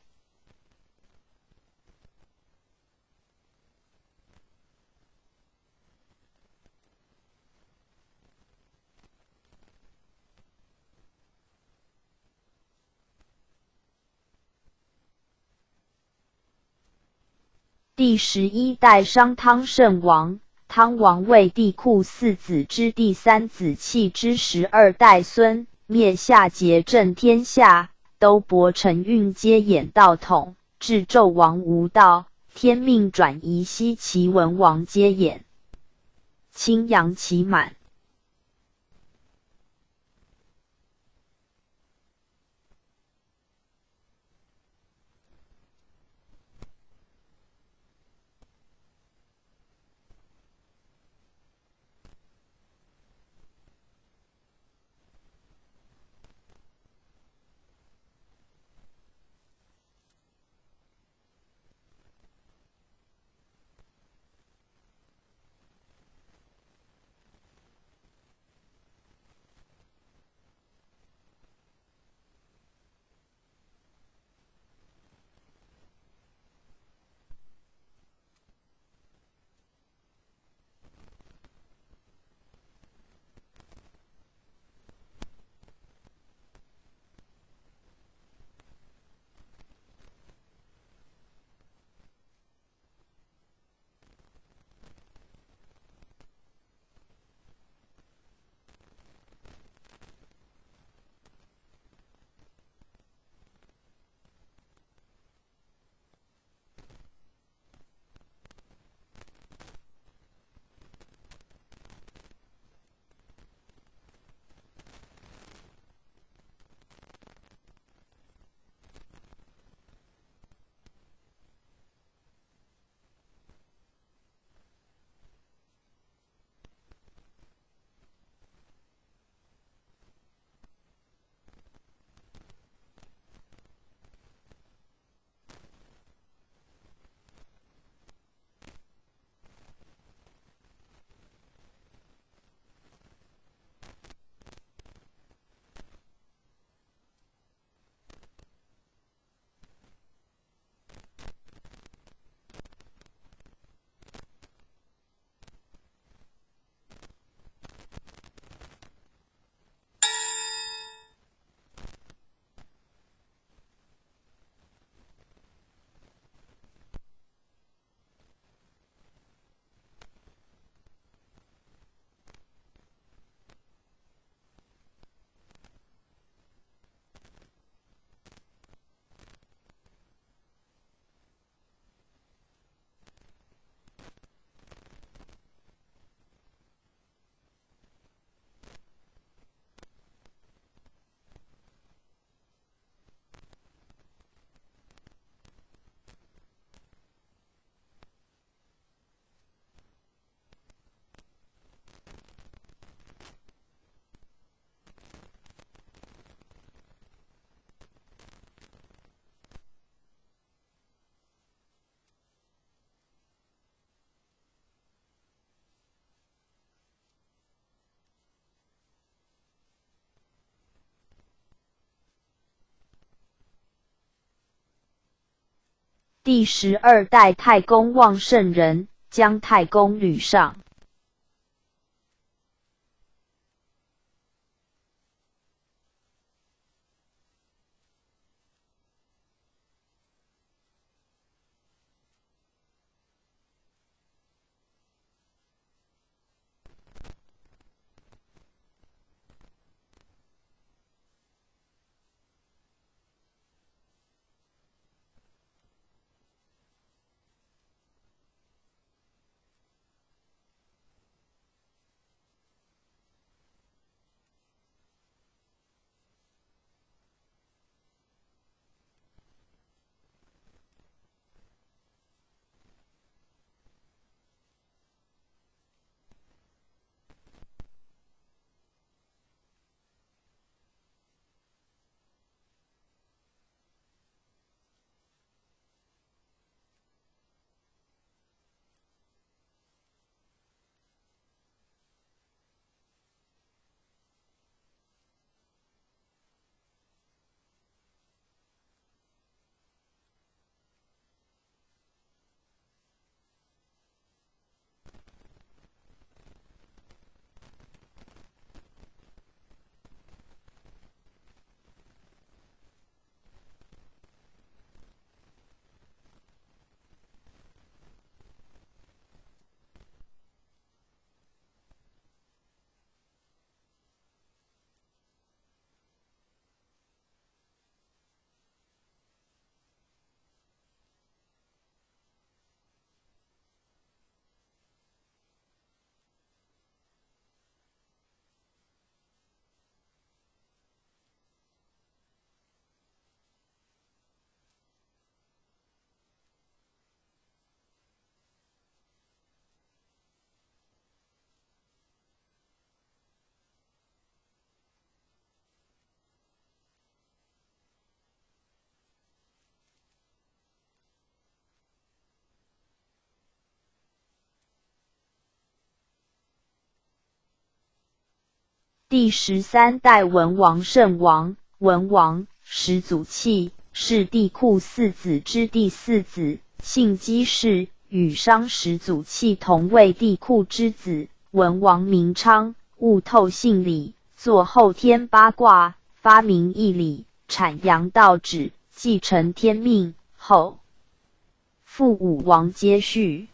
第11代商汤圣王，汤王为帝喾4子之第3子弃之12代孙，灭夏桀正天下，都伯承运皆演道统，至纣王无道，天命转移西齐文王皆演，清阳其满。第12代太公望圣人，将太公履上。第13代文王圣王，文王始祖契，是帝喾4子之第4子，姓姬氏，与商始祖契同为帝喾之子。文王名昌，悟透性理，作后天八卦，发明义理，阐扬道旨，继承天命，后父武王接续。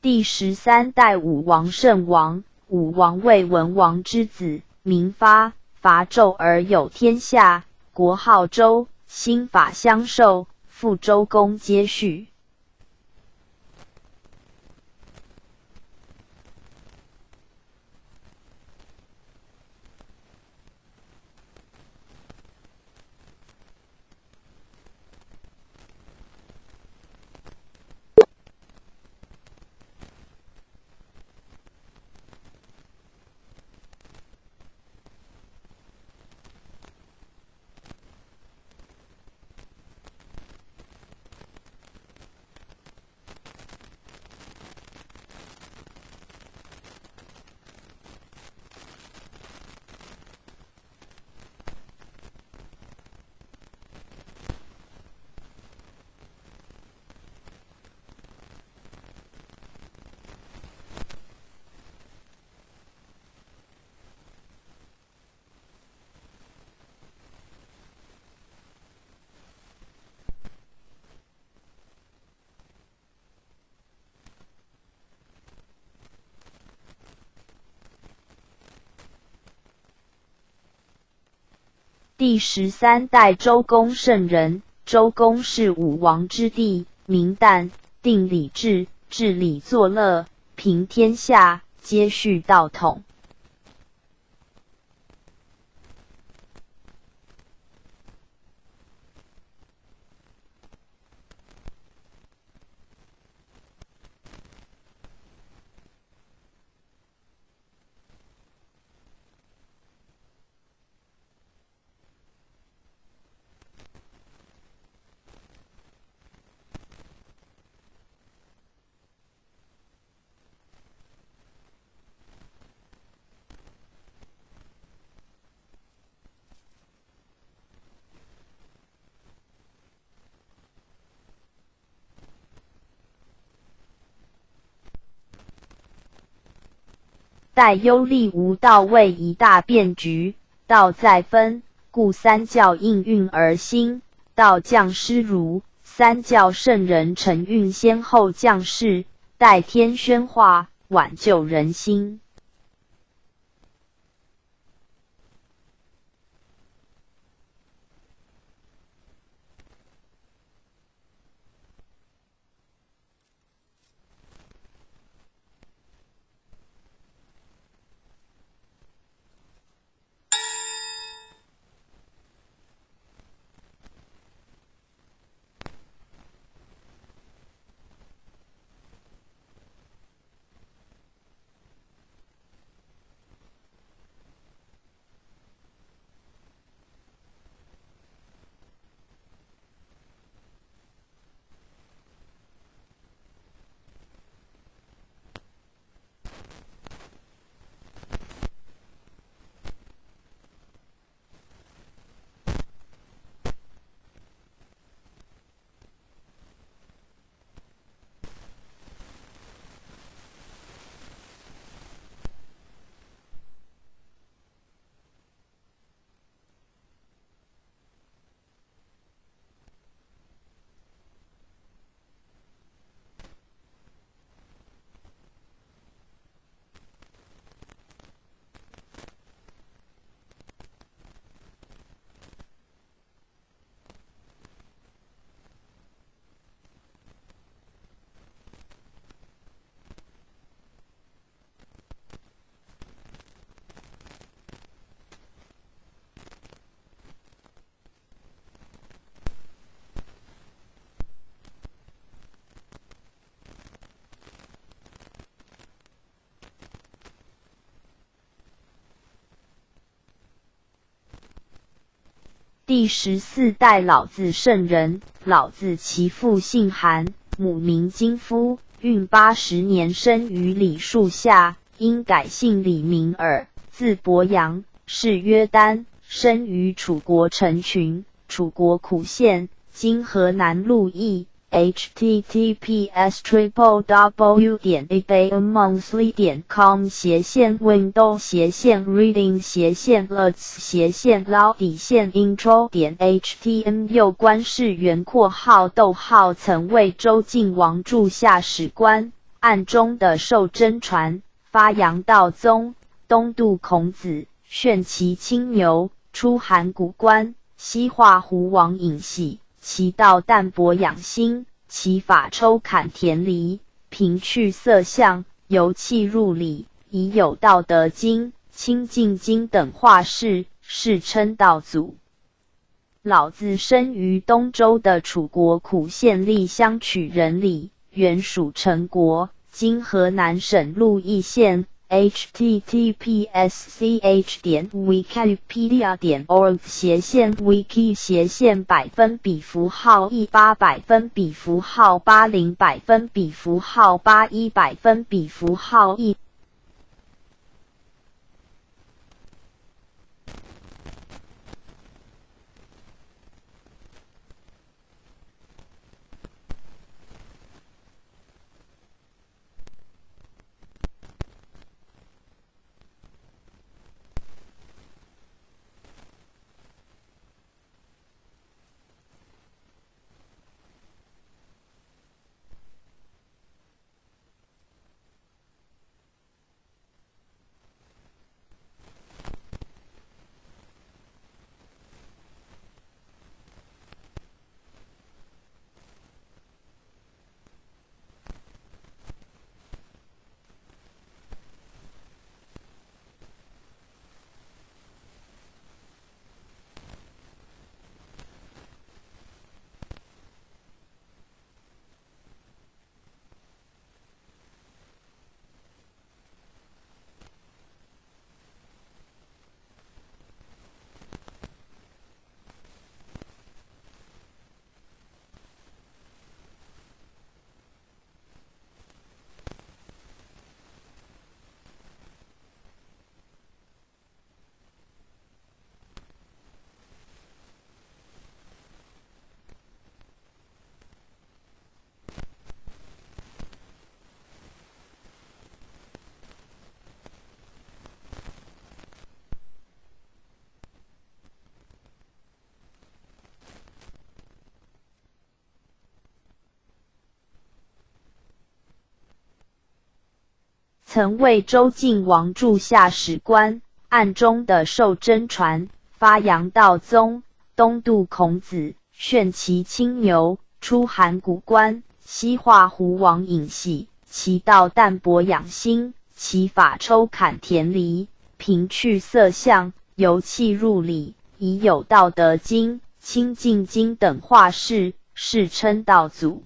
第13代武王圣王，武王为文王之子，名发，伐纣而有天下，国号周，心法相授，复周公接续。第13代周公圣人，周公是武王之弟，名旦，定礼制，治理作乐，平天下，接续道统。待忧利无道为一大变局，道在分，故三教应运而兴，道降师儒，三教圣人承运先后降世，待天宣化，挽救人心。第14代老子圣人，老子其父姓韩，母名金夫，运80年生于李树下，因改姓李名耳，字伯阳，谥曰丹，生于楚国成群，楚国苦县，今河南鹿邑。https://www.amonthly.com/Windows/Reading/Lao-intro. htm 官士元括号曾为周晋王柱下史官，暗中的受真传，发扬道宗，东渡孔子，炫其青牛，出函谷关，西化胡王尹喜。其道淡泊养心，其法抽砍田离，平去色相，由气入理，以有道德经、清净经等化世，世称道祖。老子生于东周的楚国苦县栗乡曲人里，原属陈国，今河南省鹿邑县。https://wiki.100%wiki/100%80%81%1 曾为周晋王柱下史官，暗中的授真传，发扬道宗，东渡孔子，炫其青牛，出函谷关，西化胡王尹喜，其道淡泊养心，其法抽砍田离，平去色相，由气入理，以有道德经、清净经等化世，世称道祖。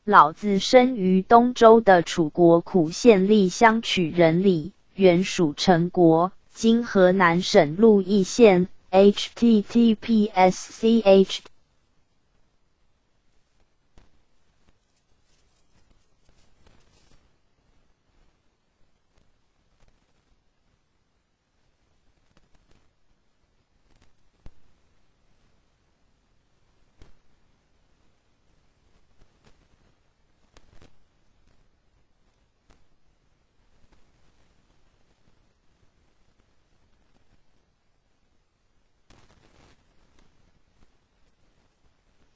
老子生于东周的楚国苦县栗乡曲人里，原属陈国，今河南省鹿邑县。https://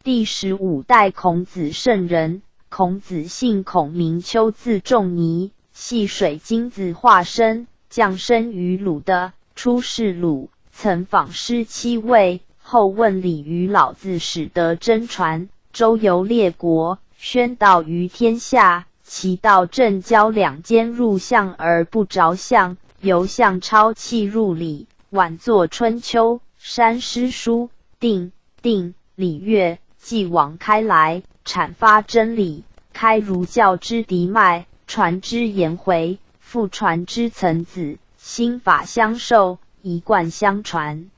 第15代孔子圣人，孔子姓孔，名丘，字仲尼，系水晶子化身，降生于鲁的，出仕鲁，曾访师7位，后问礼于老子，始得真传，周游列国，宣道于天下。其道正交两间入相而不着相，由相超气入理，晚作春秋，删诗书，定礼乐，继往开来，阐发真理，开儒教之嫡脉，传之颜回，复传之曾子，心法相授，一贯相传。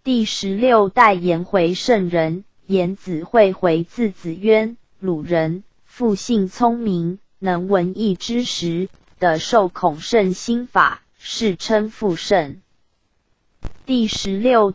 第16代颜回圣人，颜子惠回，字子渊，鲁人，复性聪明，能文艺之时，得受孔圣心法，世称复圣。第16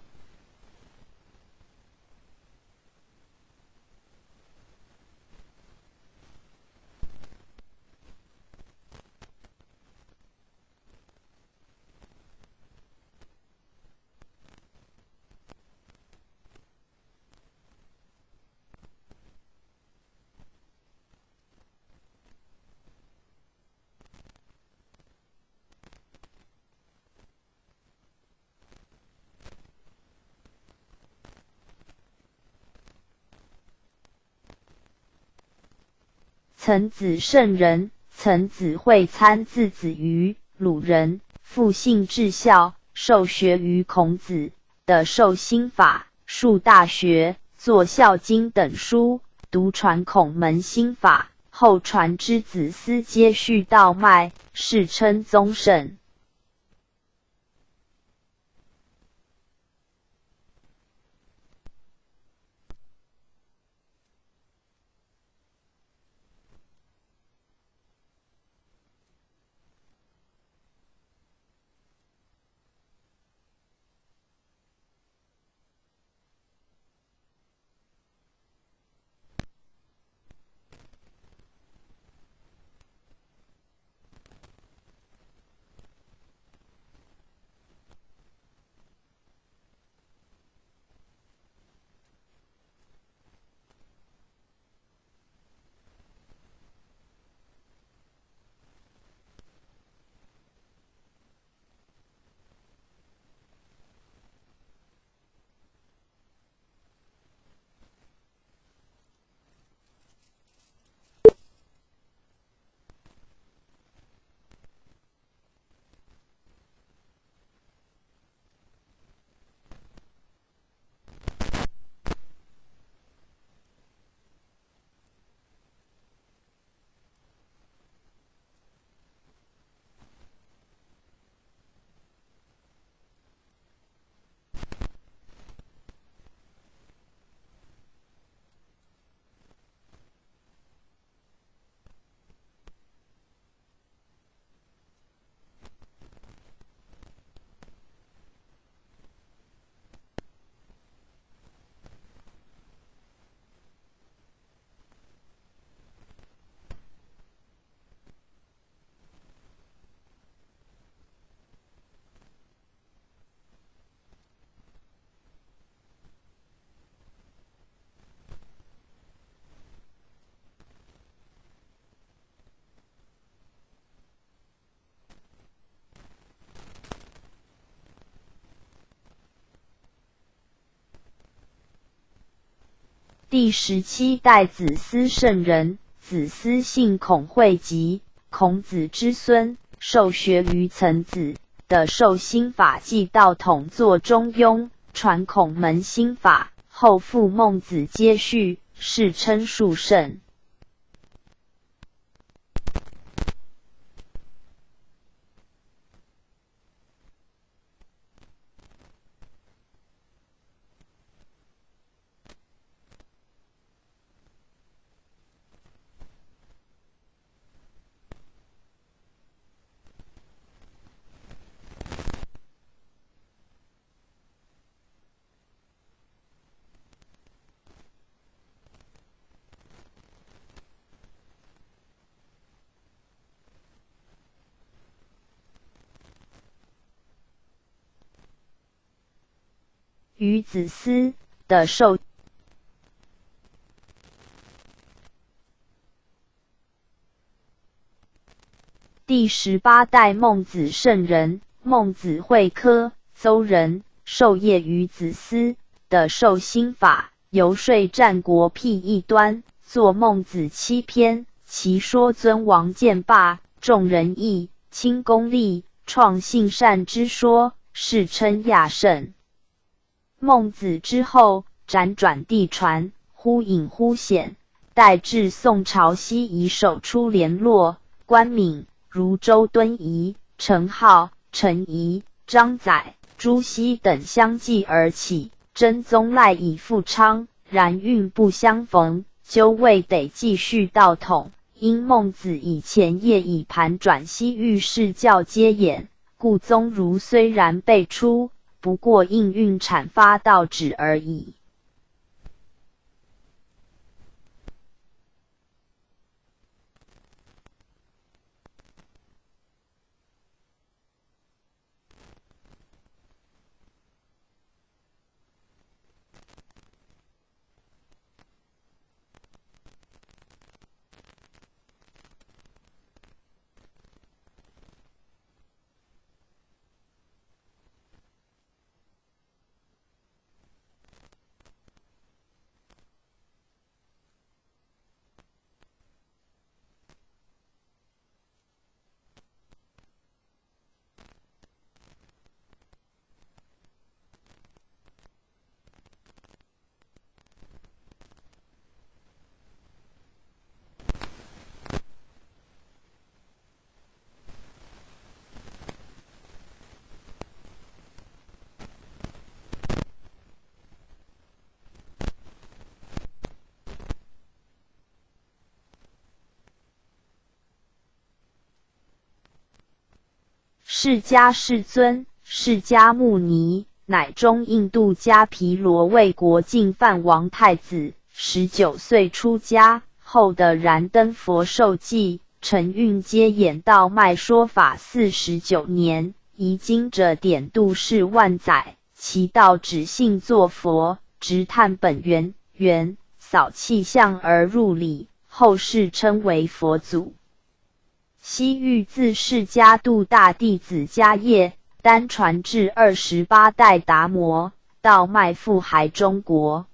曾子圣人，曾子惠参，字子瑜，鲁人，复姓至孝，受学于孔子，得受心法，述大学，作孝经等书，独传孔门心法，后传之子嗣皆续道脉，世称宗圣。第17代子思圣人，子思姓孔惠吉，孔子之孙，受学于曾子的授心法记道统作中庸，传孔门心法，后复孟子接续，世称述圣。于子思的授第18代孟子圣人，孟子会科邹人，授业于子思的授心法，游说战国辟异端，作孟子7篇，其说尊王剑霸，重仁义，轻功利，创性善之说，世称亚圣。孟子之后，辗转地传，忽隐忽显，待至宋朝西夷首出联络，官名如周敦颐、程颢、陈颐、张载、朱熹等相继而起，真宗赖以复昌，然运不相逢，究未得继续道统。因孟子以前业以盘转西域世教接演，故宗儒虽然辈出，不过应运阐发道旨而已。释迦世尊，释迦牟尼，乃中印度迦毗罗卫国净饭王太子，19岁出家，后的燃灯佛受记、承运接演道脉说法49年，遗经者典度是万载，其道只信作佛，直探本源，扫气象而入理，后世称为佛祖。西域自释迦度大弟子迦叶，单传至28代达摩，道脉复还中国。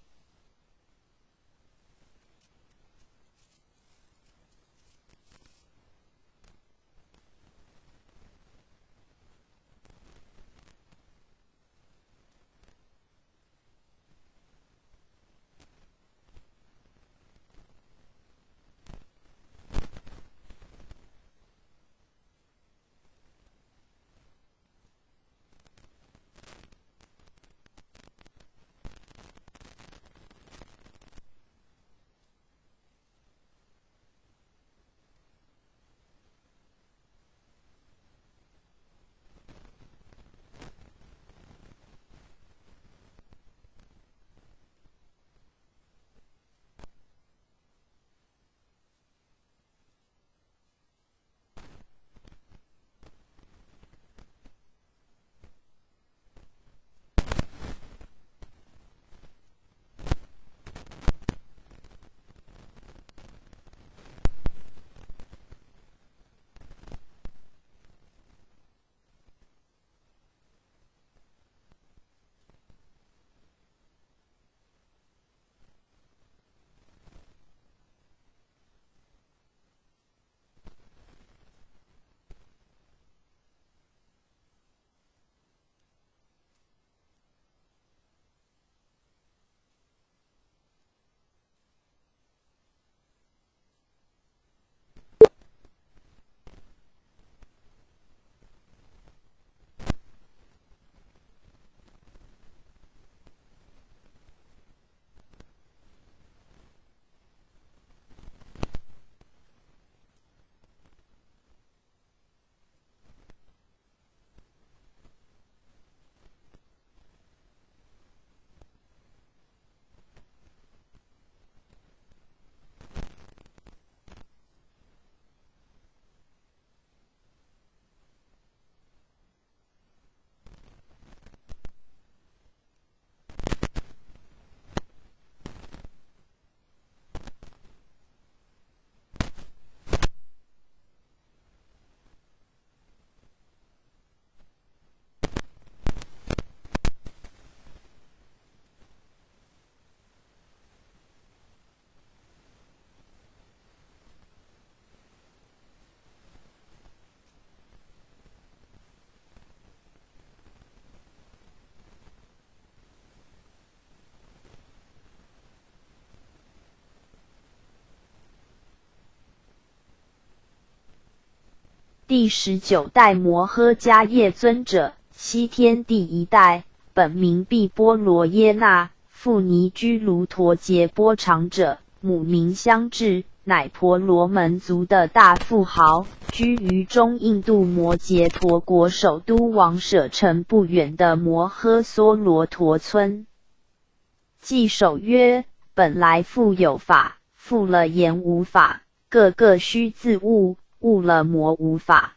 第19代摩诃迦叶尊者，西天第1代，本名毕波罗耶那，父尼居卢陀杰波长者，母名香智，乃婆罗门族的大富豪，居于中印度摩羯陀国首都王舍城不远的摩诃娑罗陀村。记首曰：本来复有法，复了言无法，个个须自悟，悟了魔无法。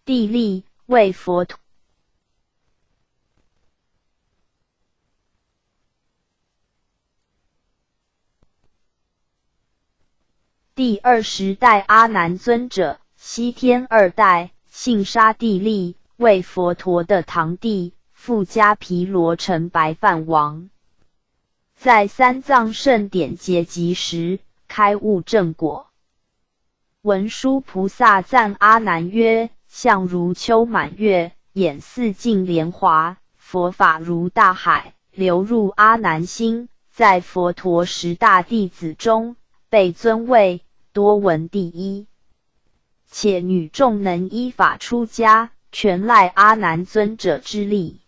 地利为佛陀。第20代阿难尊者，西天2代，姓沙地利，为佛陀的堂弟，富迦毗罗城白饭王。在三藏圣典结集时，开悟正果。文殊菩萨赞阿难曰：相如秋满月，眼似净莲华，佛法如大海，流入阿难心，在佛陀10大弟子中，被尊为多闻第一。且女众能依法出家，全赖阿难尊者之力。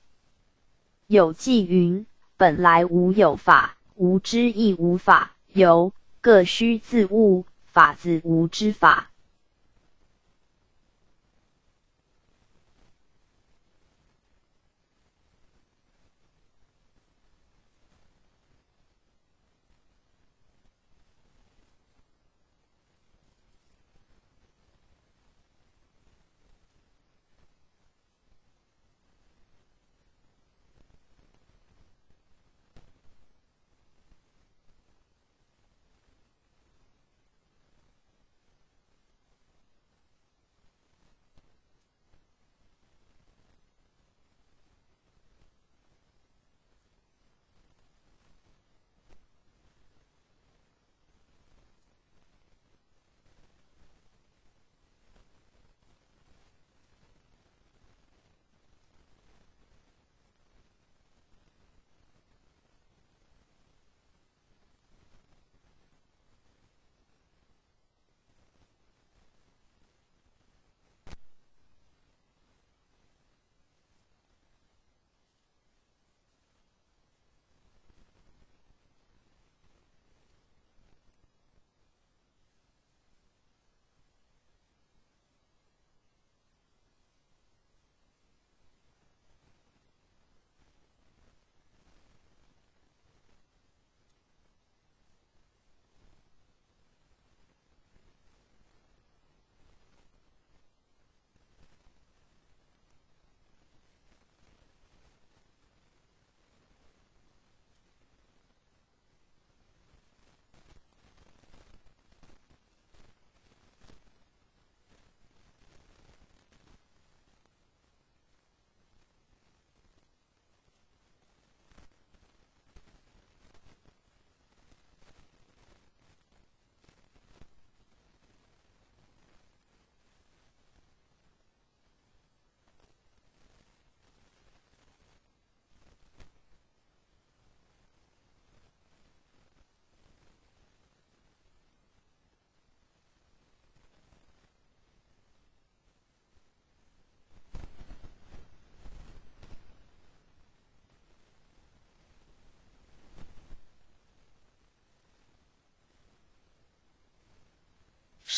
有记云：本来无有法，无知亦无法，有各须自悟，法自无之法。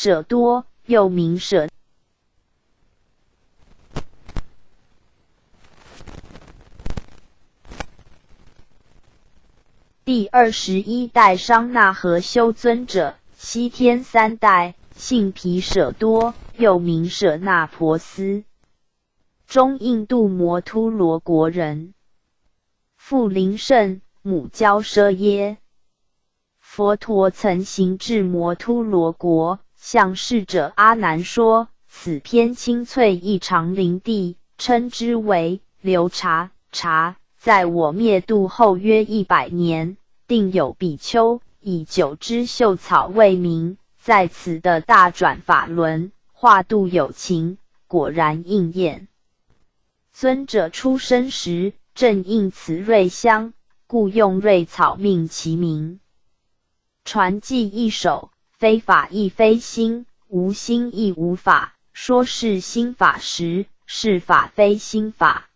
舍多，又名舍。第21代商那和修尊者，西天3代，姓毗舍多，又名舍那婆斯，中印度摩突罗国人，父灵胜，母娇奢耶。佛陀曾行至摩突罗国，向侍者阿难说：此片青翠异常林地，称之为流茶。在我灭度后约100年，定有比丘以9支秀草为名，在此的大转法轮，化度有情，果然应验。尊者出生时，正应此瑞香，故用瑞草命其名。传记一首，非法亦非心，无心亦无法，说是心法时，是法非心法。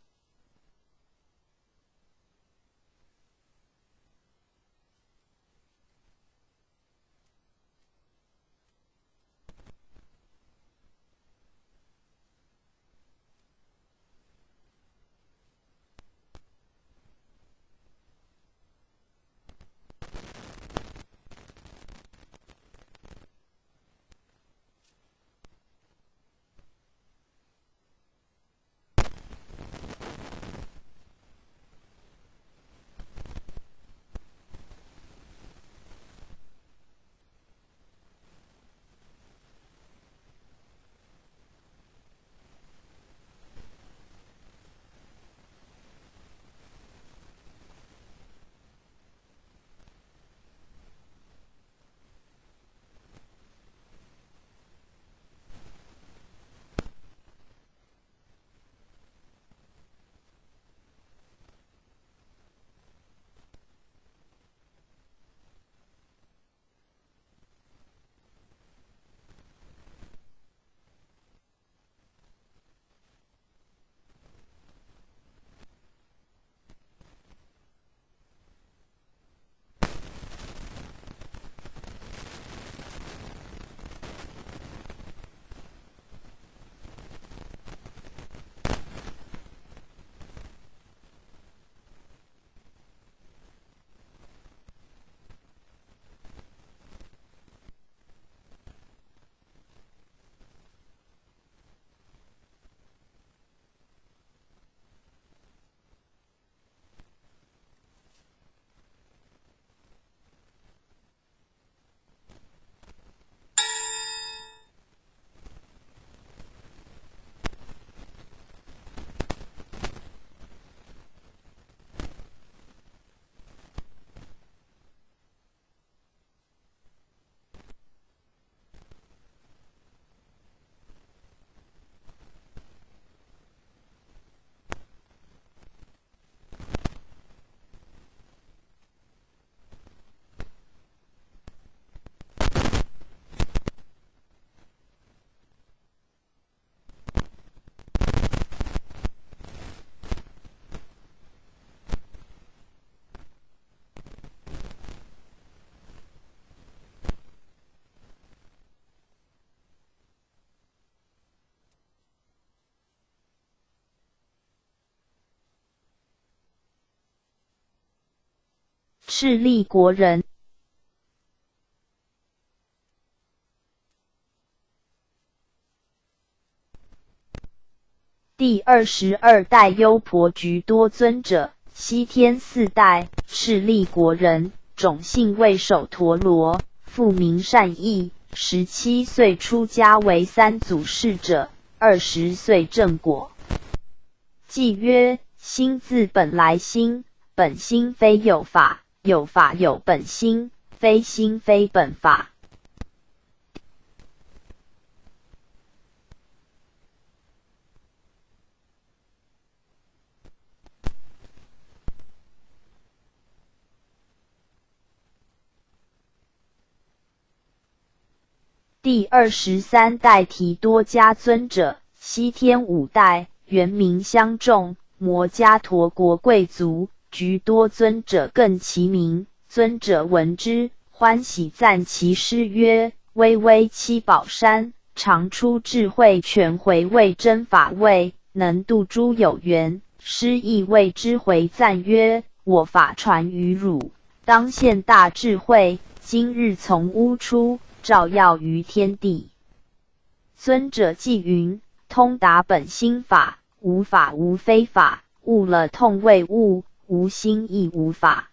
赤利国人。第22代优婆菊多尊者，西天4代，赤利国人，种姓为首陀罗，父名善意，17岁出家为三祖侍者，20岁正果。记曰：心自本来心，本心非有法，有法有本心，非心非本法。第23代提多迦尊者，西天5代，原名相仲，摩伽陀国贵族。菊多尊者更其名，尊者闻之，欢喜赞其诗曰：巍巍七宝山，常出智慧全回味真法味，能度诸有缘。师亦谓之回赞曰：我法传于汝，当现大智慧，今日从屋出，照耀于天地。尊者既云：通达本心法，无法无非法，悟了痛为悟，无心亦无法。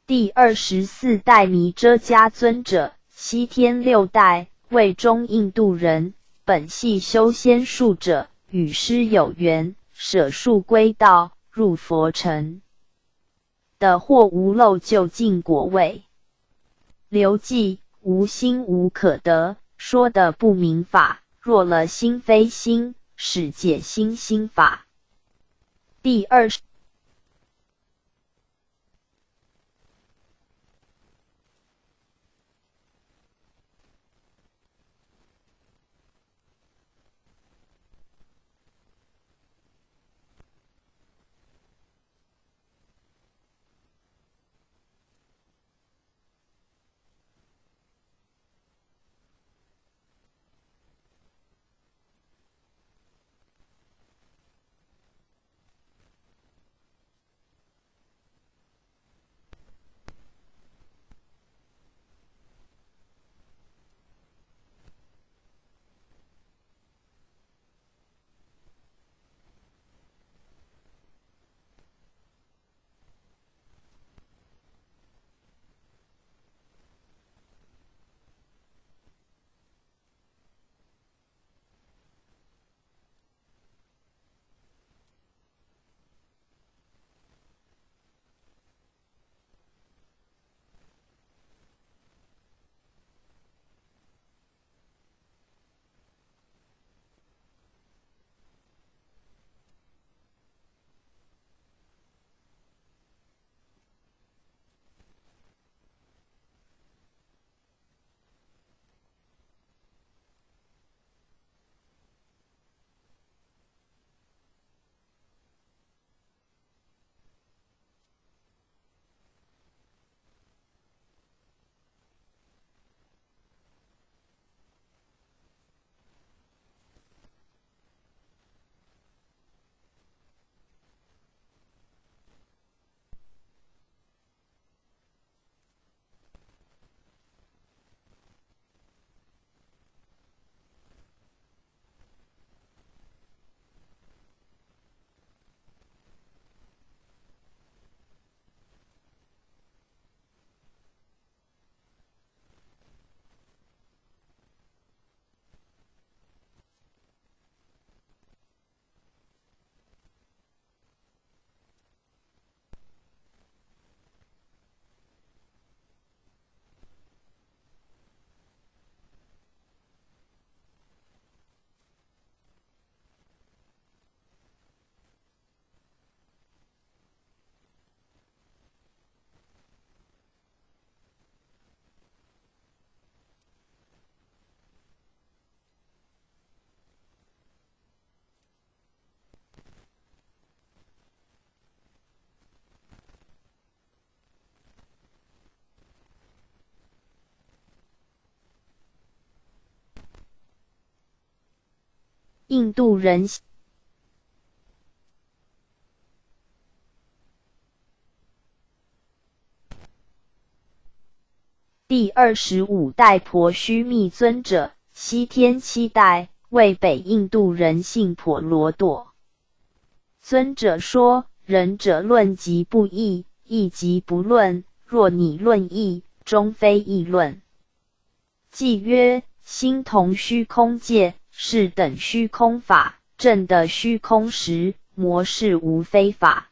第24代弥遮迦尊者，西天6代，魏中印度人，本系修仙术者，与师有缘，舍术归道，入佛城。的或无漏就近果位。刘记无心无可得，说的不明法，若了心非心，使解心心法。第20印度人第25代婆须密尊者，西天7代，为北印度人姓婆罗多。尊者说：仁者论即不议，议即不论，若你论议，终非议论。即曰：心同虚空界，是等虚空法，证的虚空时，魔是无非法。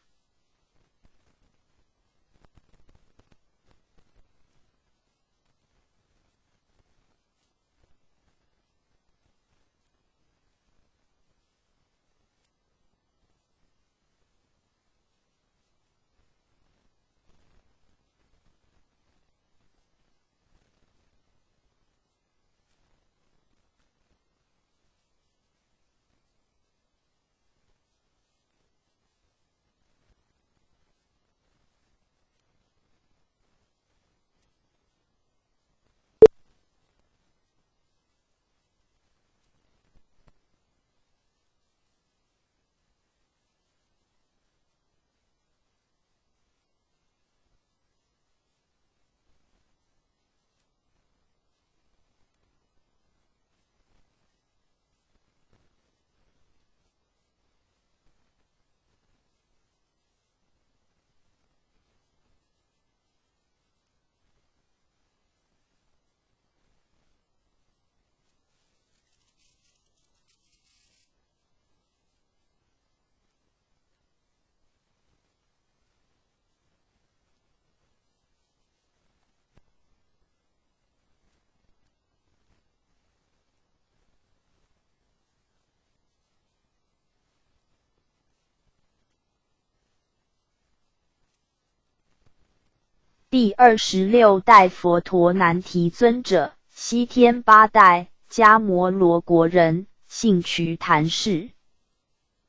第26代佛陀难提尊者，西天8代，迦摩罗国人，姓瞿昙氏。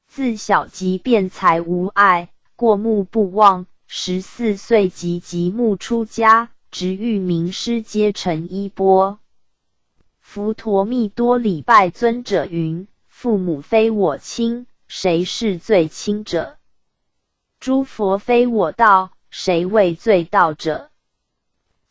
自小即辩才无碍，过目不忘。14岁即极目出家，直遇名师，皆成衣钵。佛陀密多礼拜尊者云：父母非我亲，谁是最亲者？诸佛非我道，谁为最道者？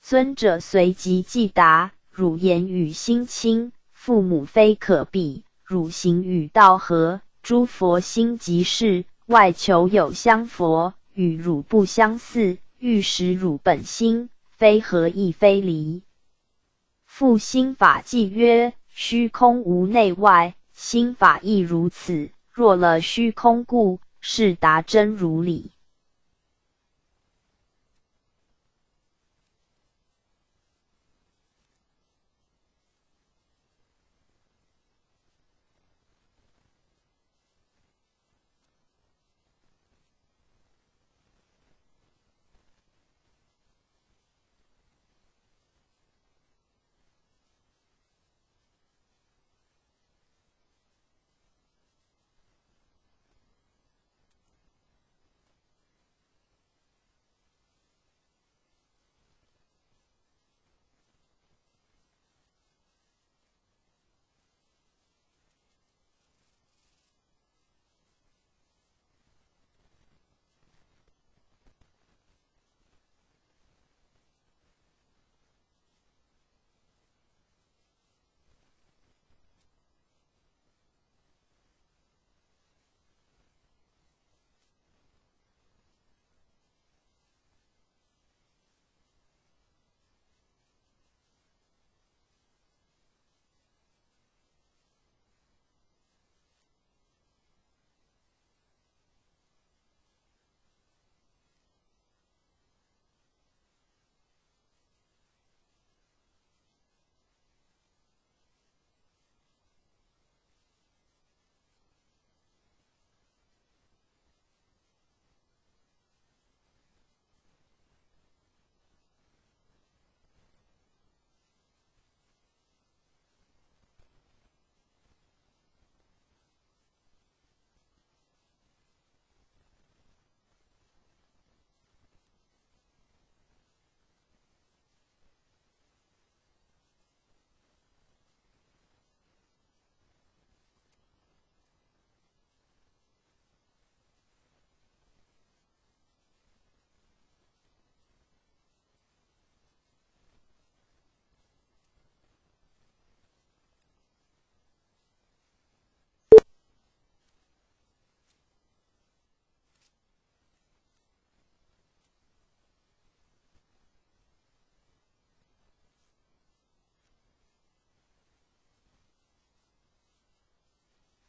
尊者随即即答：汝言语心亲，父母非可比；汝行与道合，诸佛心即是。外求有相佛，与汝不相似，欲使汝本心，非合亦非离。复心法纪曰：虚空无内外，心法亦如此。若了虚空故，是达真如理。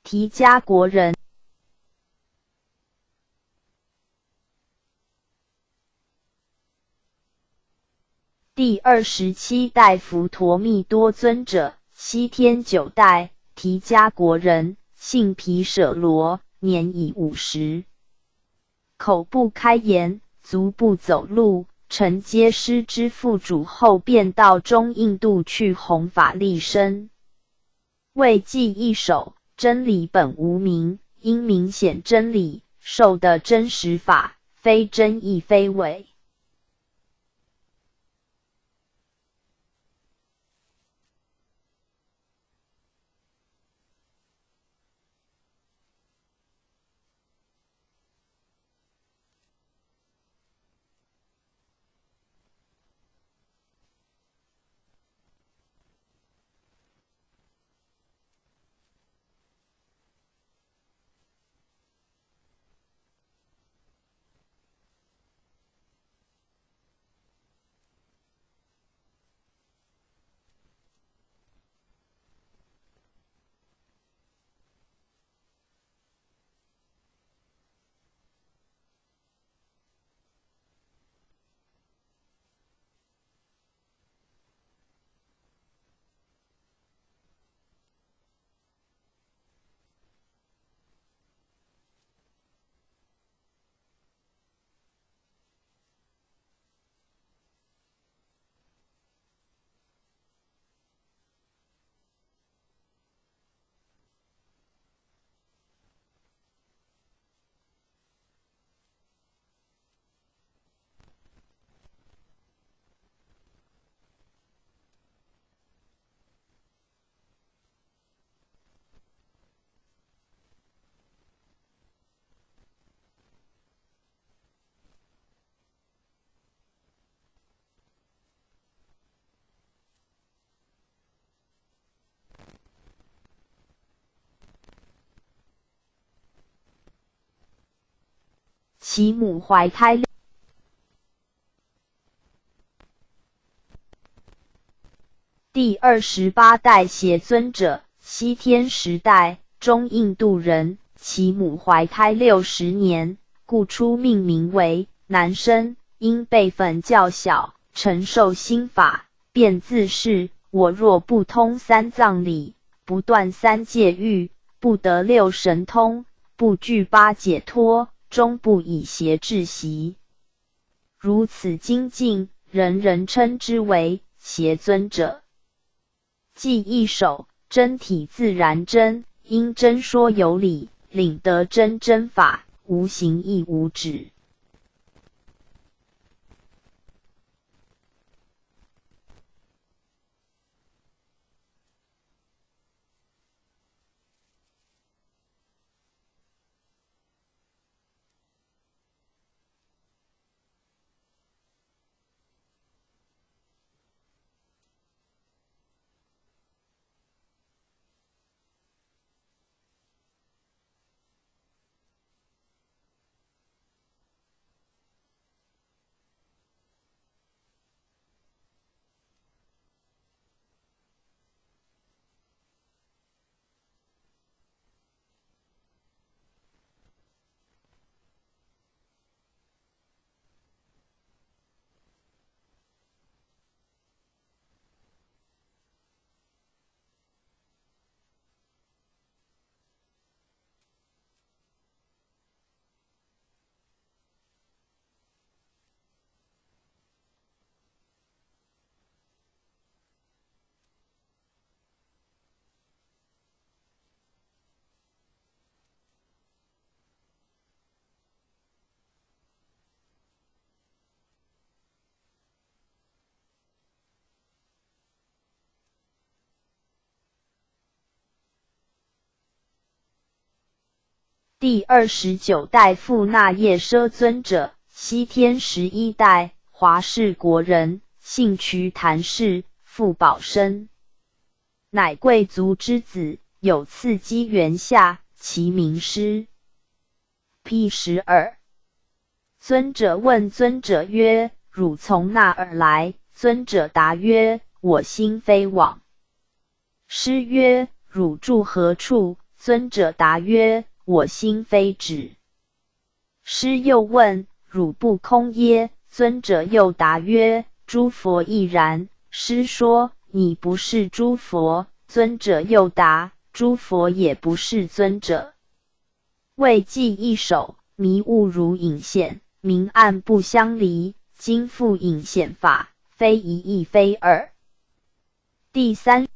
提迦国人。第27代佛陀密多尊者，西天9代，提迦国人，姓毗舍罗，年已50。口不开言，足不走路，承接师之父主后，便到中印度去弘法利生。为记一首：真理本无名，因明显真理，受的真实法，非真亦非伪。其母怀胎。第28代邪尊者，西天时代，中印度人，其母怀胎60年，故初命名为男生，因辈分较小，承受心法，便自是我若不通三藏理，不断三界欲，不得六神通，不具八解脱，终不以邪致习。如此精进，人人称之为邪尊者。即一首真体自然真，因真说有理，领得真真法，无形亦无止。第29代富那夜奢尊者，西天11代，华氏国人，姓瞿谭氏，父保生，乃贵族之子，有次机缘下，其名师。P12。尊者问尊者曰：汝从那而来？尊者答曰：我心非往。师曰：汝住何处？尊者答曰：我心非止。师又问：汝不空耶？尊者又答曰：诸佛亦然。师说：你不是诸佛。尊者又答：诸佛也不是尊者。为记一首，迷悟如影现，明暗不相离，今复影现法，非一亦非二。第3。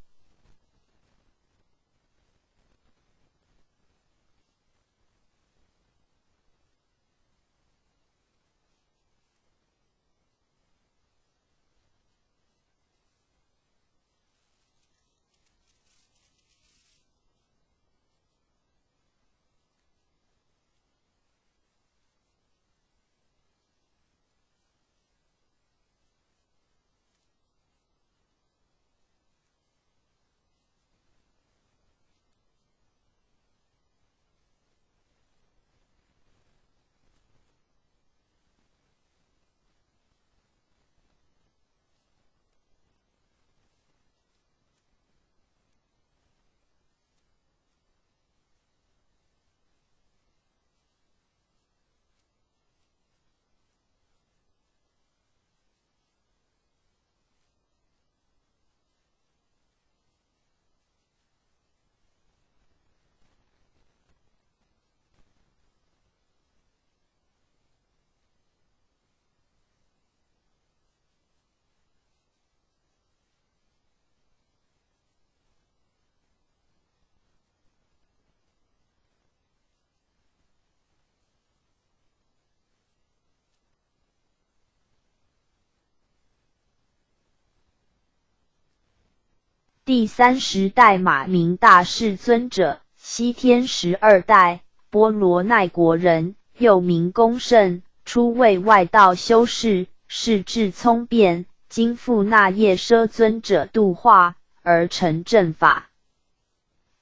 第30代马明大士尊者，西天12代，波罗奈国人，又名公胜，初为外道修士，是智聪辩，经富那夜奢尊者度化，而成正法。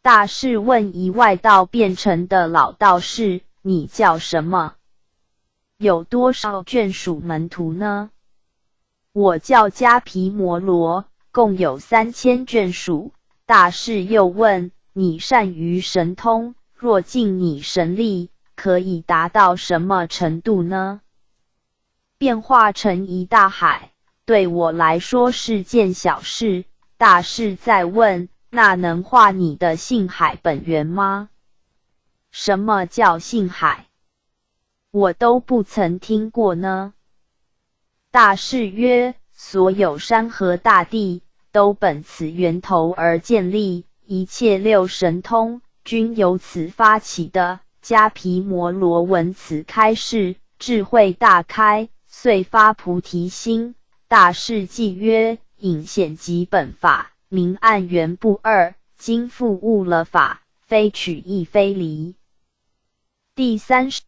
大士问一外道变成的老道士：你叫什么？有多少眷属门徒呢？我叫迦毗摩罗，共有3000眷属。大士又问，你善于神通，若尽你神力，可以达到什么程度呢？变化成一大海，对我来说是件小事。大士再问，那能化你的性海本源吗？什么叫性海？我都不曾听过呢。大士曰，所有山河大地，都本此源头而建立，一切六神通，均由此发起的。迦毗摩罗闻此开示，智慧大开，遂发菩提心。大士记曰，隐显即本法，明暗原不二，今复悟了法，非取亦非离。第30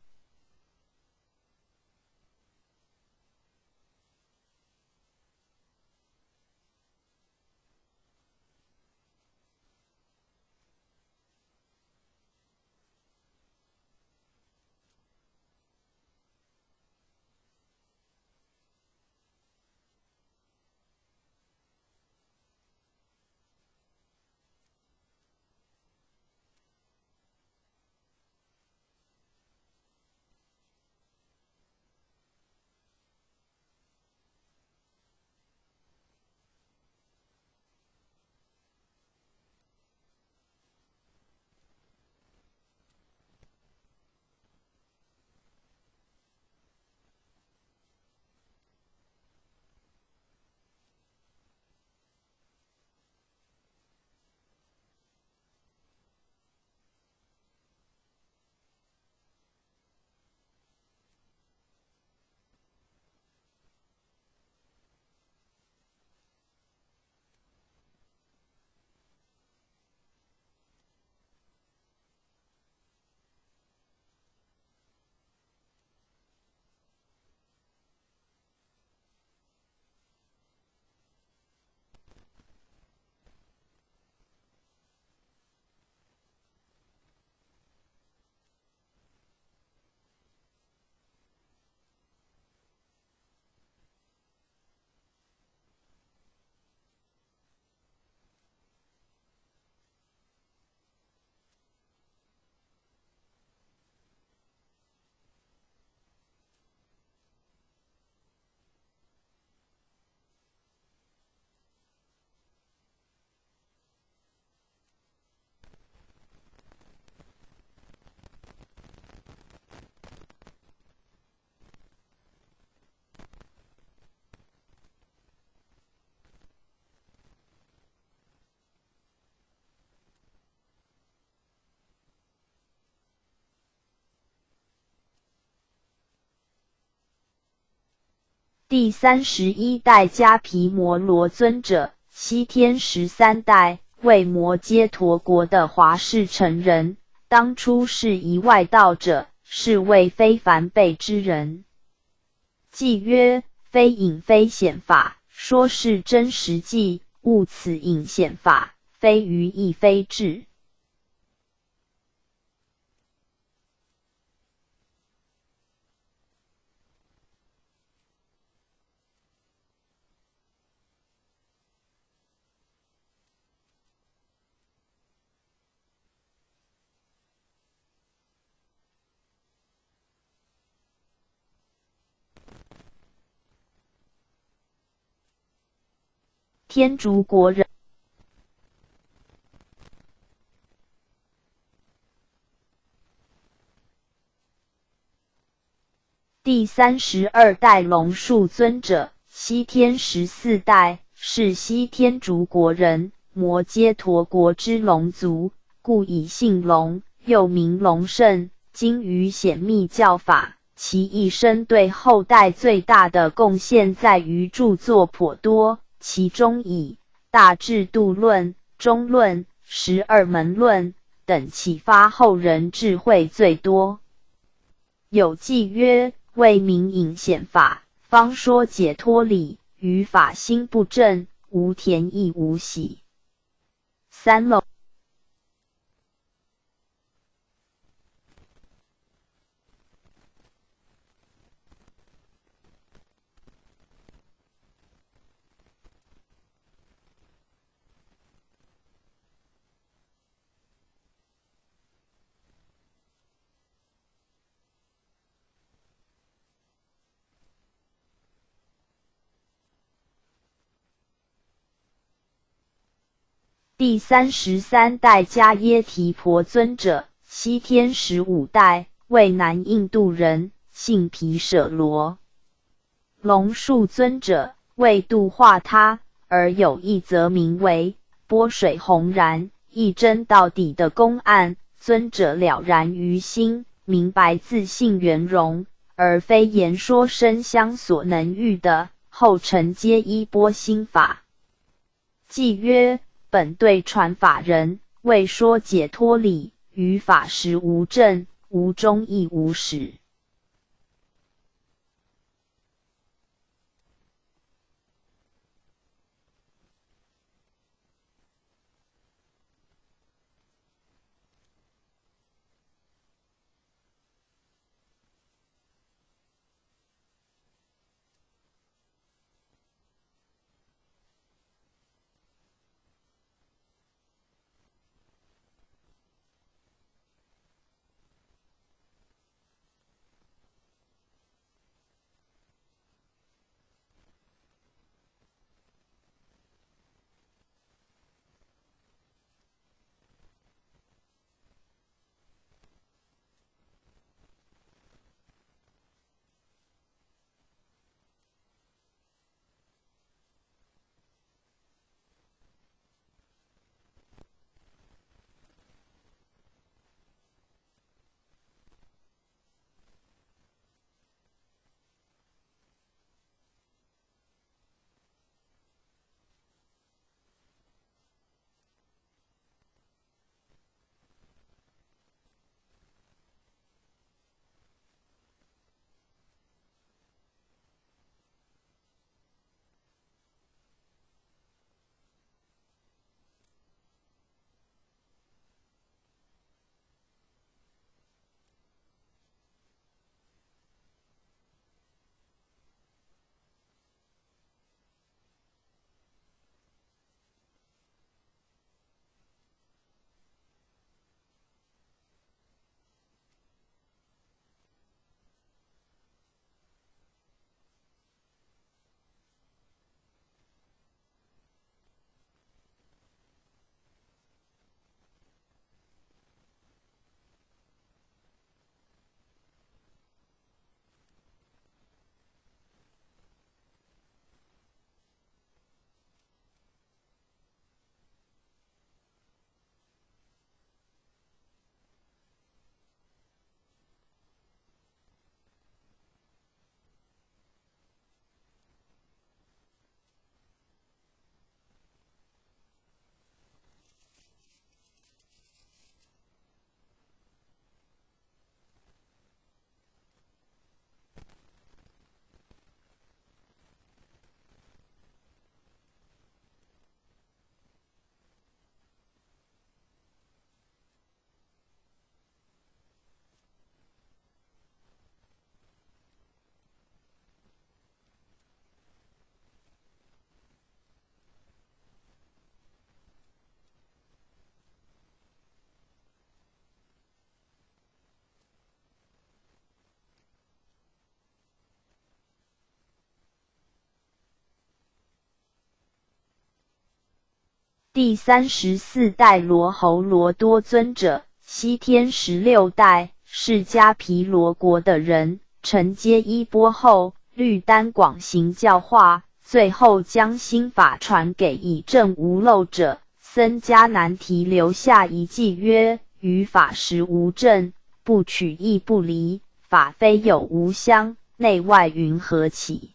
第31代迦毗摩罗尊者，西天13代，为摩揭陀国的华氏成人，当初是一外道者，是位非凡辈之人。记曰，非隐非显法，说是真实际，悟此隐显法，非愚亦非智。天竺国人。第32代龙树尊者，西天14代，是西天竺国人，摩揭陀国之龙族，故以姓龙，又名龙圣，精于显密教法。其一生对后代最大的贡献在于著作颇多，其中以大智度论、中论、12门论等启发后人智慧最多。有记曰，为明隐显法，方说解脱理，于法心不正，无田亦无喜。三楼第33代迦耶提婆尊者，西天15代，为南印度人，姓毗舍罗。龙树尊者，为度化他，而有一则名为波水洪然，一真到底的公案。尊者了然于心，明白自性圆融，而非言说声香所能喻的，后承接衣钵心法。记曰：本对传法人，为说解脱理，于法实无证，无中亦无始。第34代罗睺罗多尊者，西天16代，释迦毗罗国的人，承接衣钵后，律丹广行教化，最后将心法传给以证无漏者。僧迦难提留下一偈曰：于法实无证，不取亦不离，法非有无相，内外云何起？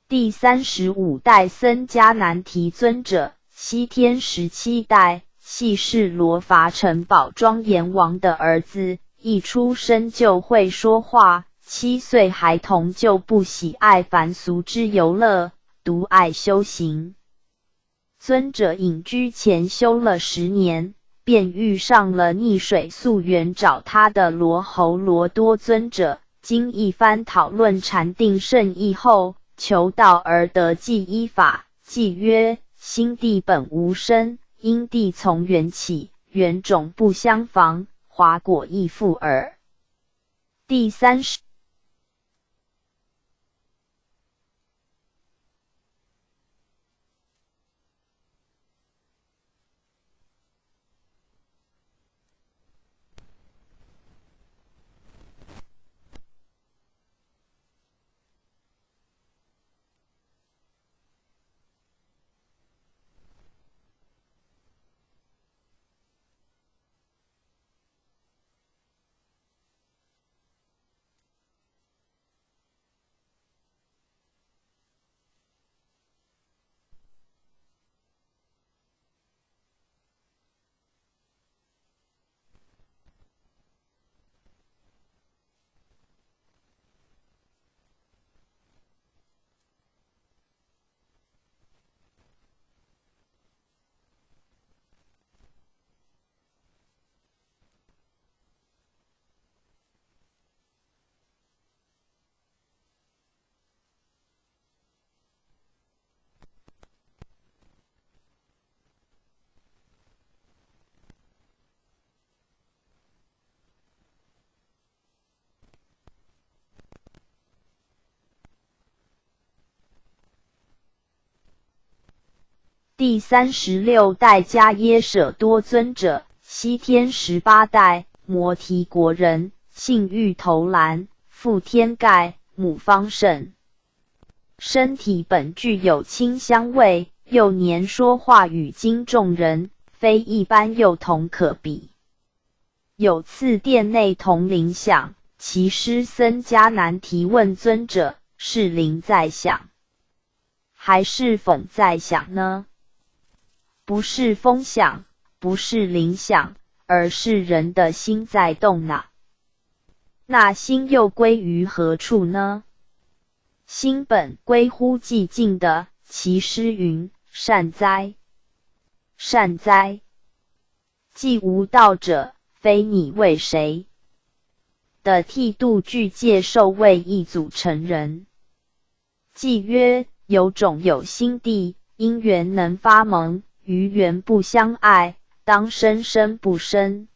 第35代僧迦难提尊者，西天17代，系释罗伐城宝庄阎王的儿子，一出生就会说话，7岁孩童就不喜爱凡俗之游乐，独爱修行。尊者隐居前修了10年，便遇上了溺水溯源找他的罗侯罗多尊者，经一番讨论禅定圣意后，求道而得记依法，记曰：心地本无生，因地从缘起，缘种不相妨，华果亦复耳。第30第36代迦耶舍多尊者，西天18代，摩提国人，姓玉头兰，父天盖，母方胜。身体本具有清香味，幼年说话语惊众人，非一般幼童可比。有次殿内铜铃响，其师僧迦难提问尊者：是铃在响，还是风在响呢？不是风响，不是铃响，而是人的心在动呐。那心又归于何处呢？心本归乎寂静的，其师云：善哉，善哉！既无道者，非你为谁？的剃度具戒受为一组成人。即曰：有种有心地，因缘能发蒙，于缘不相爱，当生生不生。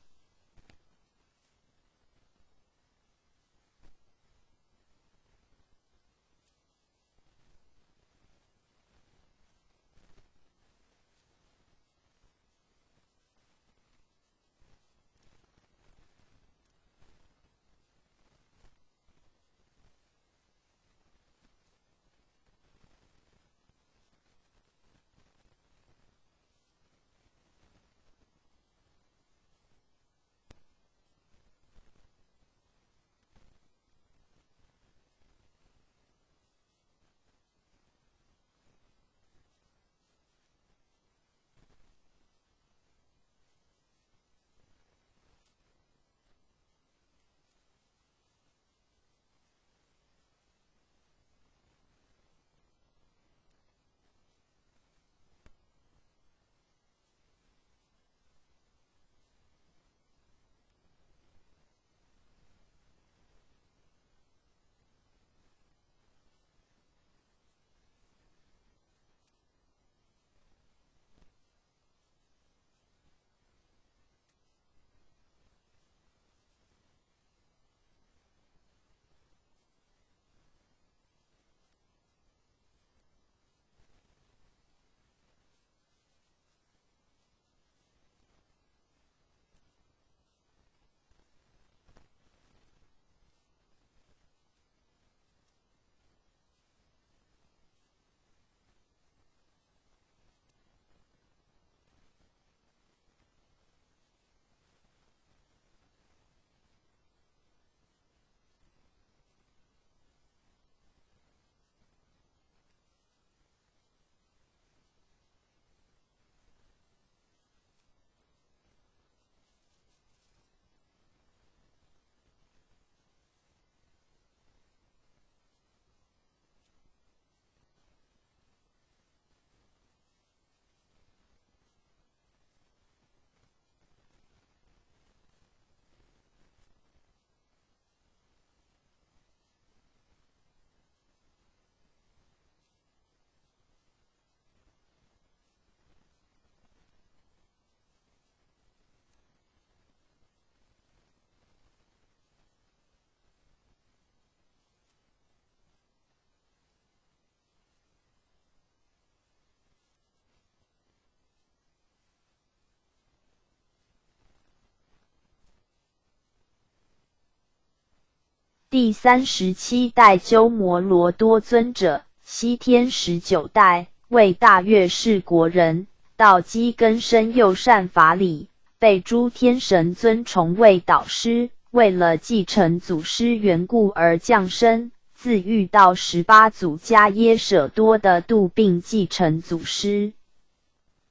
第37代鸠摩罗多尊者，西天19代，为大月氏国人，道基根深又善法理，被诸天神尊崇为导师，为了继承祖师缘故而降生，自遇到18祖迦耶舍多的度并继承祖师，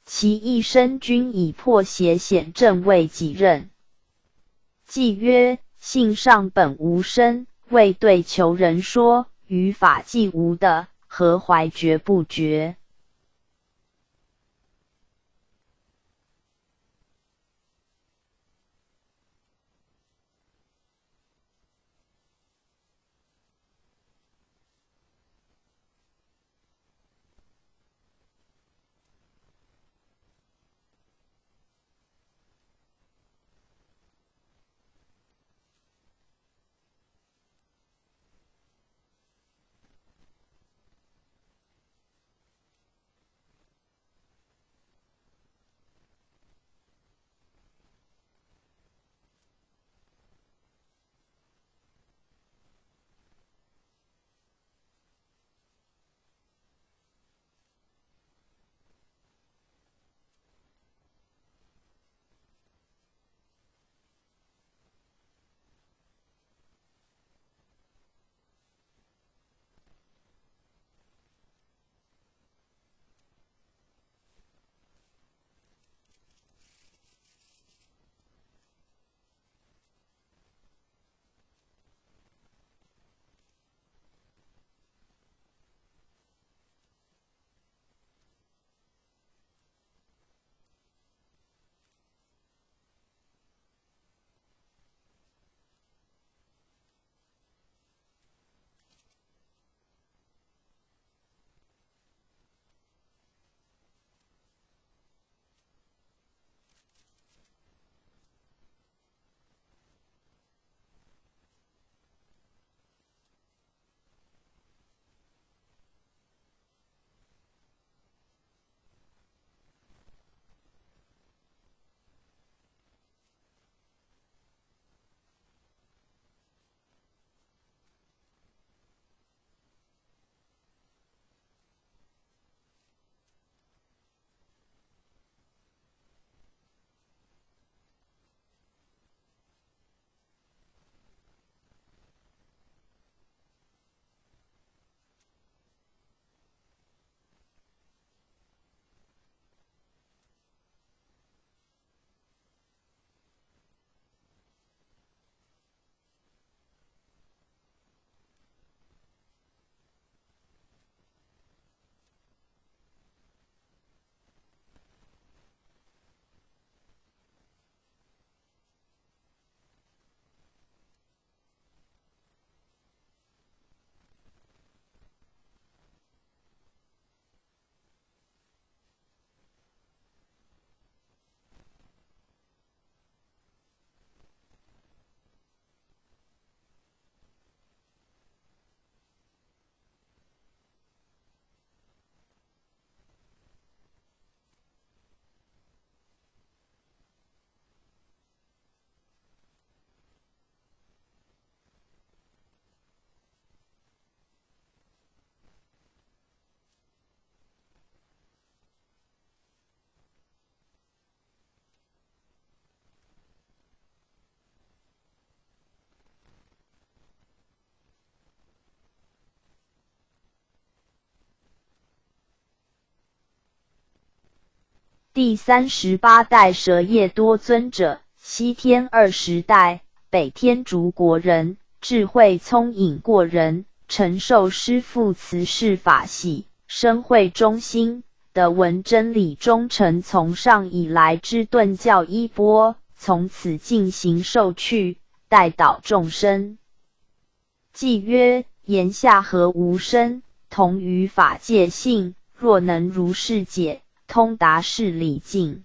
其一生均以破邪显正为己任。记曰：性上本无生，为对求人说，于法既无的，何怀觉不觉？第38代舍业多尊者，西天20代，北天竺国人，智慧聪颖过人，承受师父慈氏法系，深慧忠心，得闻真理忠诚从上以来之顿教衣钵，从此进行受去，代导众生。记曰：言下何无生，同于法界性，若能如是解，通达事理境。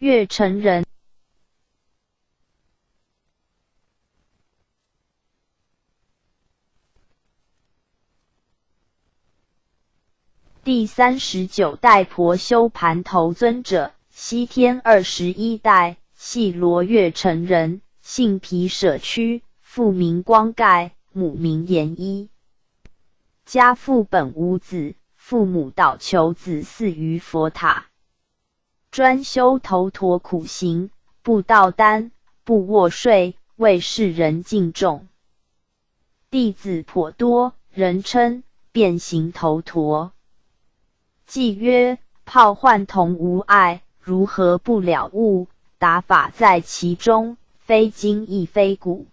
越城人。第39代婆修盘头尊者，西天21代，系罗越城人，姓皮舍屈，父名光盖，母名延一。家父本无子，父母倒求子嗣于佛塔，专修头陀苦行，不倒单，不卧睡，为世人敬重。弟子颇多，人称变形头陀。偈曰：泡幻同无碍，如何不了悟？答法在其中，非今亦非古。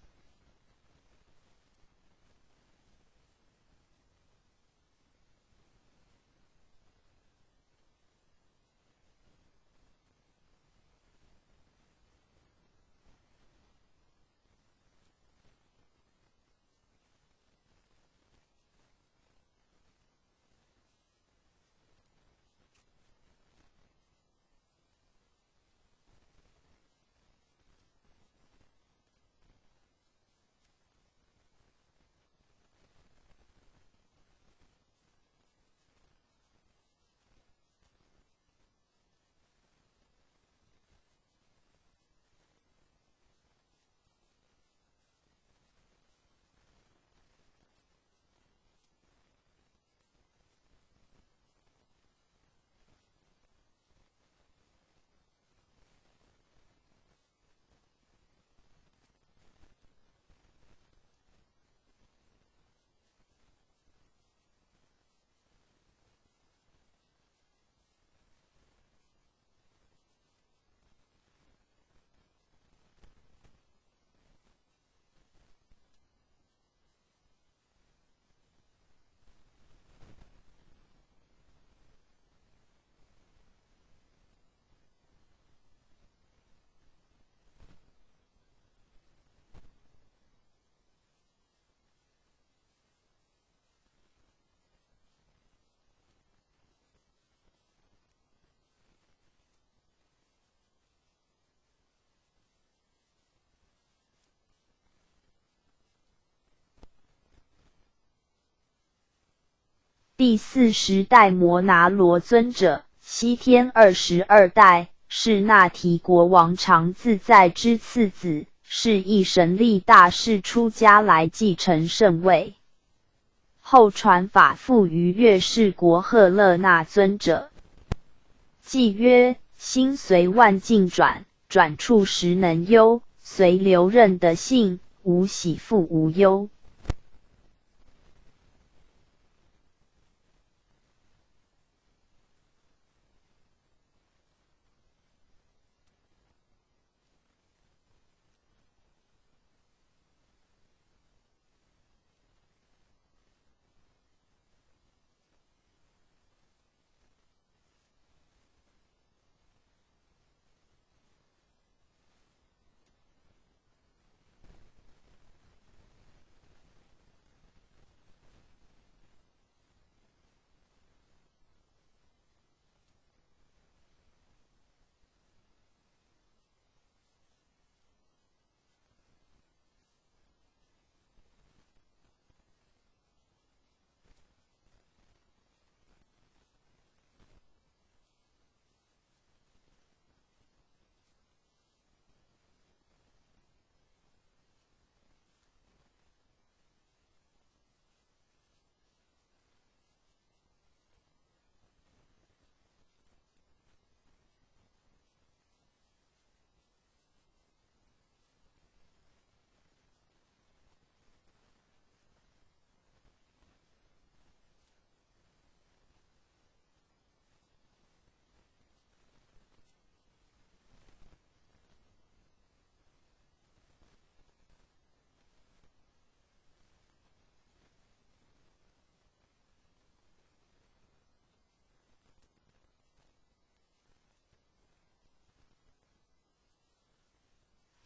第40代摩拿罗尊者，西天22代，是那提国王常自在之次子，是一神力大士出家来继承圣位，后传法付于越氏国赫勒那尊者。偈曰：心随万境转，转处时能忧，随流任的性，无喜复无忧。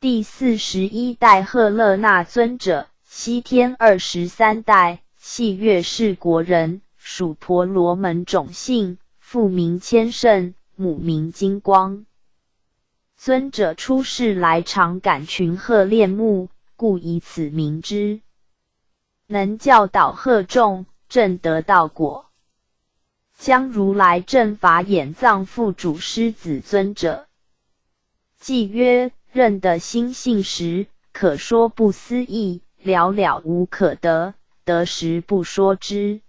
第41代赫勒那尊者，西天23代，系越氏国人，属婆罗门种姓，父名千胜，母名金光。尊者出世来常感群鹤恋慕，故以此名之。能教导鹤众，正得道果。将如来正法眼藏副主师子尊者。记曰：认得心性时，可说不思议，了了无可得，得时不说之。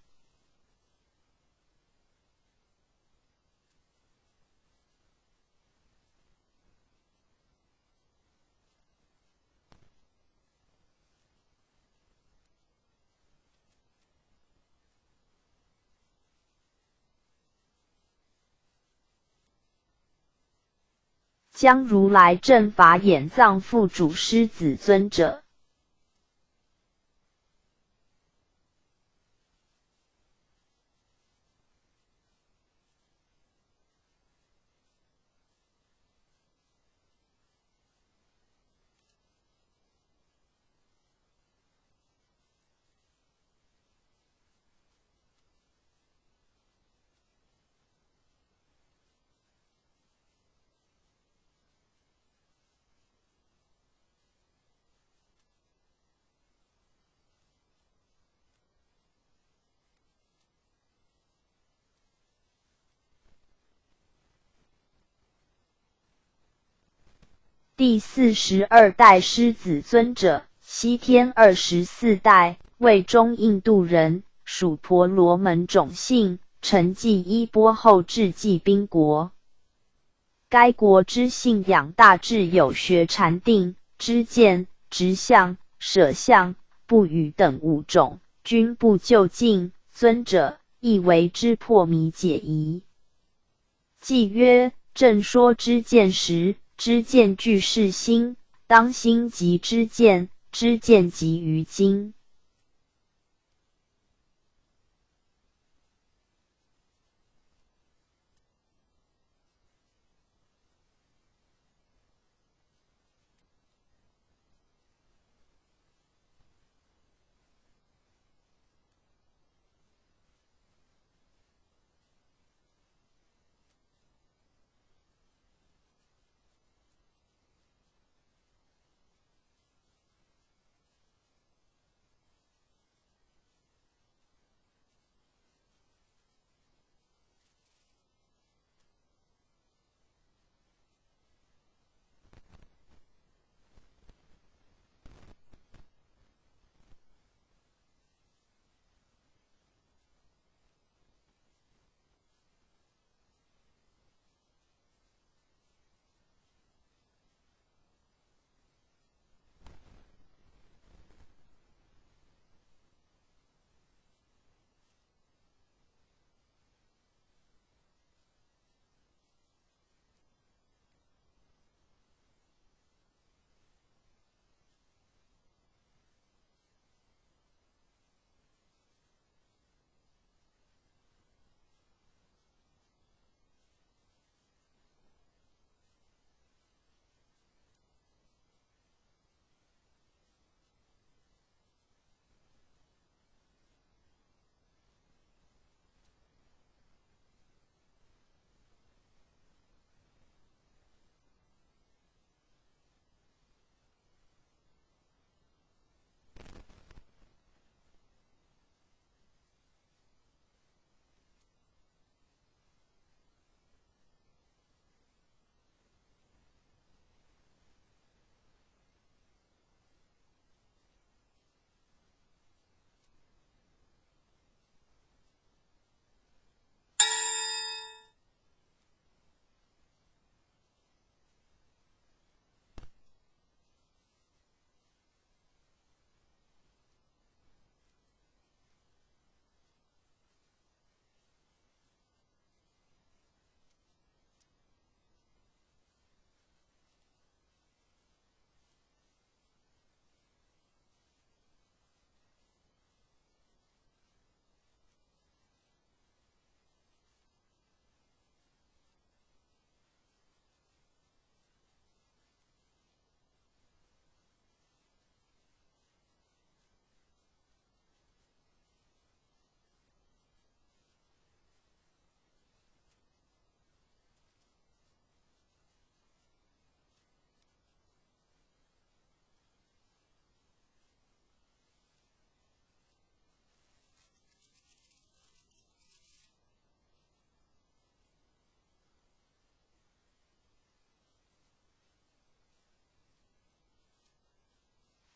将如来正法眼藏副主师子尊者。第42代师子尊者，西天24代，为中印度人，属婆罗门种姓，承继衣钵后至稷宾国。该国之信仰大致有学禅定、知见、执相、舍相、不语等5种，均不究竟。尊者亦为之破迷解疑。记曰：正说知见时，知见具是心，当心即知见，知见即于今。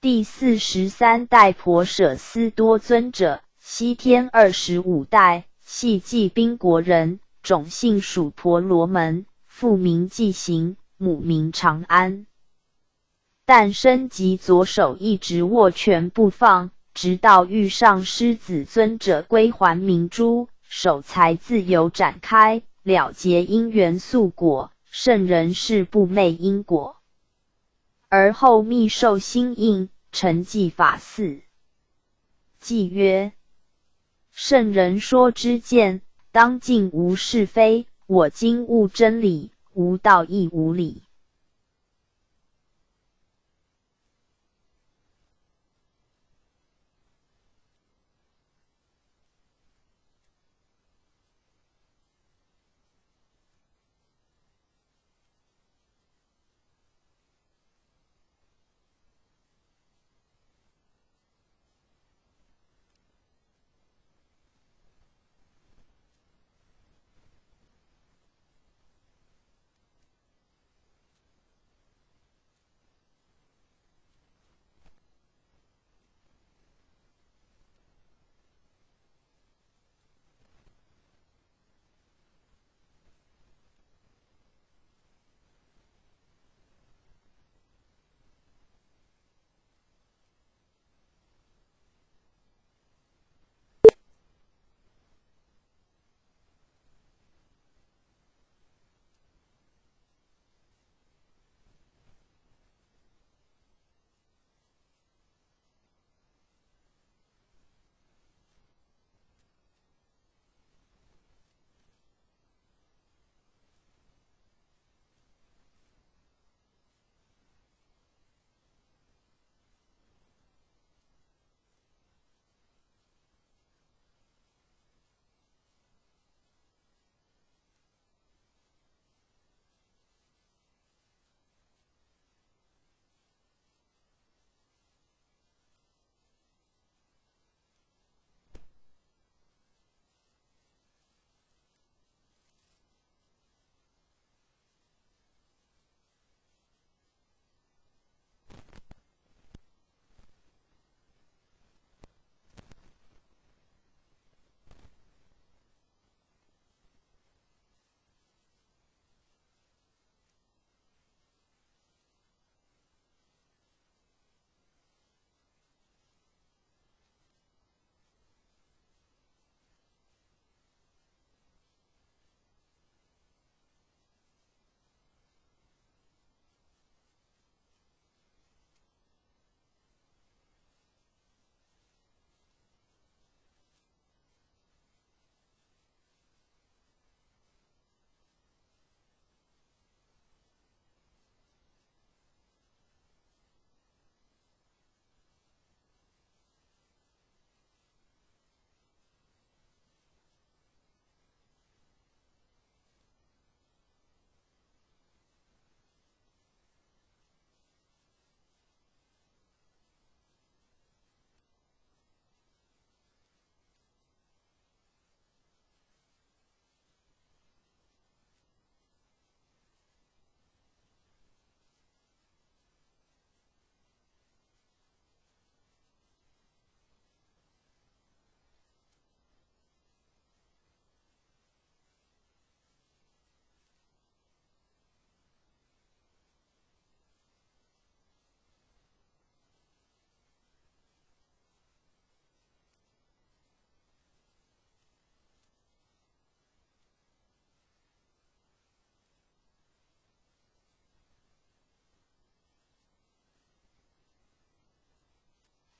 第43代婆舍斯多尊者，西天25代，系济宾国人，种姓属婆罗门，父名济行，母名长安。诞生即左手一直握拳不放，直到遇上狮子尊者归还明珠，手才自由展开，了结因缘宿果，圣人是不昧因果。而后密授心印，成寂法寺。偈曰：圣人说知见，当尽无是非，我今悟真理，无道亦无理。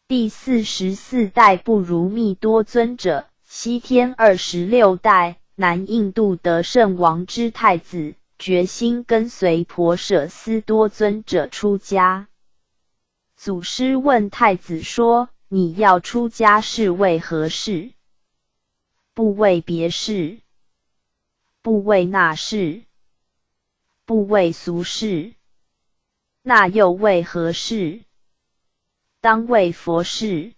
第44代不如密多尊者，西天26代，南印度得胜王之太子，决心跟随婆舍斯多尊者出家。祖师问太子说：你要出家是为何事？不为别事，不为那事，不为俗事，那又为何事？当为佛事。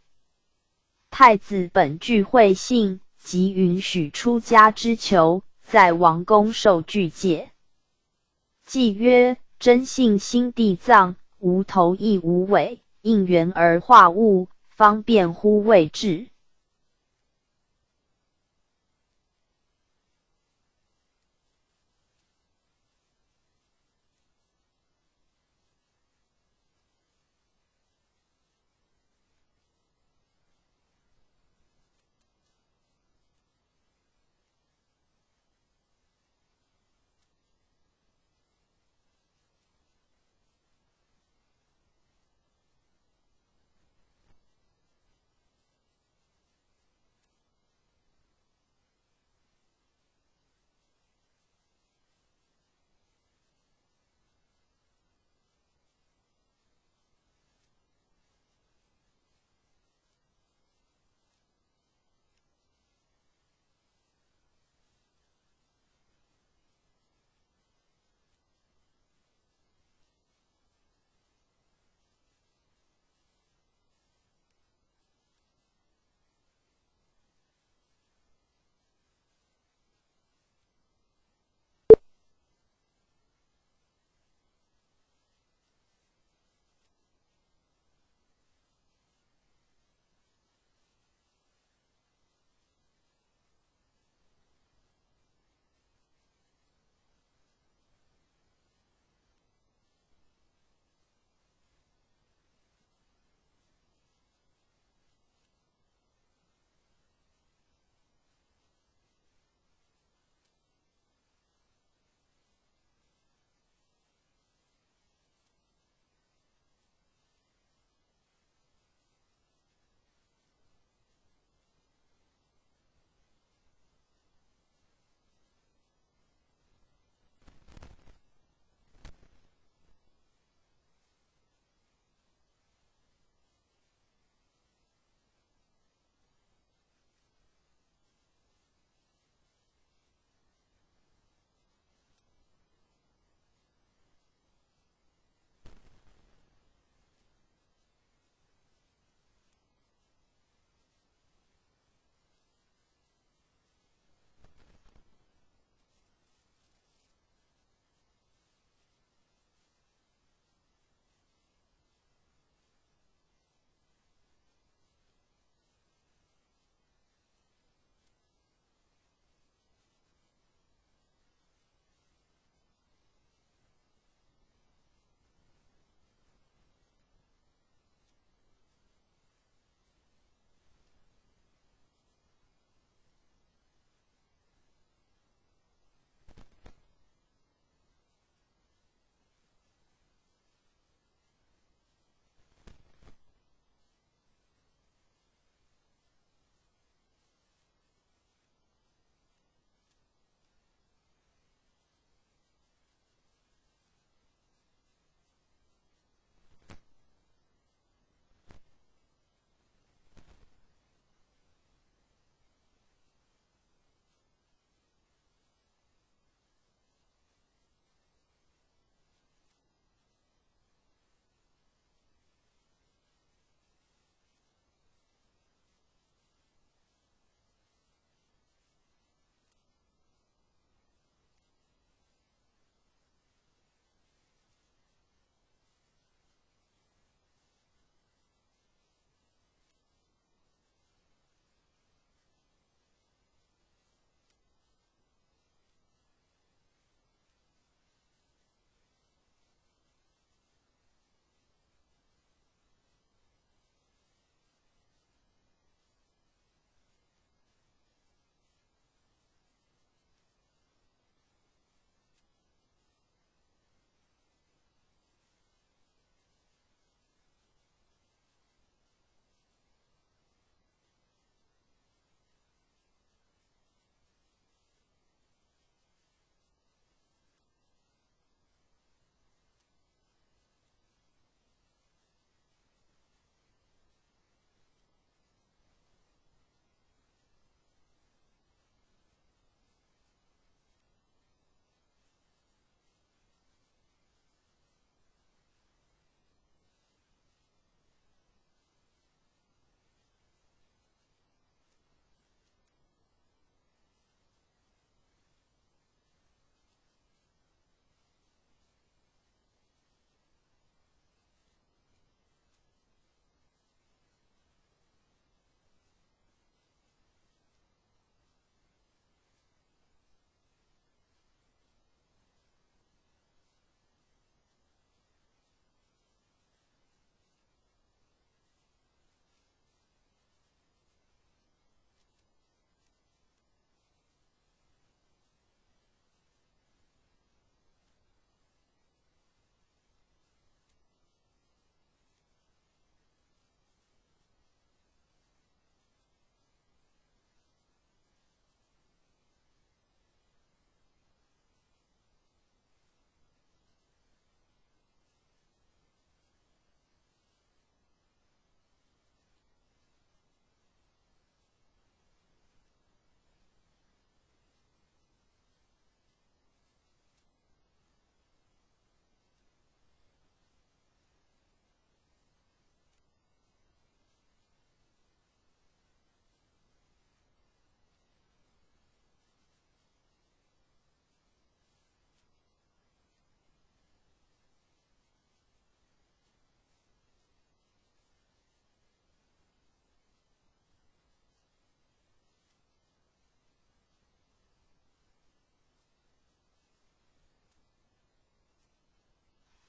太子本具慧性，即允许出家之求，在王宫受具戒。偈曰：真性心地藏，无头亦无尾，应缘而化物，方便乎谓智。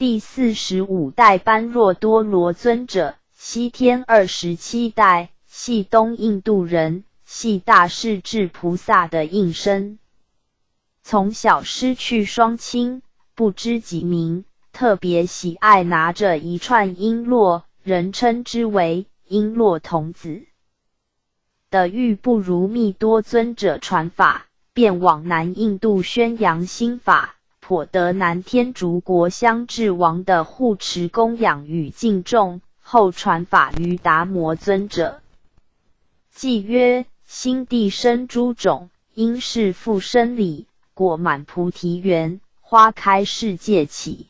第45代般若多罗尊者，西天27代，系东印度人，系大势至菩萨的应身。从小失去双亲，不知己名，特别喜爱拿着一串璎珞，人称之为璎珞童子的欲不如密多尊者传法，便往南印度宣扬心法，颇得南天竺国香智王的护持供养与敬重，后传法于达摩尊者。偈曰：心地生诸种，因是复生理，果满菩提园，花开世界起。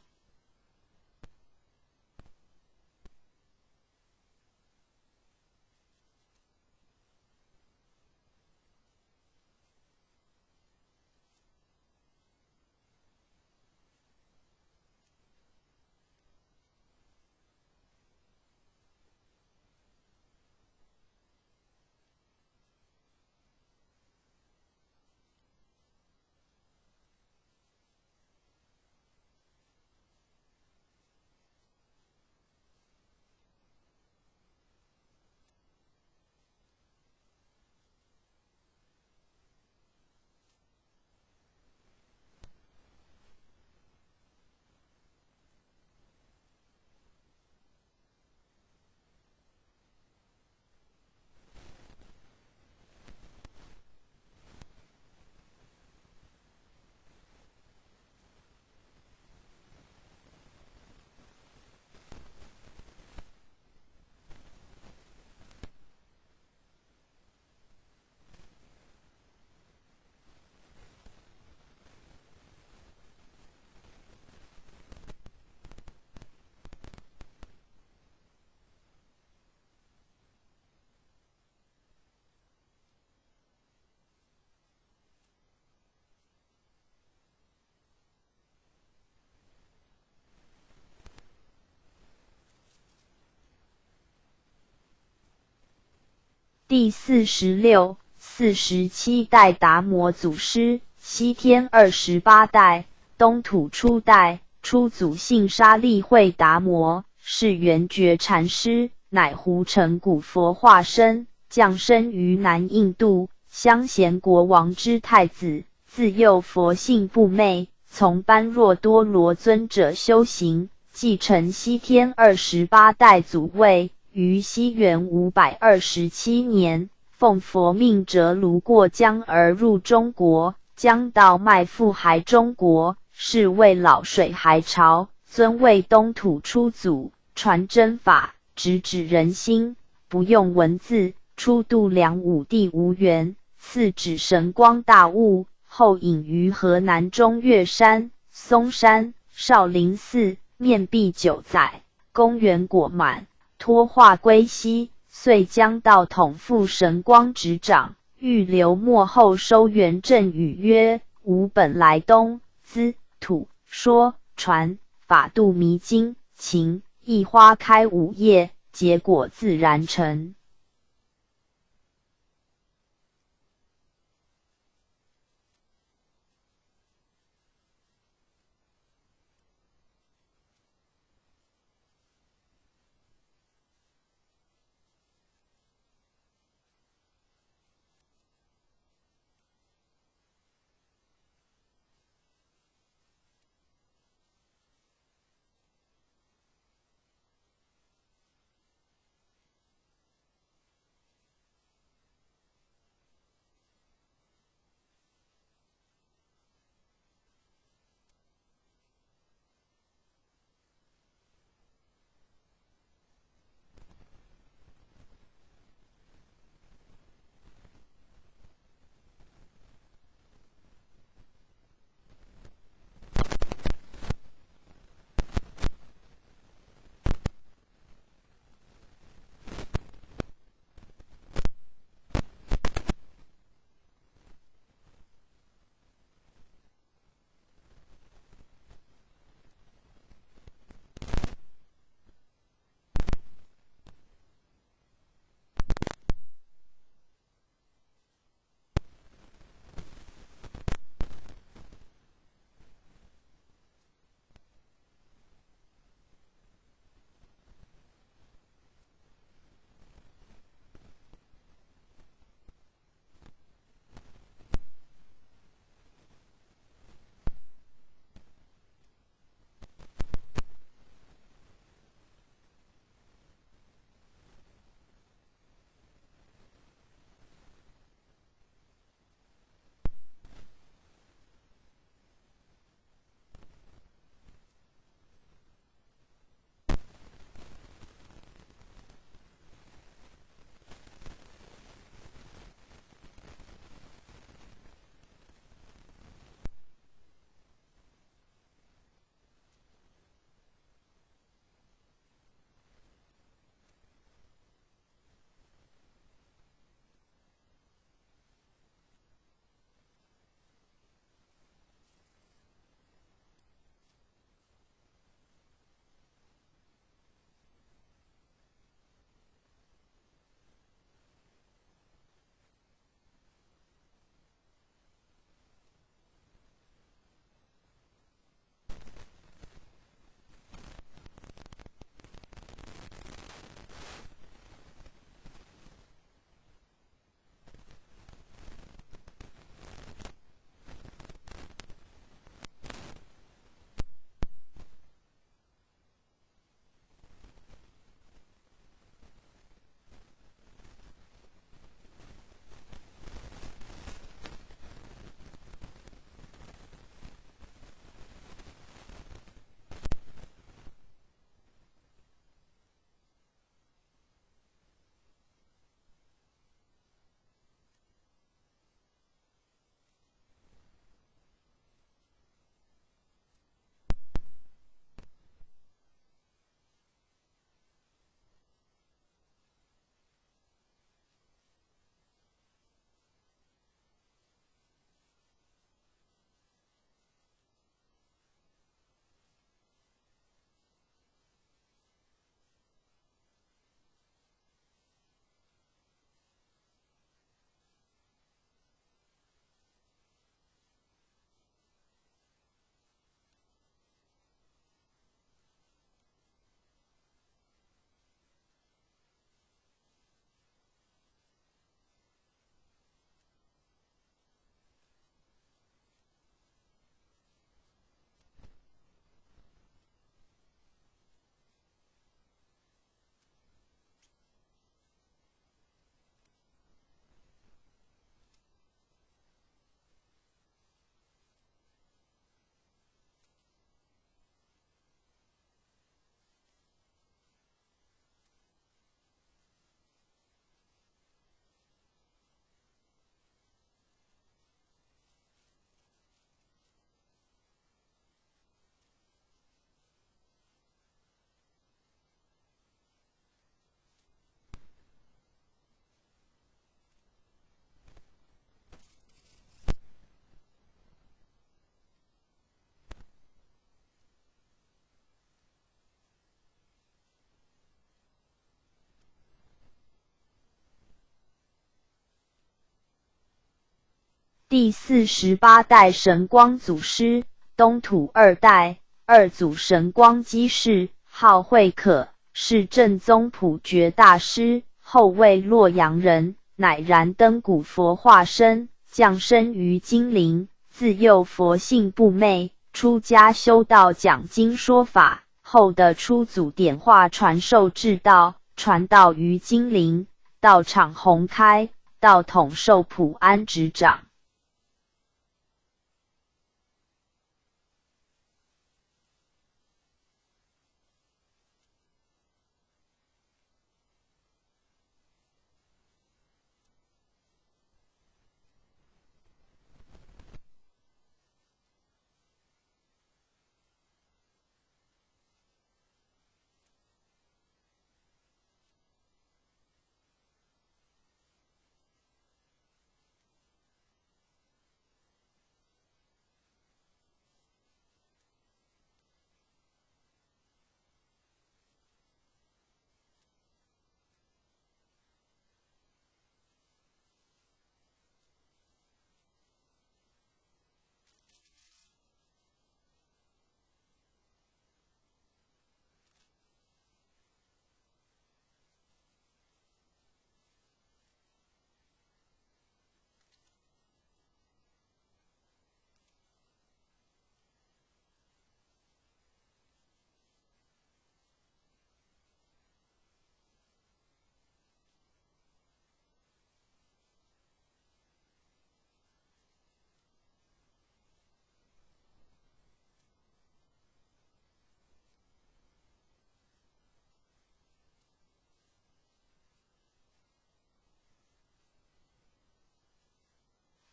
第46、47代达摩祖师，西天28代，东土初代，初祖姓沙利慧达摩，是圆觉禅师，乃胡城古佛化身，降生于南印度，襄贤国王之太子，自幼佛性不昧，从般若多罗尊者修行，继承西天28代祖位。于西元527年，奉佛命折卢过江而入中国，将道卖赴海中国，是为老水海潮，尊为东土初祖，传真法，直指人心，不用文字，初度梁武帝无缘，赐指神光大悟，后隐于河南中岳山、嵩山、少林寺，面壁9载，功元果满，脱化归西，遂将道统复神光执掌，欲留末后收元正语曰：吾本来东资土说传法度迷津情，一花开5叶，结果自然成。第48代神光祖师，东土二代，二祖神光基士，号慧可，是正宗普觉大师，后为洛阳人，乃燃灯古佛化身，降生于金陵，自幼佛性不昧，出家修道讲经说法，后的出祖点化传授至道，传道于金陵，道场宏开，道统受普安执掌。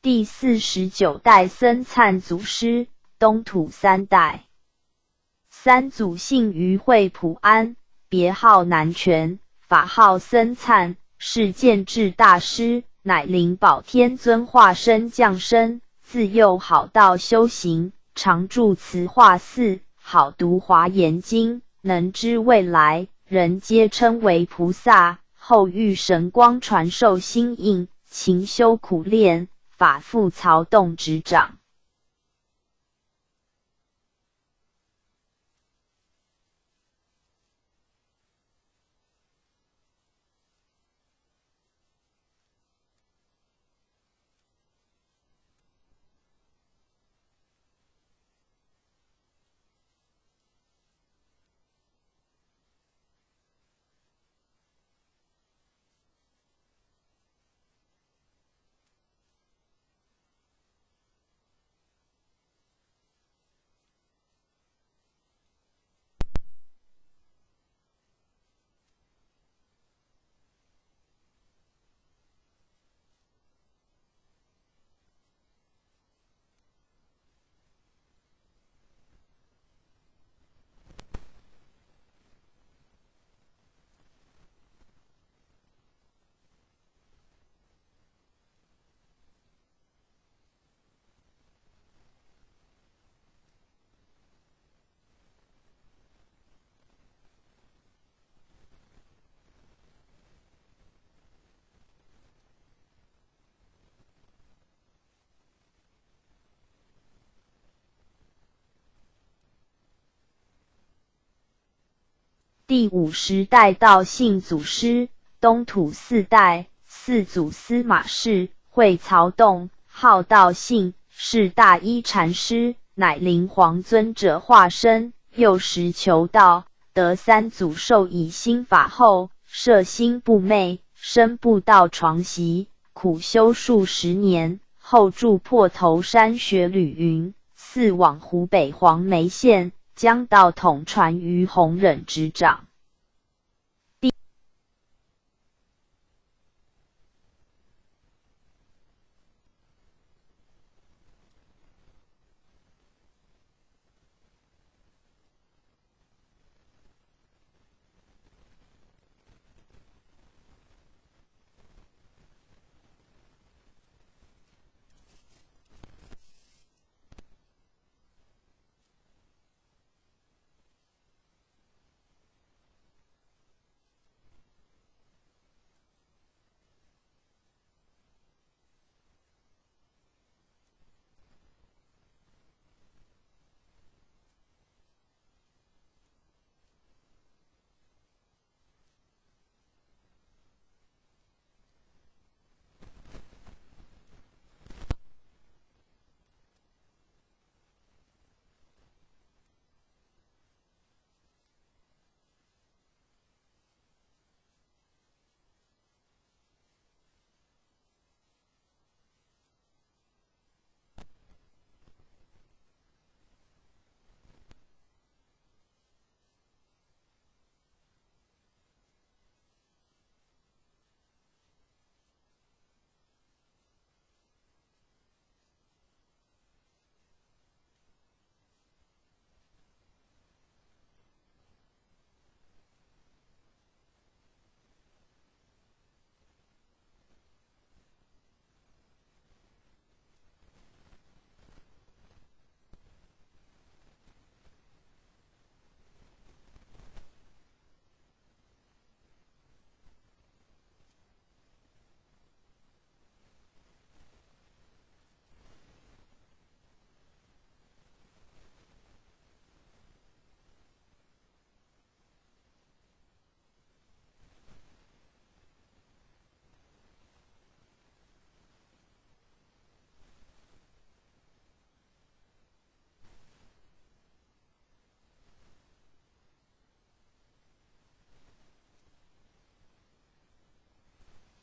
第49代僧璨祖师，东土三代。三祖姓于慧普安，别号南泉，法号僧璨，是建智大师，乃灵宝天尊化身降生，自幼好道修行，常住慈化寺，好读华严经，能知未来，人皆称为菩萨。后遇神光传授心印，勤修苦练，法复曹洞执掌。第50代道信祖师，东土四代，四祖司马氏，会曹洞，号道信，是大一禅师，乃灵皇尊者化身，幼时求道，得三祖授以心法后，摄心不昧，身不到床席，苦修数十年，后住破头山学履云，寺往湖北黄梅县，将道统传于弘忍执掌。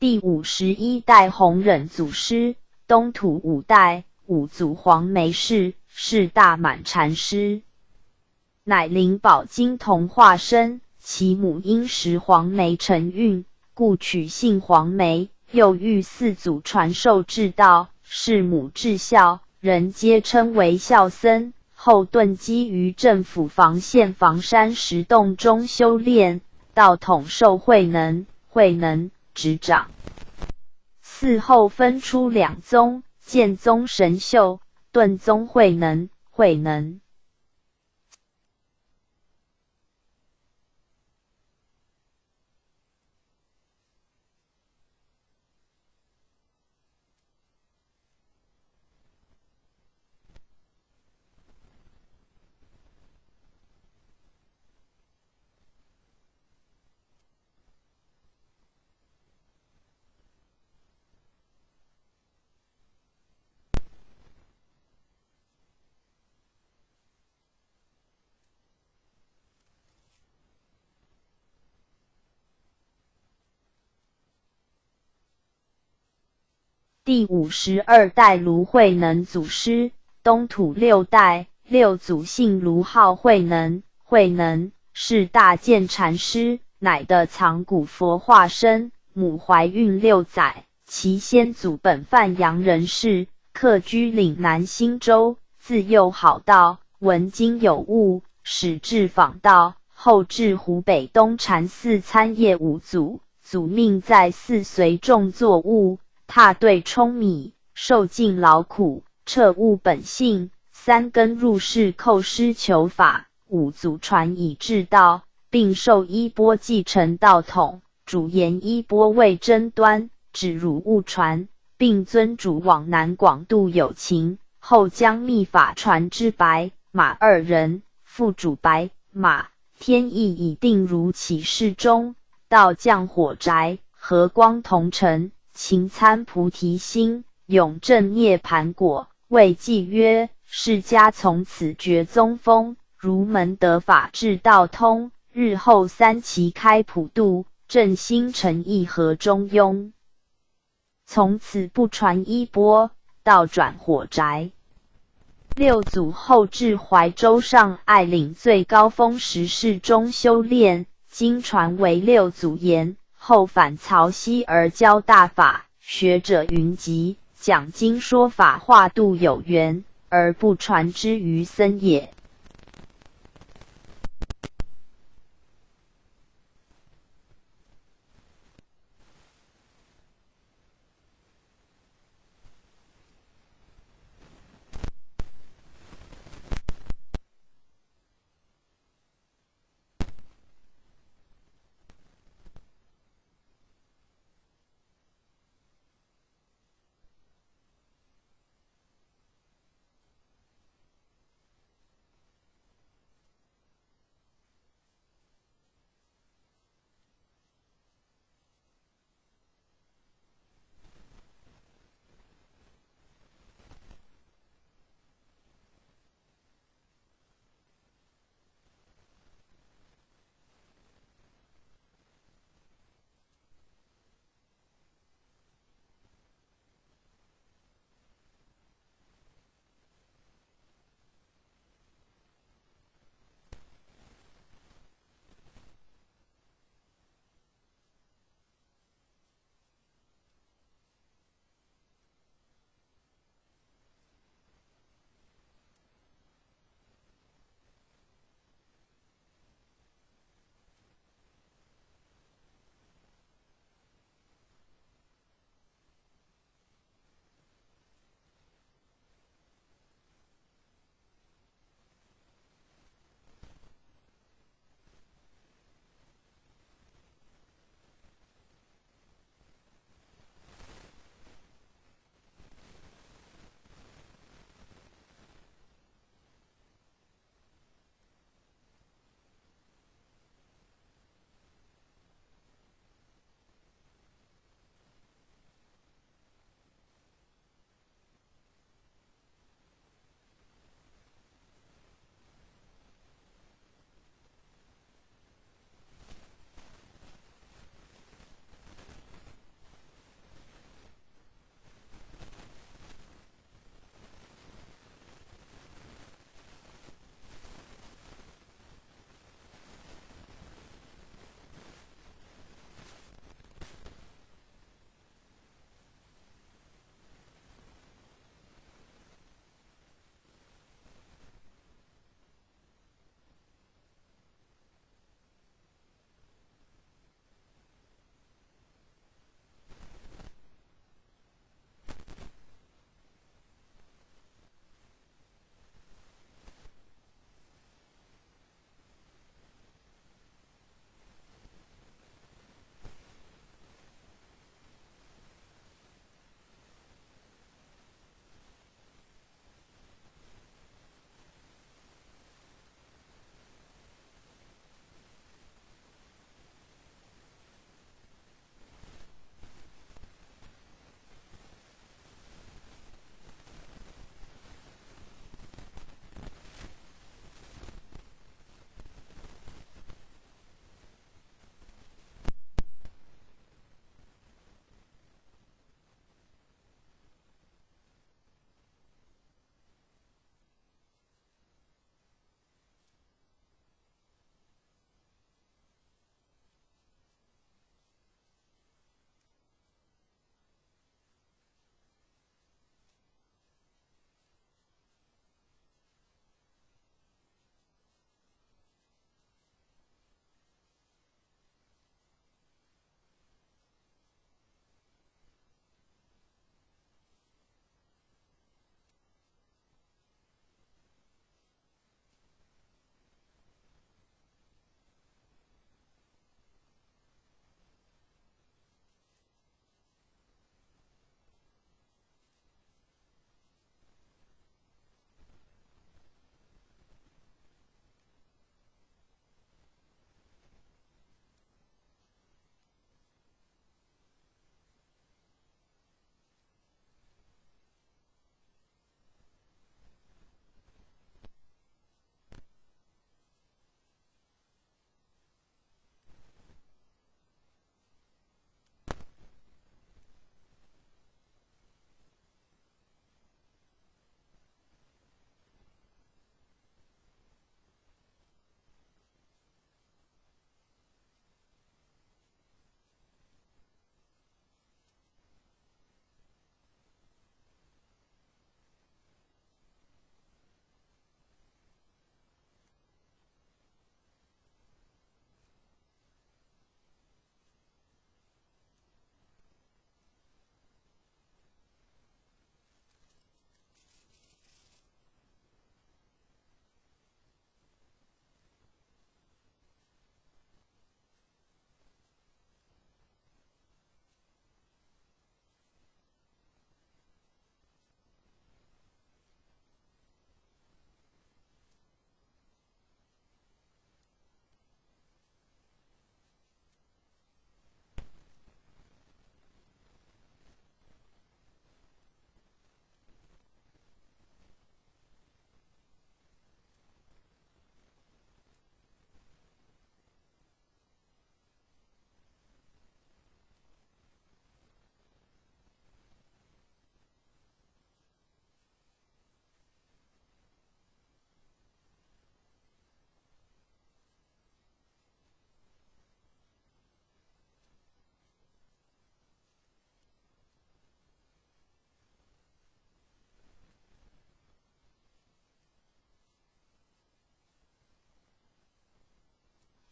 第51代弘忍祖师，东土5代，五祖黄梅氏，是大满禅师，乃灵宝金童化身，其母因食黄梅承运，故取姓黄梅，又遇四祖传授至道，是母至孝，人皆称为孝僧。后遁基于政府房县房山石洞中修炼，道统受慧能，慧能执掌。嗣后分出两宗，建宗神秀，遁宗慧能，慧能。第52代卢慧能祖师，东土6代，六祖姓卢号慧能，慧能是大建禅师，乃的藏古佛化身，母怀孕6载，其先祖本范阳人士，客居岭南新州，自幼好道，闻经有悟，始至访道，后至湖北东禅寺参谒五祖，祖命在寺随众作悟，踏对舂米，受尽劳苦，彻悟本性，三根入室叩师求法，五祖传以至道，并受衣钵继承道统，主言衣钵未真端，只汝勿传，并尊主往南广度有情，后将密法传之白马二人，副主白马，天意已定如启示中，道降火宅，和光同尘，勤参菩提心，永证涅盘果，为记曰：释迦从此觉宗风，如门得法至道通，日后三期开普度，正心诚意和中庸。从此不传衣钵，道转火宅。六祖后至怀州上爱岭最高峰石室中修炼，经传为六祖言，后返曹溪而教大法，学者云集，讲经说法化度有缘，而不传之于僧也。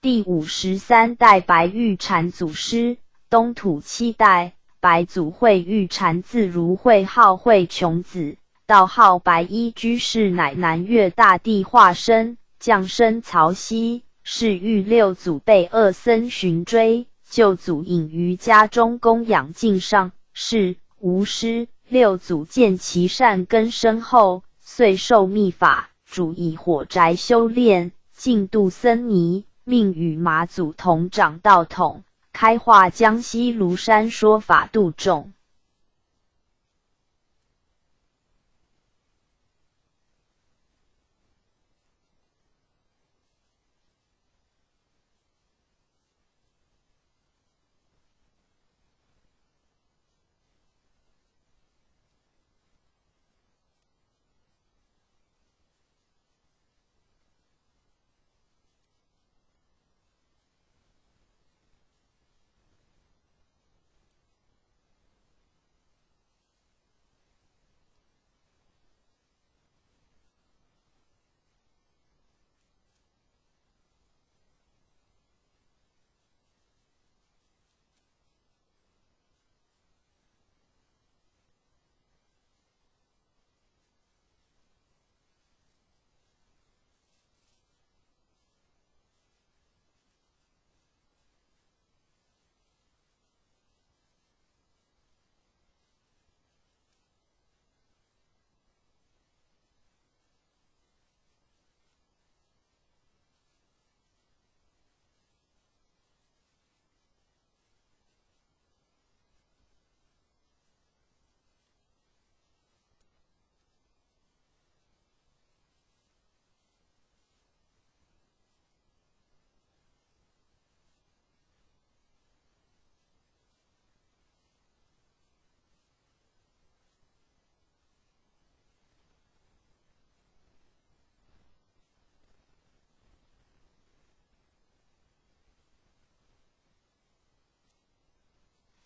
第53代白玉禅祖师，东土7代，白祖慧玉禅字如慧，号慧琼子，道号白衣居士，乃南岳大帝化身，降生曹溪，是欲六祖被恶僧寻追，救祖隐于家中供养敬上，是无师。六祖见其善根深厚，遂授密法，主以火宅修炼，净度僧尼，命与马祖同掌道统，开化江西庐山，说法度众。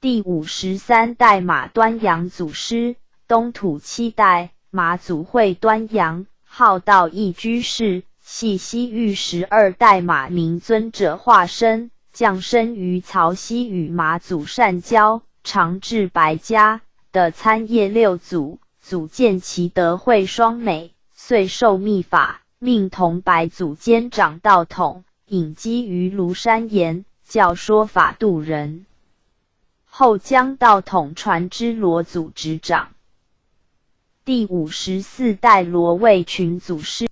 第53代马端阳祖师，东土7代，马祖慧端阳，号道义居士，系西域12代马明尊者化身，降生于曹溪，与马祖善交，常至白家的参谒六祖，祖见其德慧双美，遂授密法，命同白祖兼掌道统，隐居于庐山岩，教说法度人。后将道统传之罗祖执掌。第54代罗卫群祖师。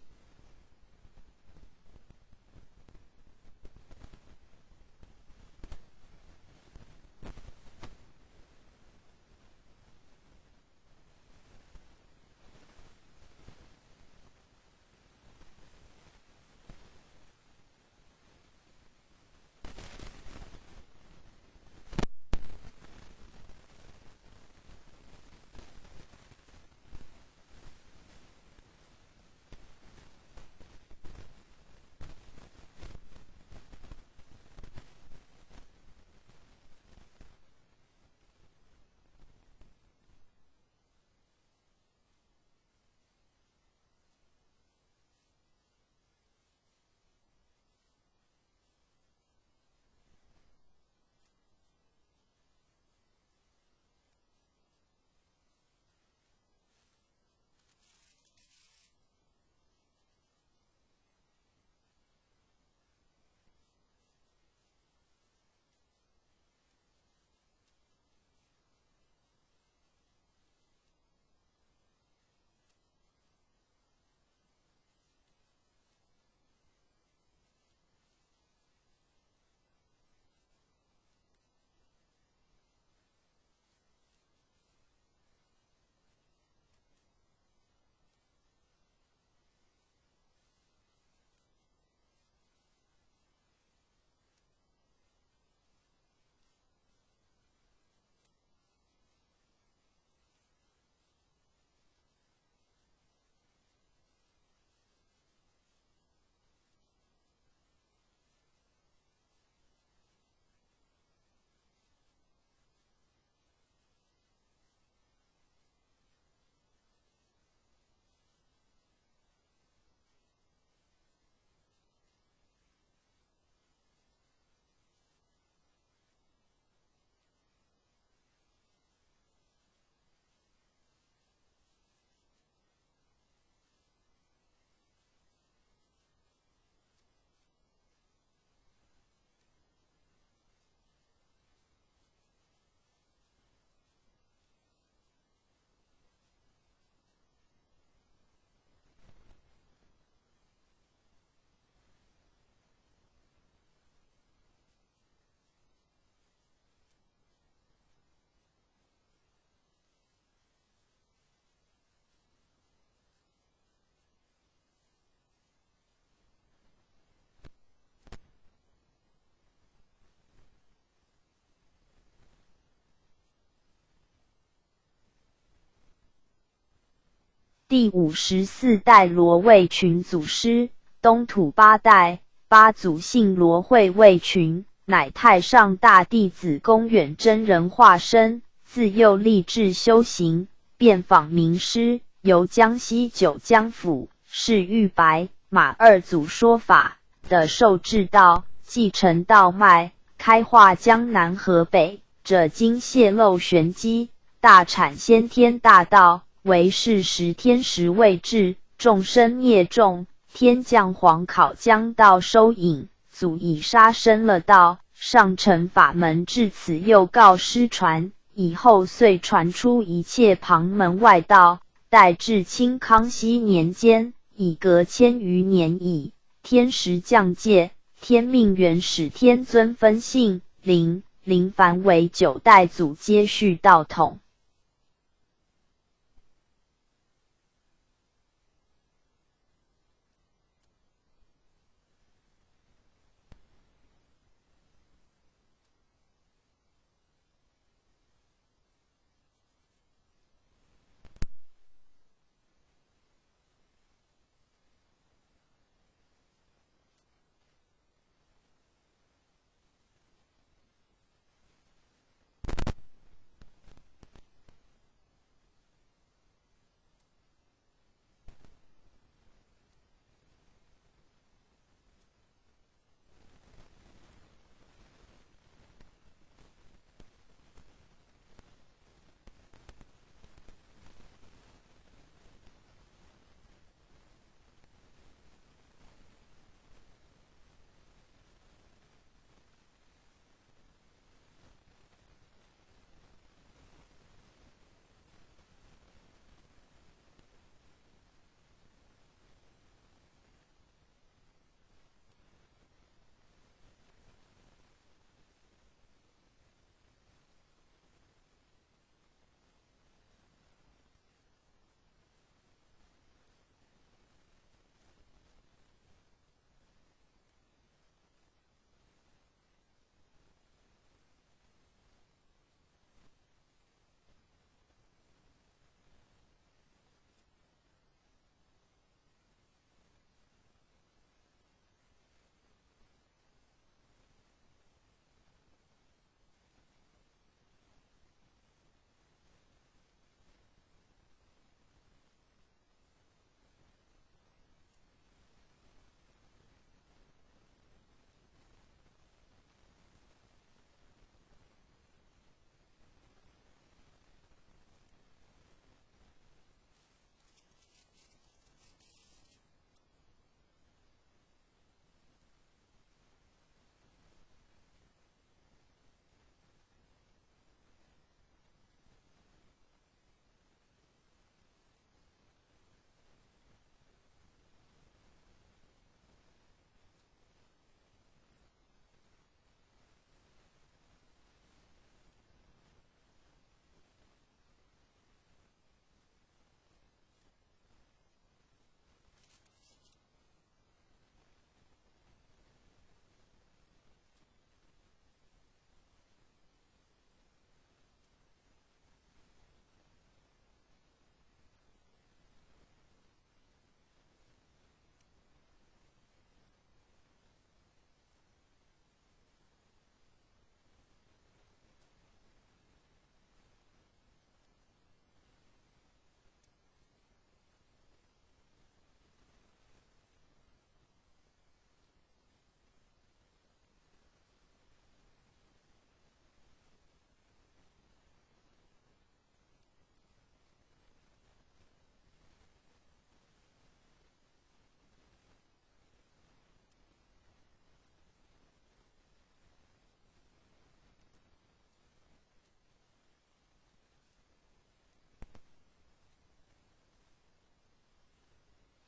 第54代罗卫群祖师，东土八代，八祖姓罗慧卫群，乃太上大弟子公远真人化身，自幼立志修行，遍访名师，由江西九江府释玉白、马二祖说法的受制道，继承道脉，开化江南河北，者今泄露玄机，大阐先天大道，为是时天时未至，众生孽重，天降黄考将道收引，足以杀生了道。上乘法门至此又告失传，以后遂传出一切旁门外道，待至清康熙年间，已隔1000余年矣。天时降界，天命元始天尊分姓林凡为9代祖接续道统。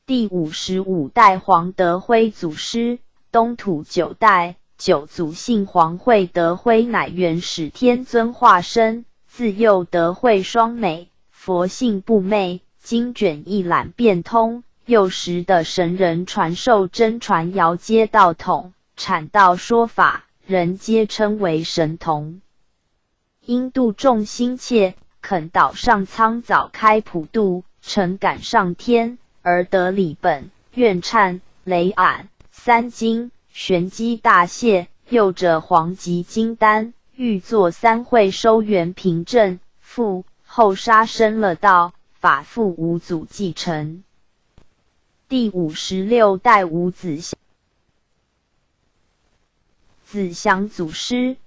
第55代黄德辉祖师，东土9代，九祖姓黄慧德辉乃元始天尊化身，自幼德慧双美，佛性不昧，经卷一览变通，幼时的神人传授真传遥接道统，阐道说法，人皆称为神童。因度众心切，肯岛上苍早开普渡，诚感上天，而得理本，愿忏雷俺三经，玄机大谢，又者黄极金丹，欲作三会收元凭证，父后杀生了道，法父无祖继承。第56代吴子祥祖师。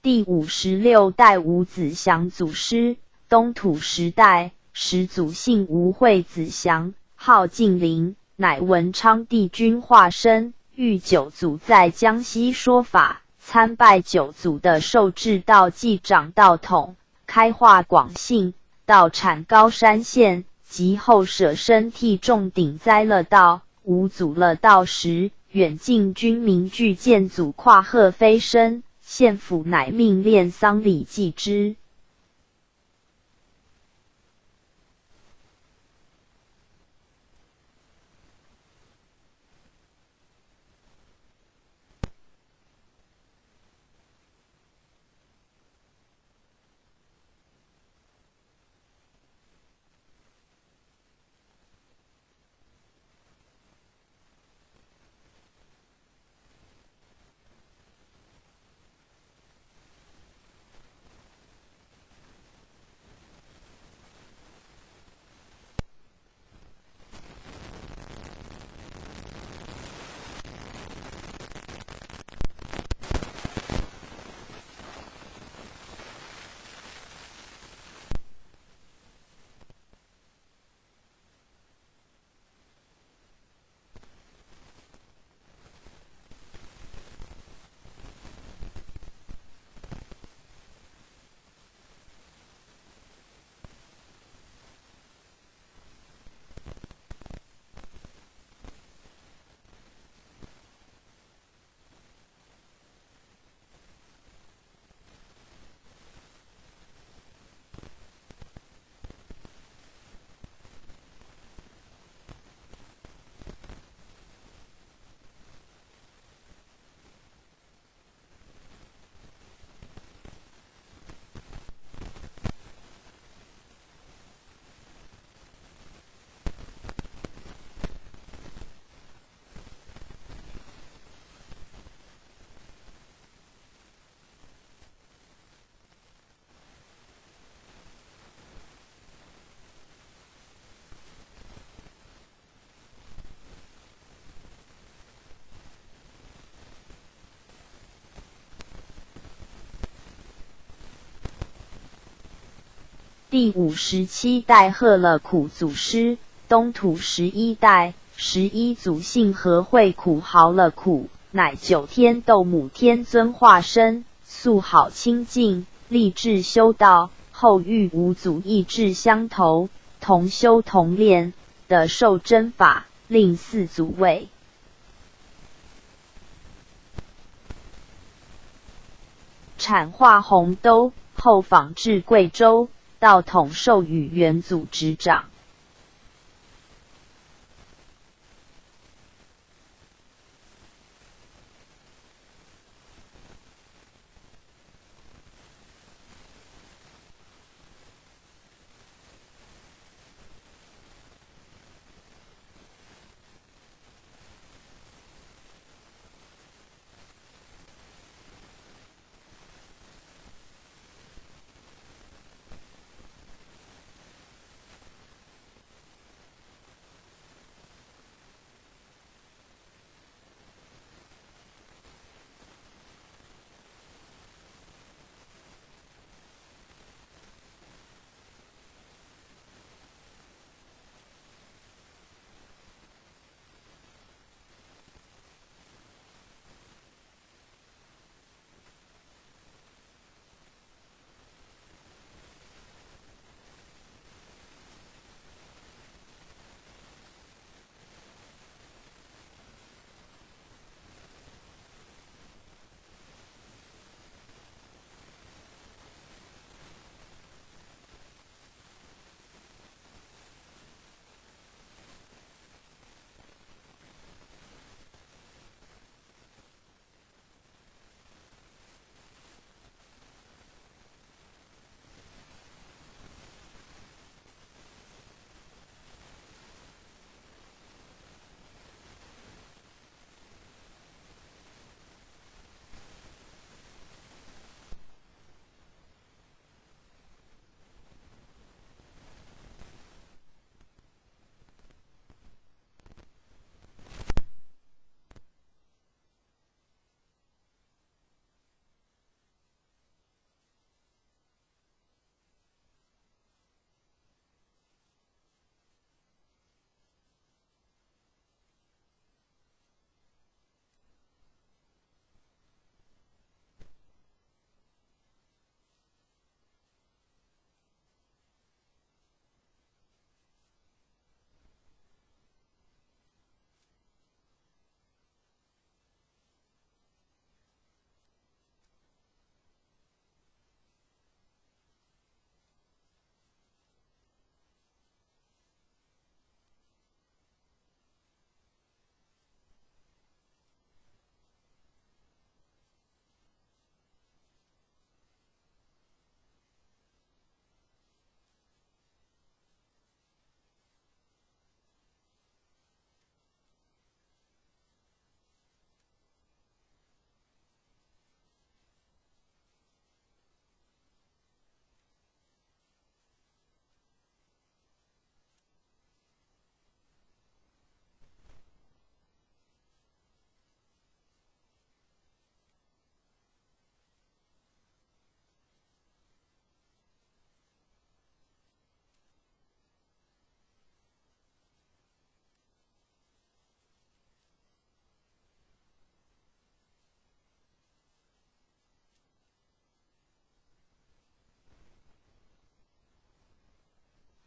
第56代吴子祥祖师，东土10代，始祖姓吴惠子祥，号晋陵，乃文昌帝君化身，遇九祖在江西说法，参拜九祖的受制道继长道统，开化广信，道产高山县，及后舍身替众顶灾了道，五祖了道时，远近军民俱见祖跨鹤飞升，县府乃命殓丧礼祭之。第57代贺勒苦祖师，东土11代，11祖姓何惠苦豪勒苦，乃9天斗母天尊化身，素好清净，立志修道，后遇五祖意志相投，同修同练，得受真法，令四祖位。阐化洪都，后访至贵州，道统授予元祖执掌。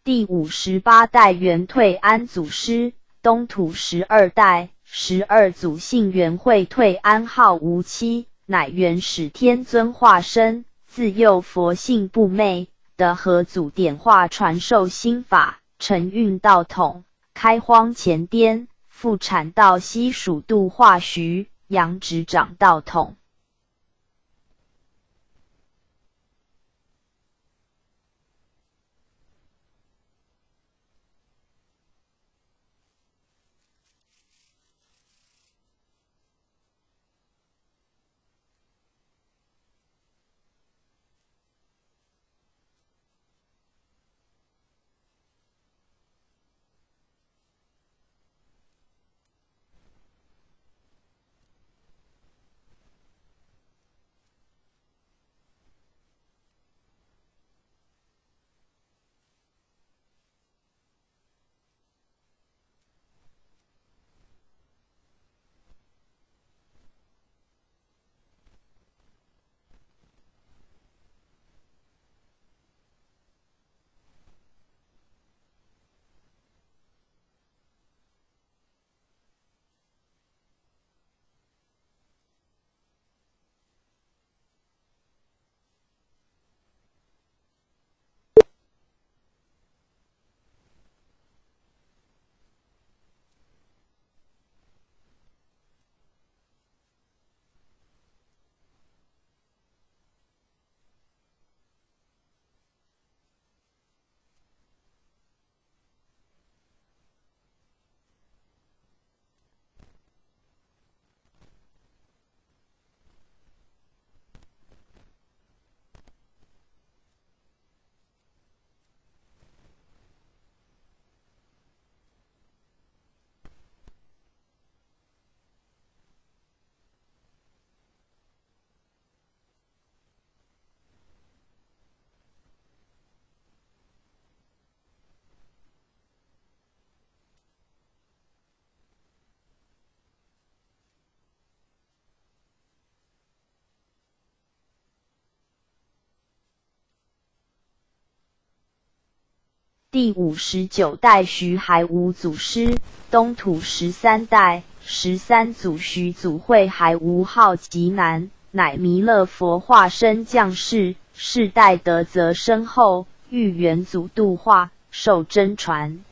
第58代元退安祖师，东土12代，12祖姓元，会退安，号无期，乃元始天尊化身，自幼佛性不昧，得合祖点化传授心法，承运道统，开荒前颠，复产道西蜀度化徐，扬执掌道统。第59代徐海无祖师，东土13代，13祖徐祖会海无号极南，乃弥勒佛化身降世，世代德泽深厚，欲元祖度化，受真传。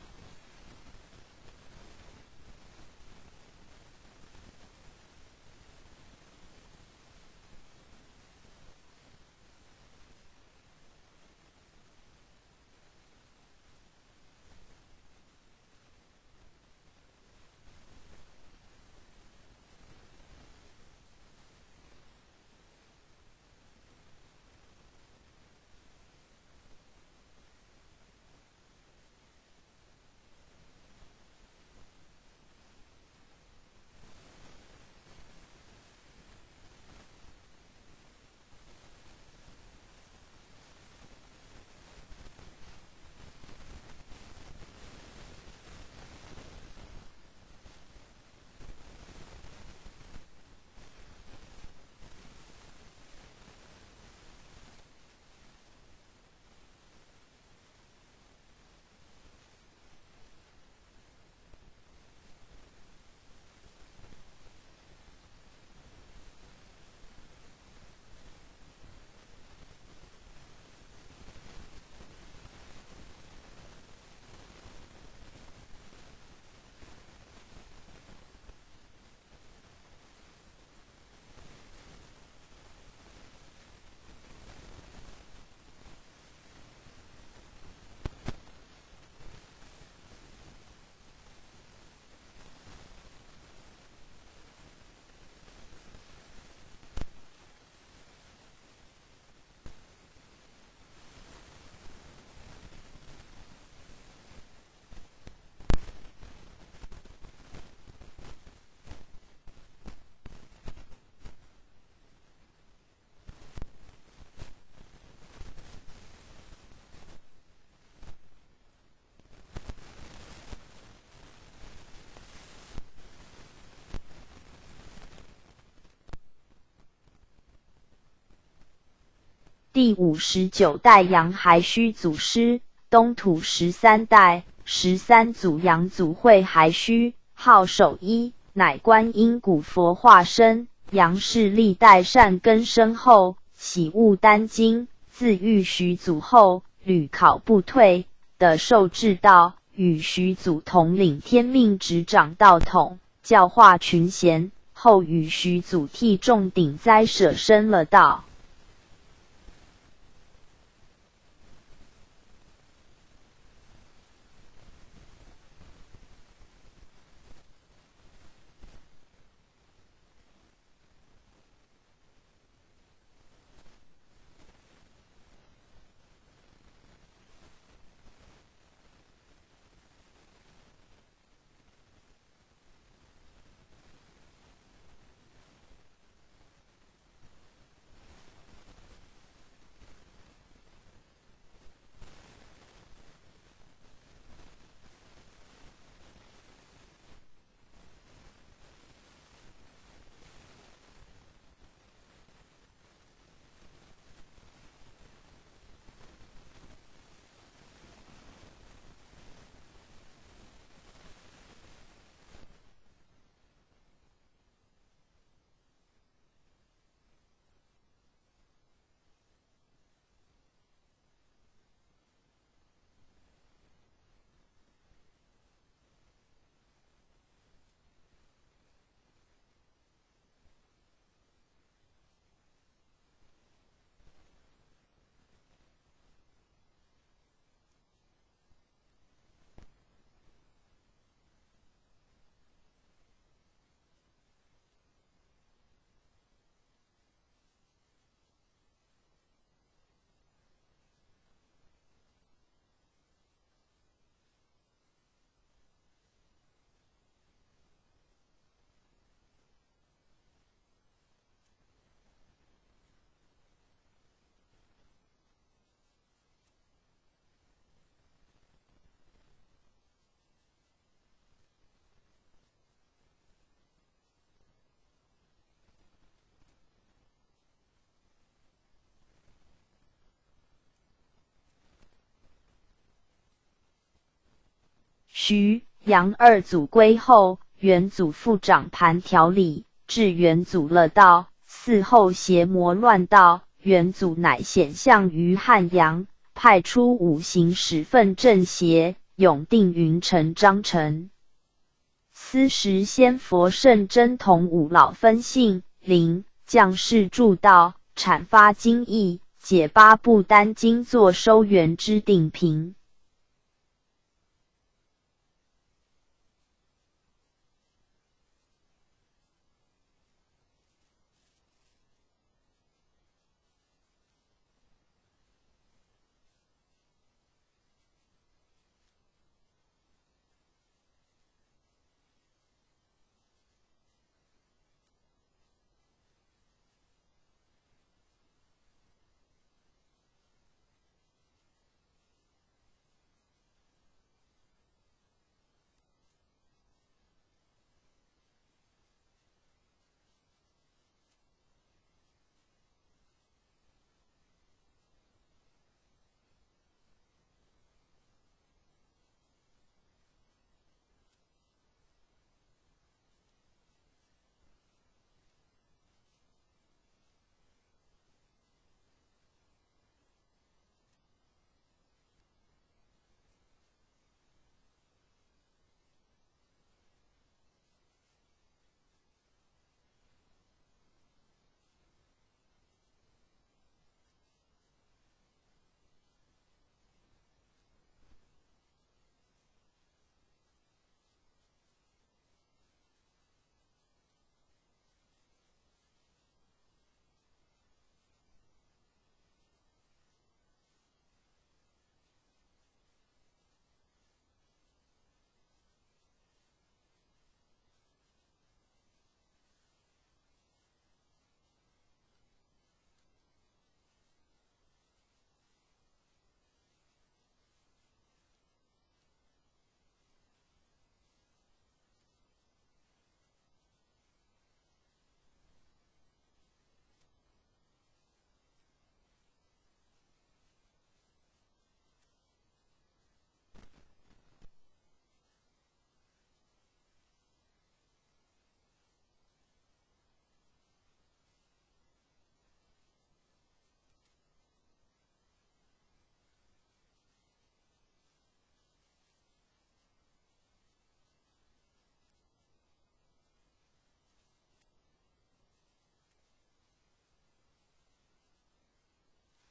第59代杨海虚祖师，东土13代，13祖杨祖会还虚，号守一，乃观音古佛化身。杨氏历代善根深厚，喜悟丹经，自遇徐祖后，屡考不退，得受至道，与徐祖统领天命执掌道统，教化群贤，后与徐祖替众顶灾舍身了道。徐、杨二祖归后，元祖复掌盘调理，至元祖乐道，嗣后邪魔乱道，元祖乃显相于汉阳，派出五行使奋正邪，永定云城章程。斯时仙佛圣真同五老分性灵，将士助道，阐发经义，解八部丹经作收元之定评。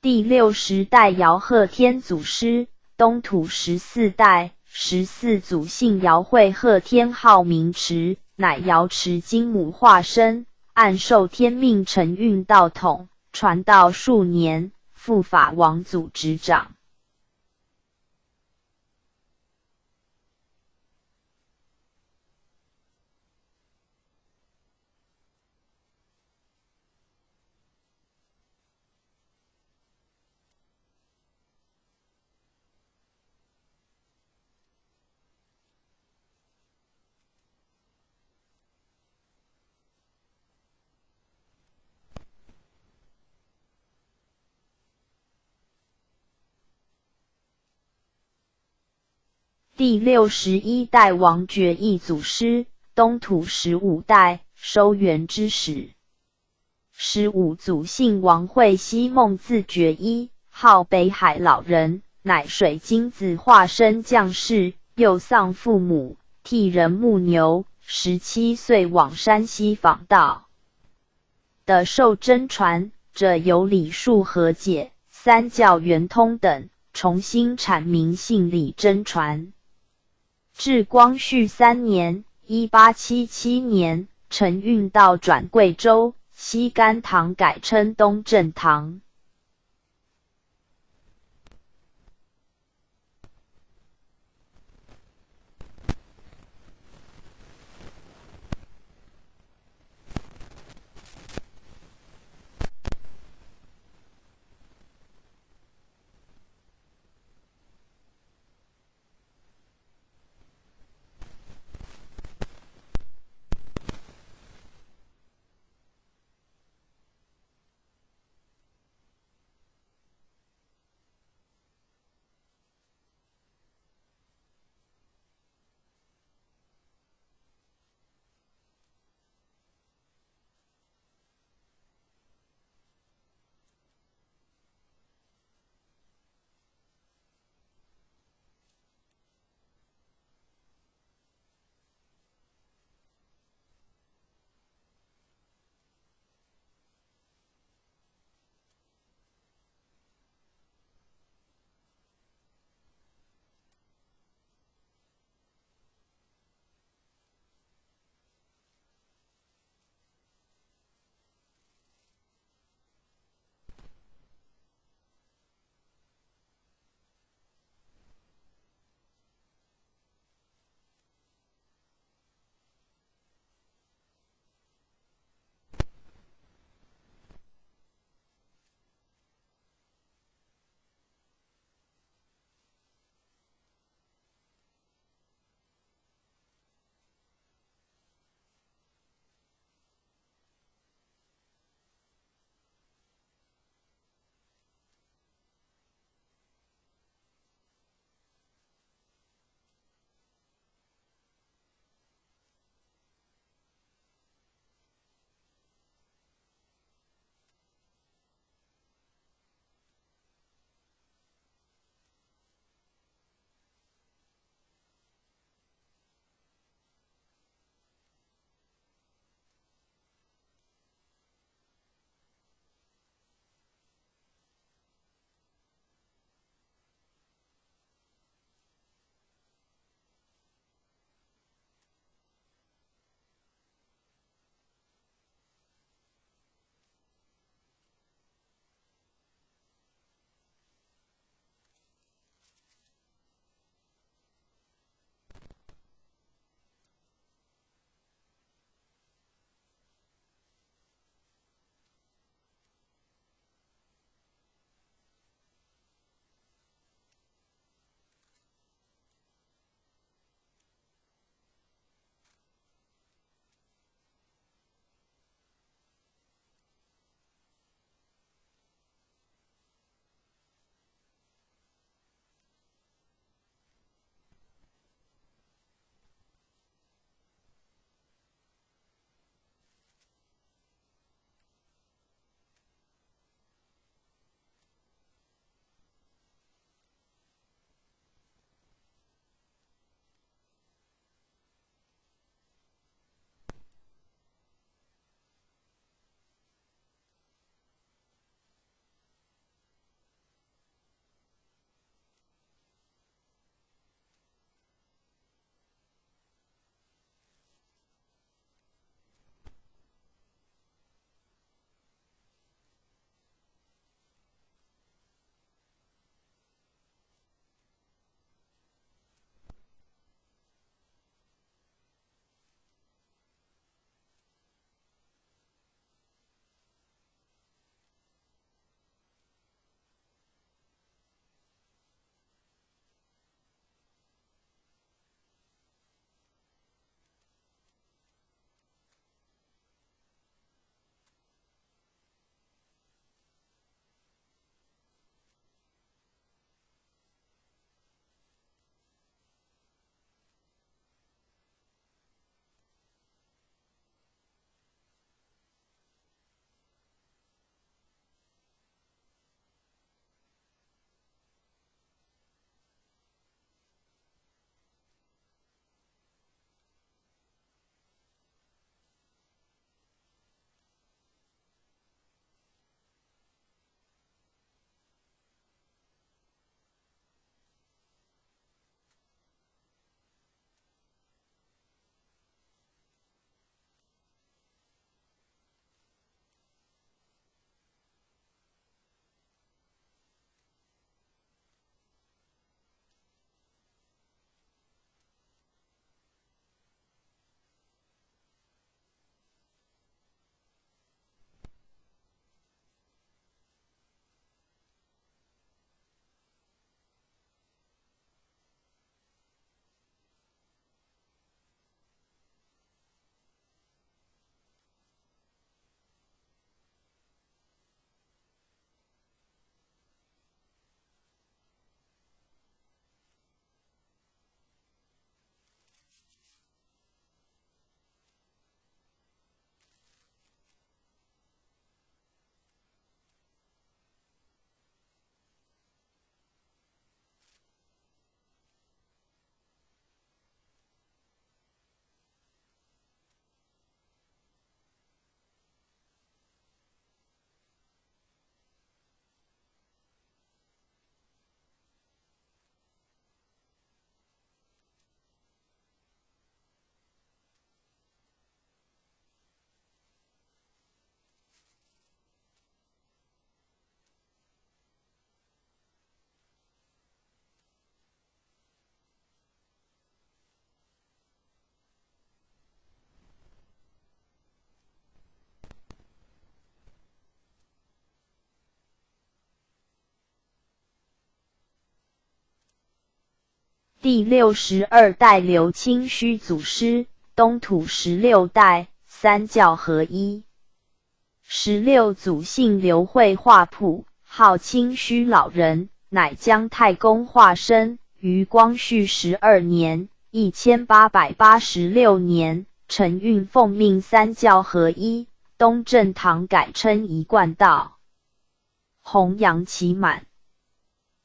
第60代姚鹤天祖师，东土14代，14祖姓姚，讳鹤天，号明池，乃瑶池金母化身，暗受天命，承运道统，传道数年，副法王祖执掌。第61代王觉义祖师，东土15代，收元之始。15祖姓王，讳西梦，字觉一，号北海老人，乃水晶子化身将士，又丧父母，替人牧牛，17岁往山西访道。的受真传者有李树和解、三教圆通等，重新阐明信理真传。至光绪3年1877年，承运道转贵州，西甘堂改称东正堂。第62代刘清虚祖师，东土16代，三教合一。16祖姓刘，绘画谱，号清虚老人，乃姜太公化身，于光绪12年1886年，承运奉命三教合一，东正堂改称一贯道，弘扬其满。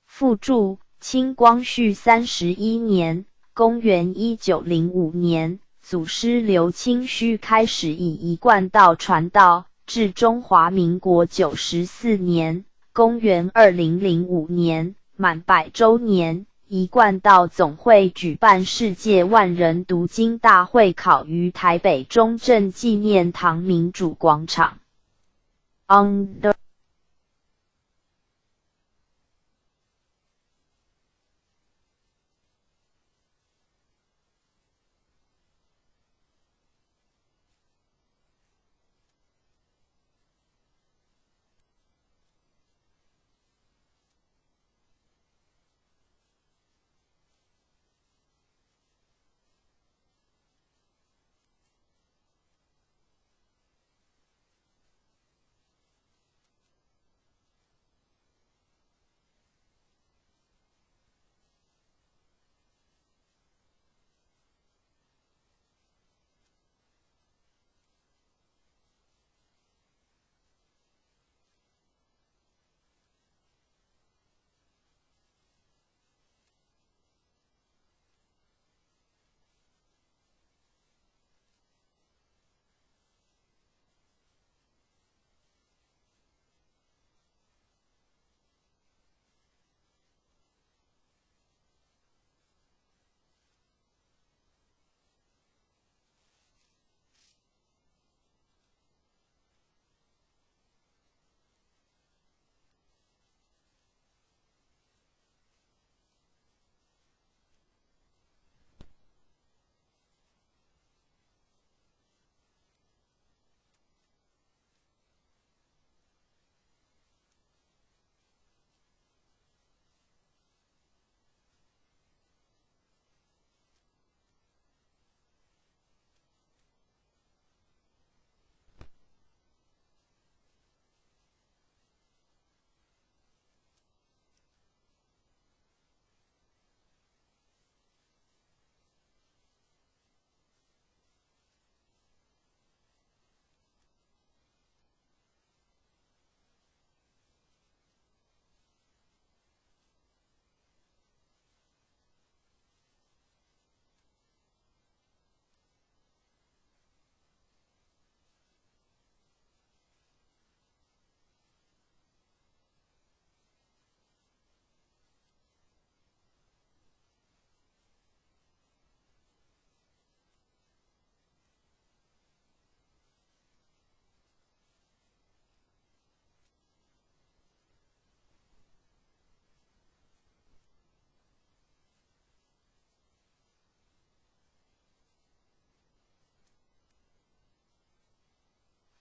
附注：清光绪31年，公元1905年，祖师刘清虚开始以一贯道传道，至中华民国94年，公元2005年，满100周年，一贯道总会举办世界万人读经大会考于台北中正纪念堂民主广场。Under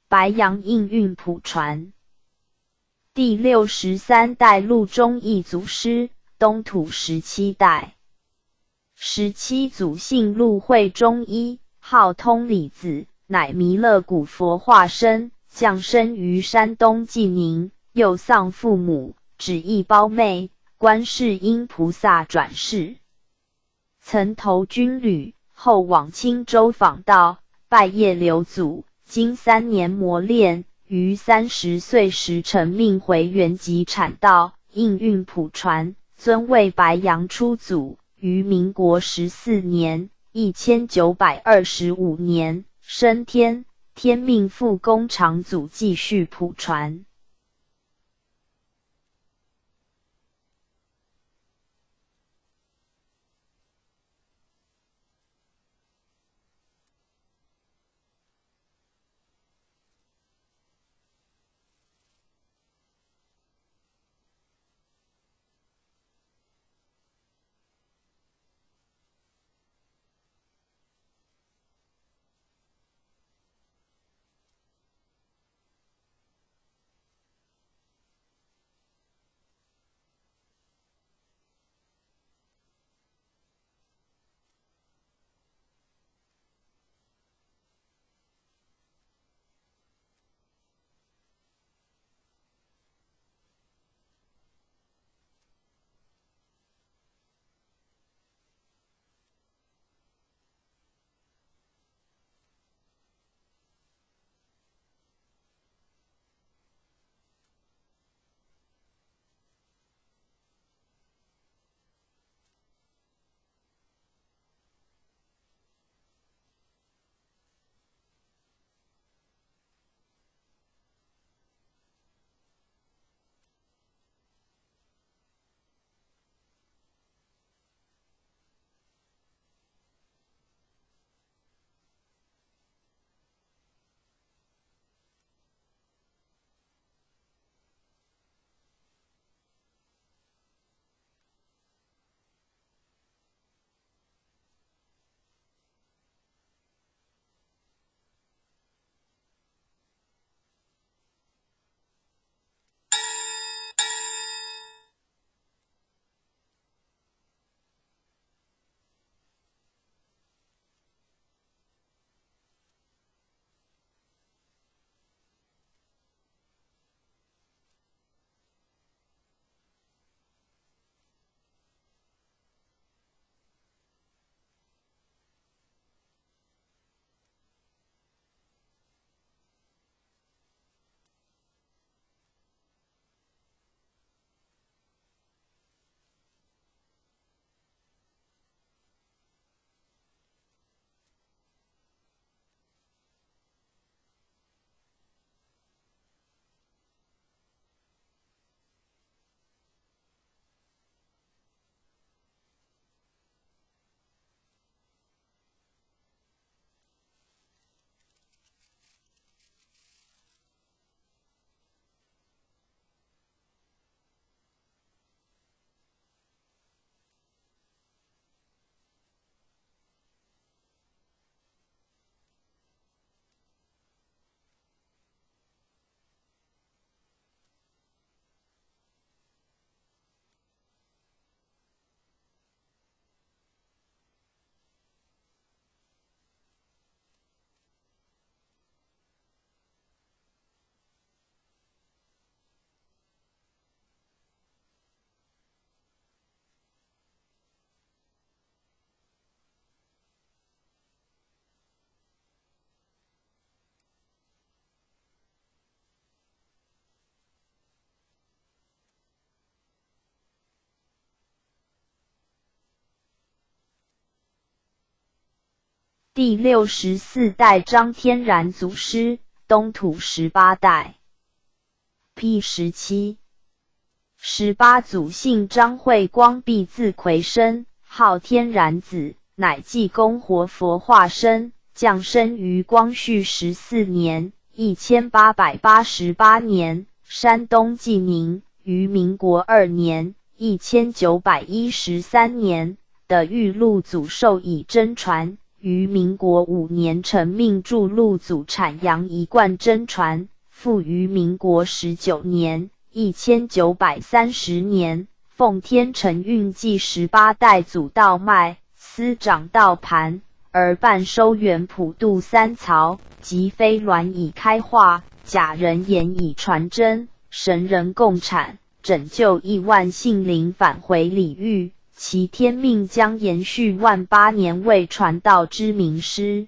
白杨应运谱传。第63代陆中义祖师，东土17代。17祖姓陆，会中医，号通理子，乃弥勒古佛化身，降生于山东济宁，幼丧父母，只忆胞妹，观世音菩萨转世。曾投军旅，后往青州访道，拜谒刘祖，经3年磨练，于30岁时成命回原籍阐道，应运谱传，尊为白杨初祖。于民国14年1925年升天，天命副工长祖继续谱传。第64代张天然祖师，东土18代。P17 18祖姓张慧光，毕字魁生，号天然子，乃济公活佛化身，降生于光绪14年1888年，山东济宁，于民国2年1913年的玉露祖授以真传，于民国5年承命铸录祖产阳一贯真传，复于民国19年1930年奉天承运继18代祖道脉，司掌道盘，而办收元普渡三曹，即非鸾以开化，假人言以传真，神人共产，拯救亿万性灵返回礼遇，其天命将延续万8年为传道之名师。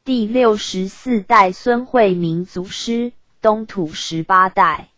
第64代孙惠明祖师，东土18代。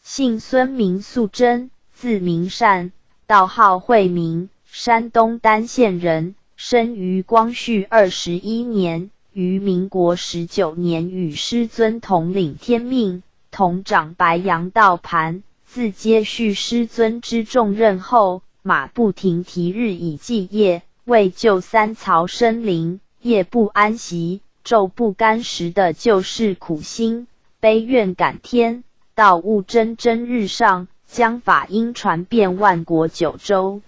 姓孙名素贞，字明善，道号惠明，山东丹县人，生于光绪21年，于民国19年与师尊同领天命，同掌白杨道盘，自接续师尊之重任后，马不停蹄日以继夜，为救三曹生灵，夜不安息，昼不甘食的救世苦心，悲愿感天，道悟蒸蒸日上，将法音传遍万国9州。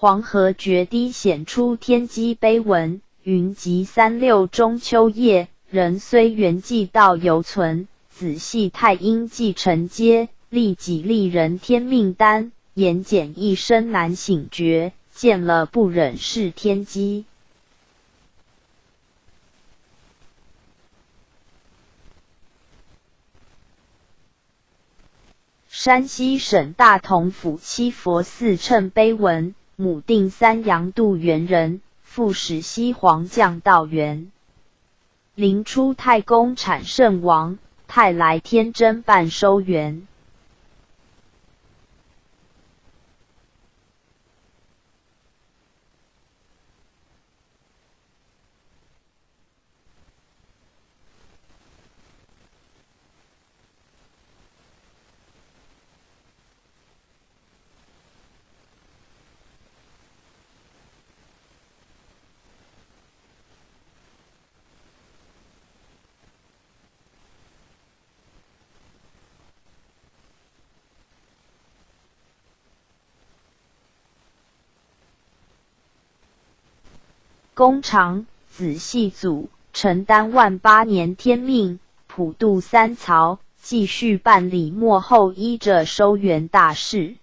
黄河决堤显出天机碑文，云集36中秋夜，人虽圆寂道犹存，子系太阴继承接，利己利人天命单，言简一生难醒觉，见了不忍是天机。山西省大同府七佛寺称碑文，母定三阳度元人，父始西黄将道元。灵出太公产圣王，太来天真办收元。公长，子系祖，承担万8年天命，普渡三曹，继续办理末后依着收元大事。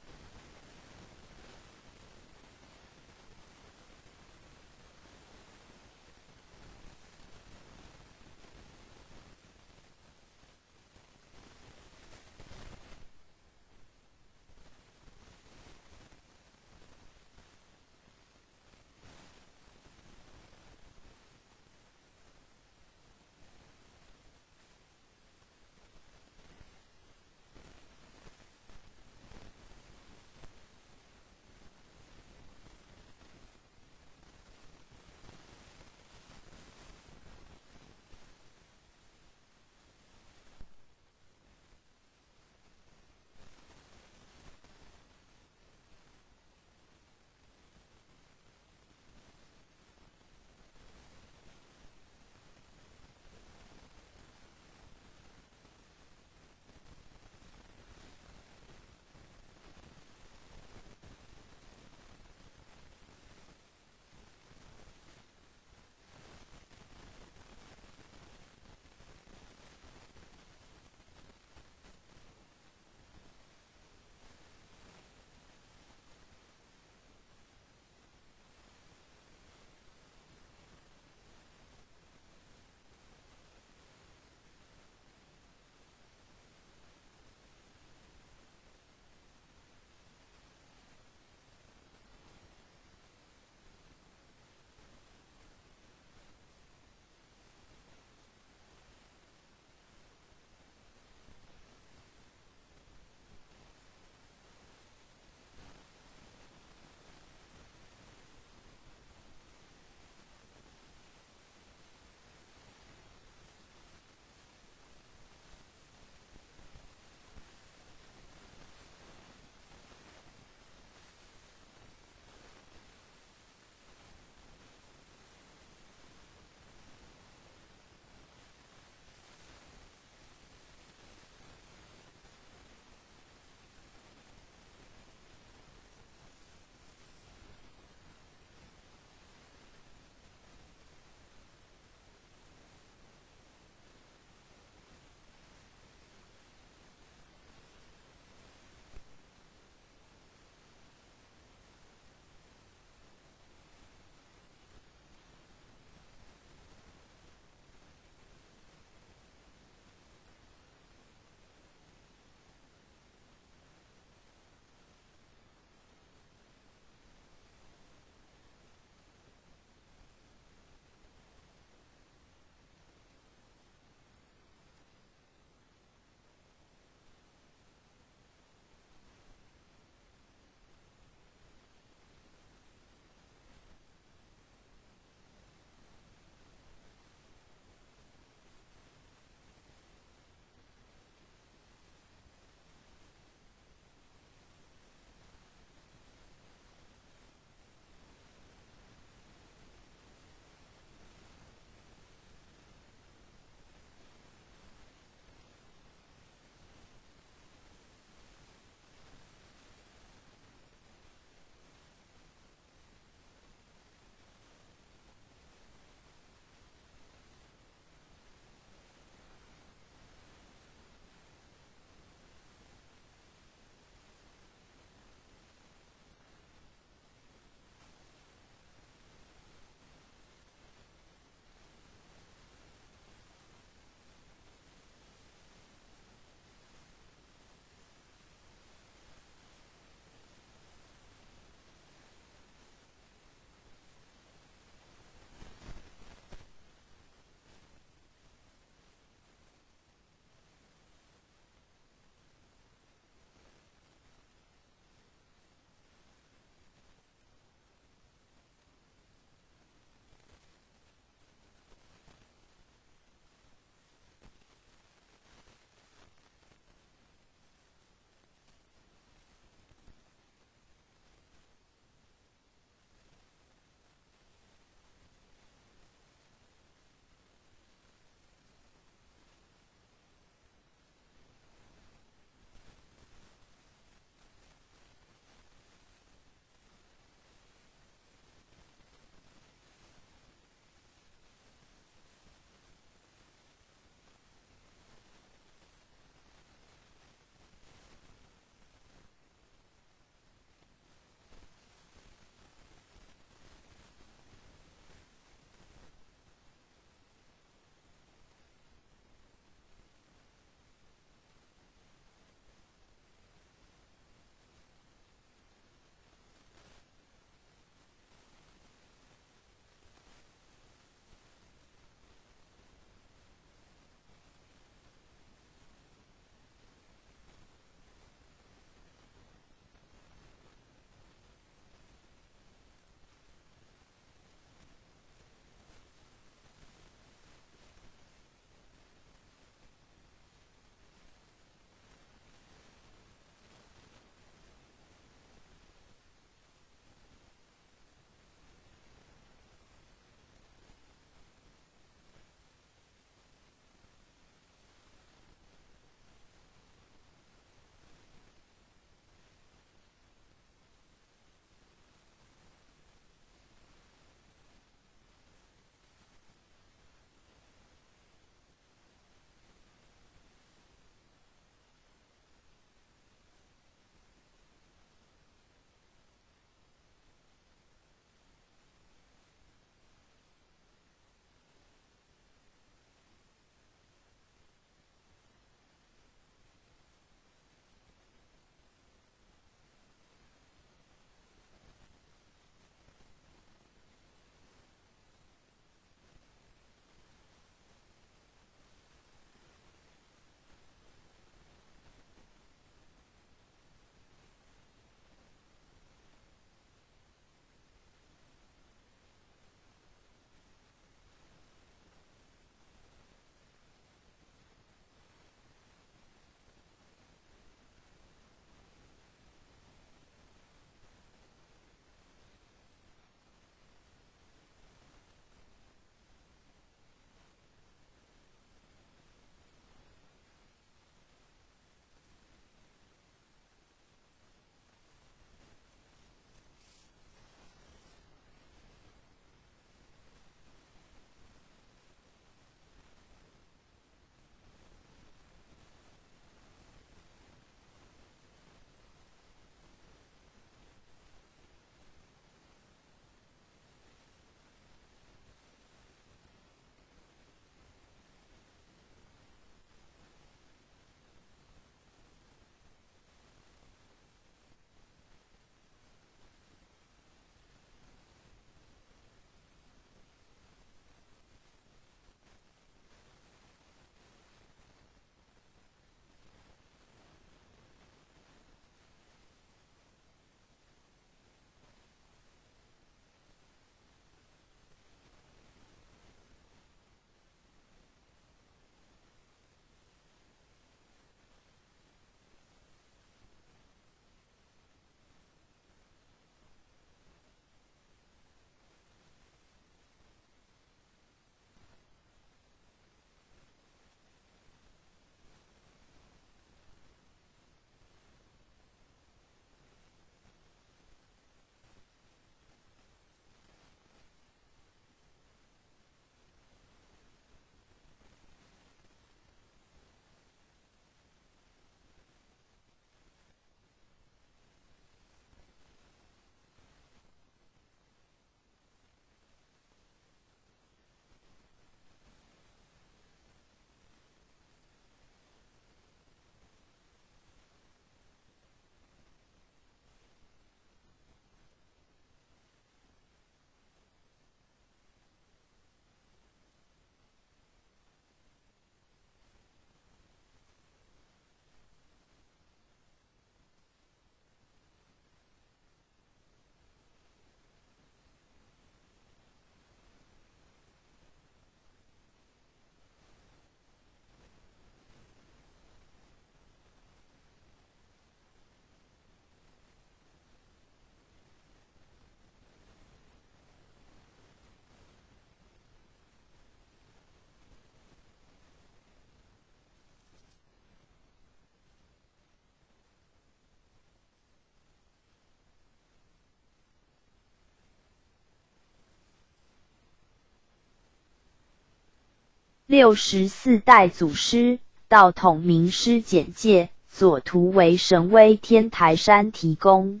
64代祖师道统名师简介，左图为神威天台山提供。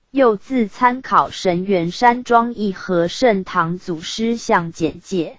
右自参考神元山庄义和圣堂祖师像简介。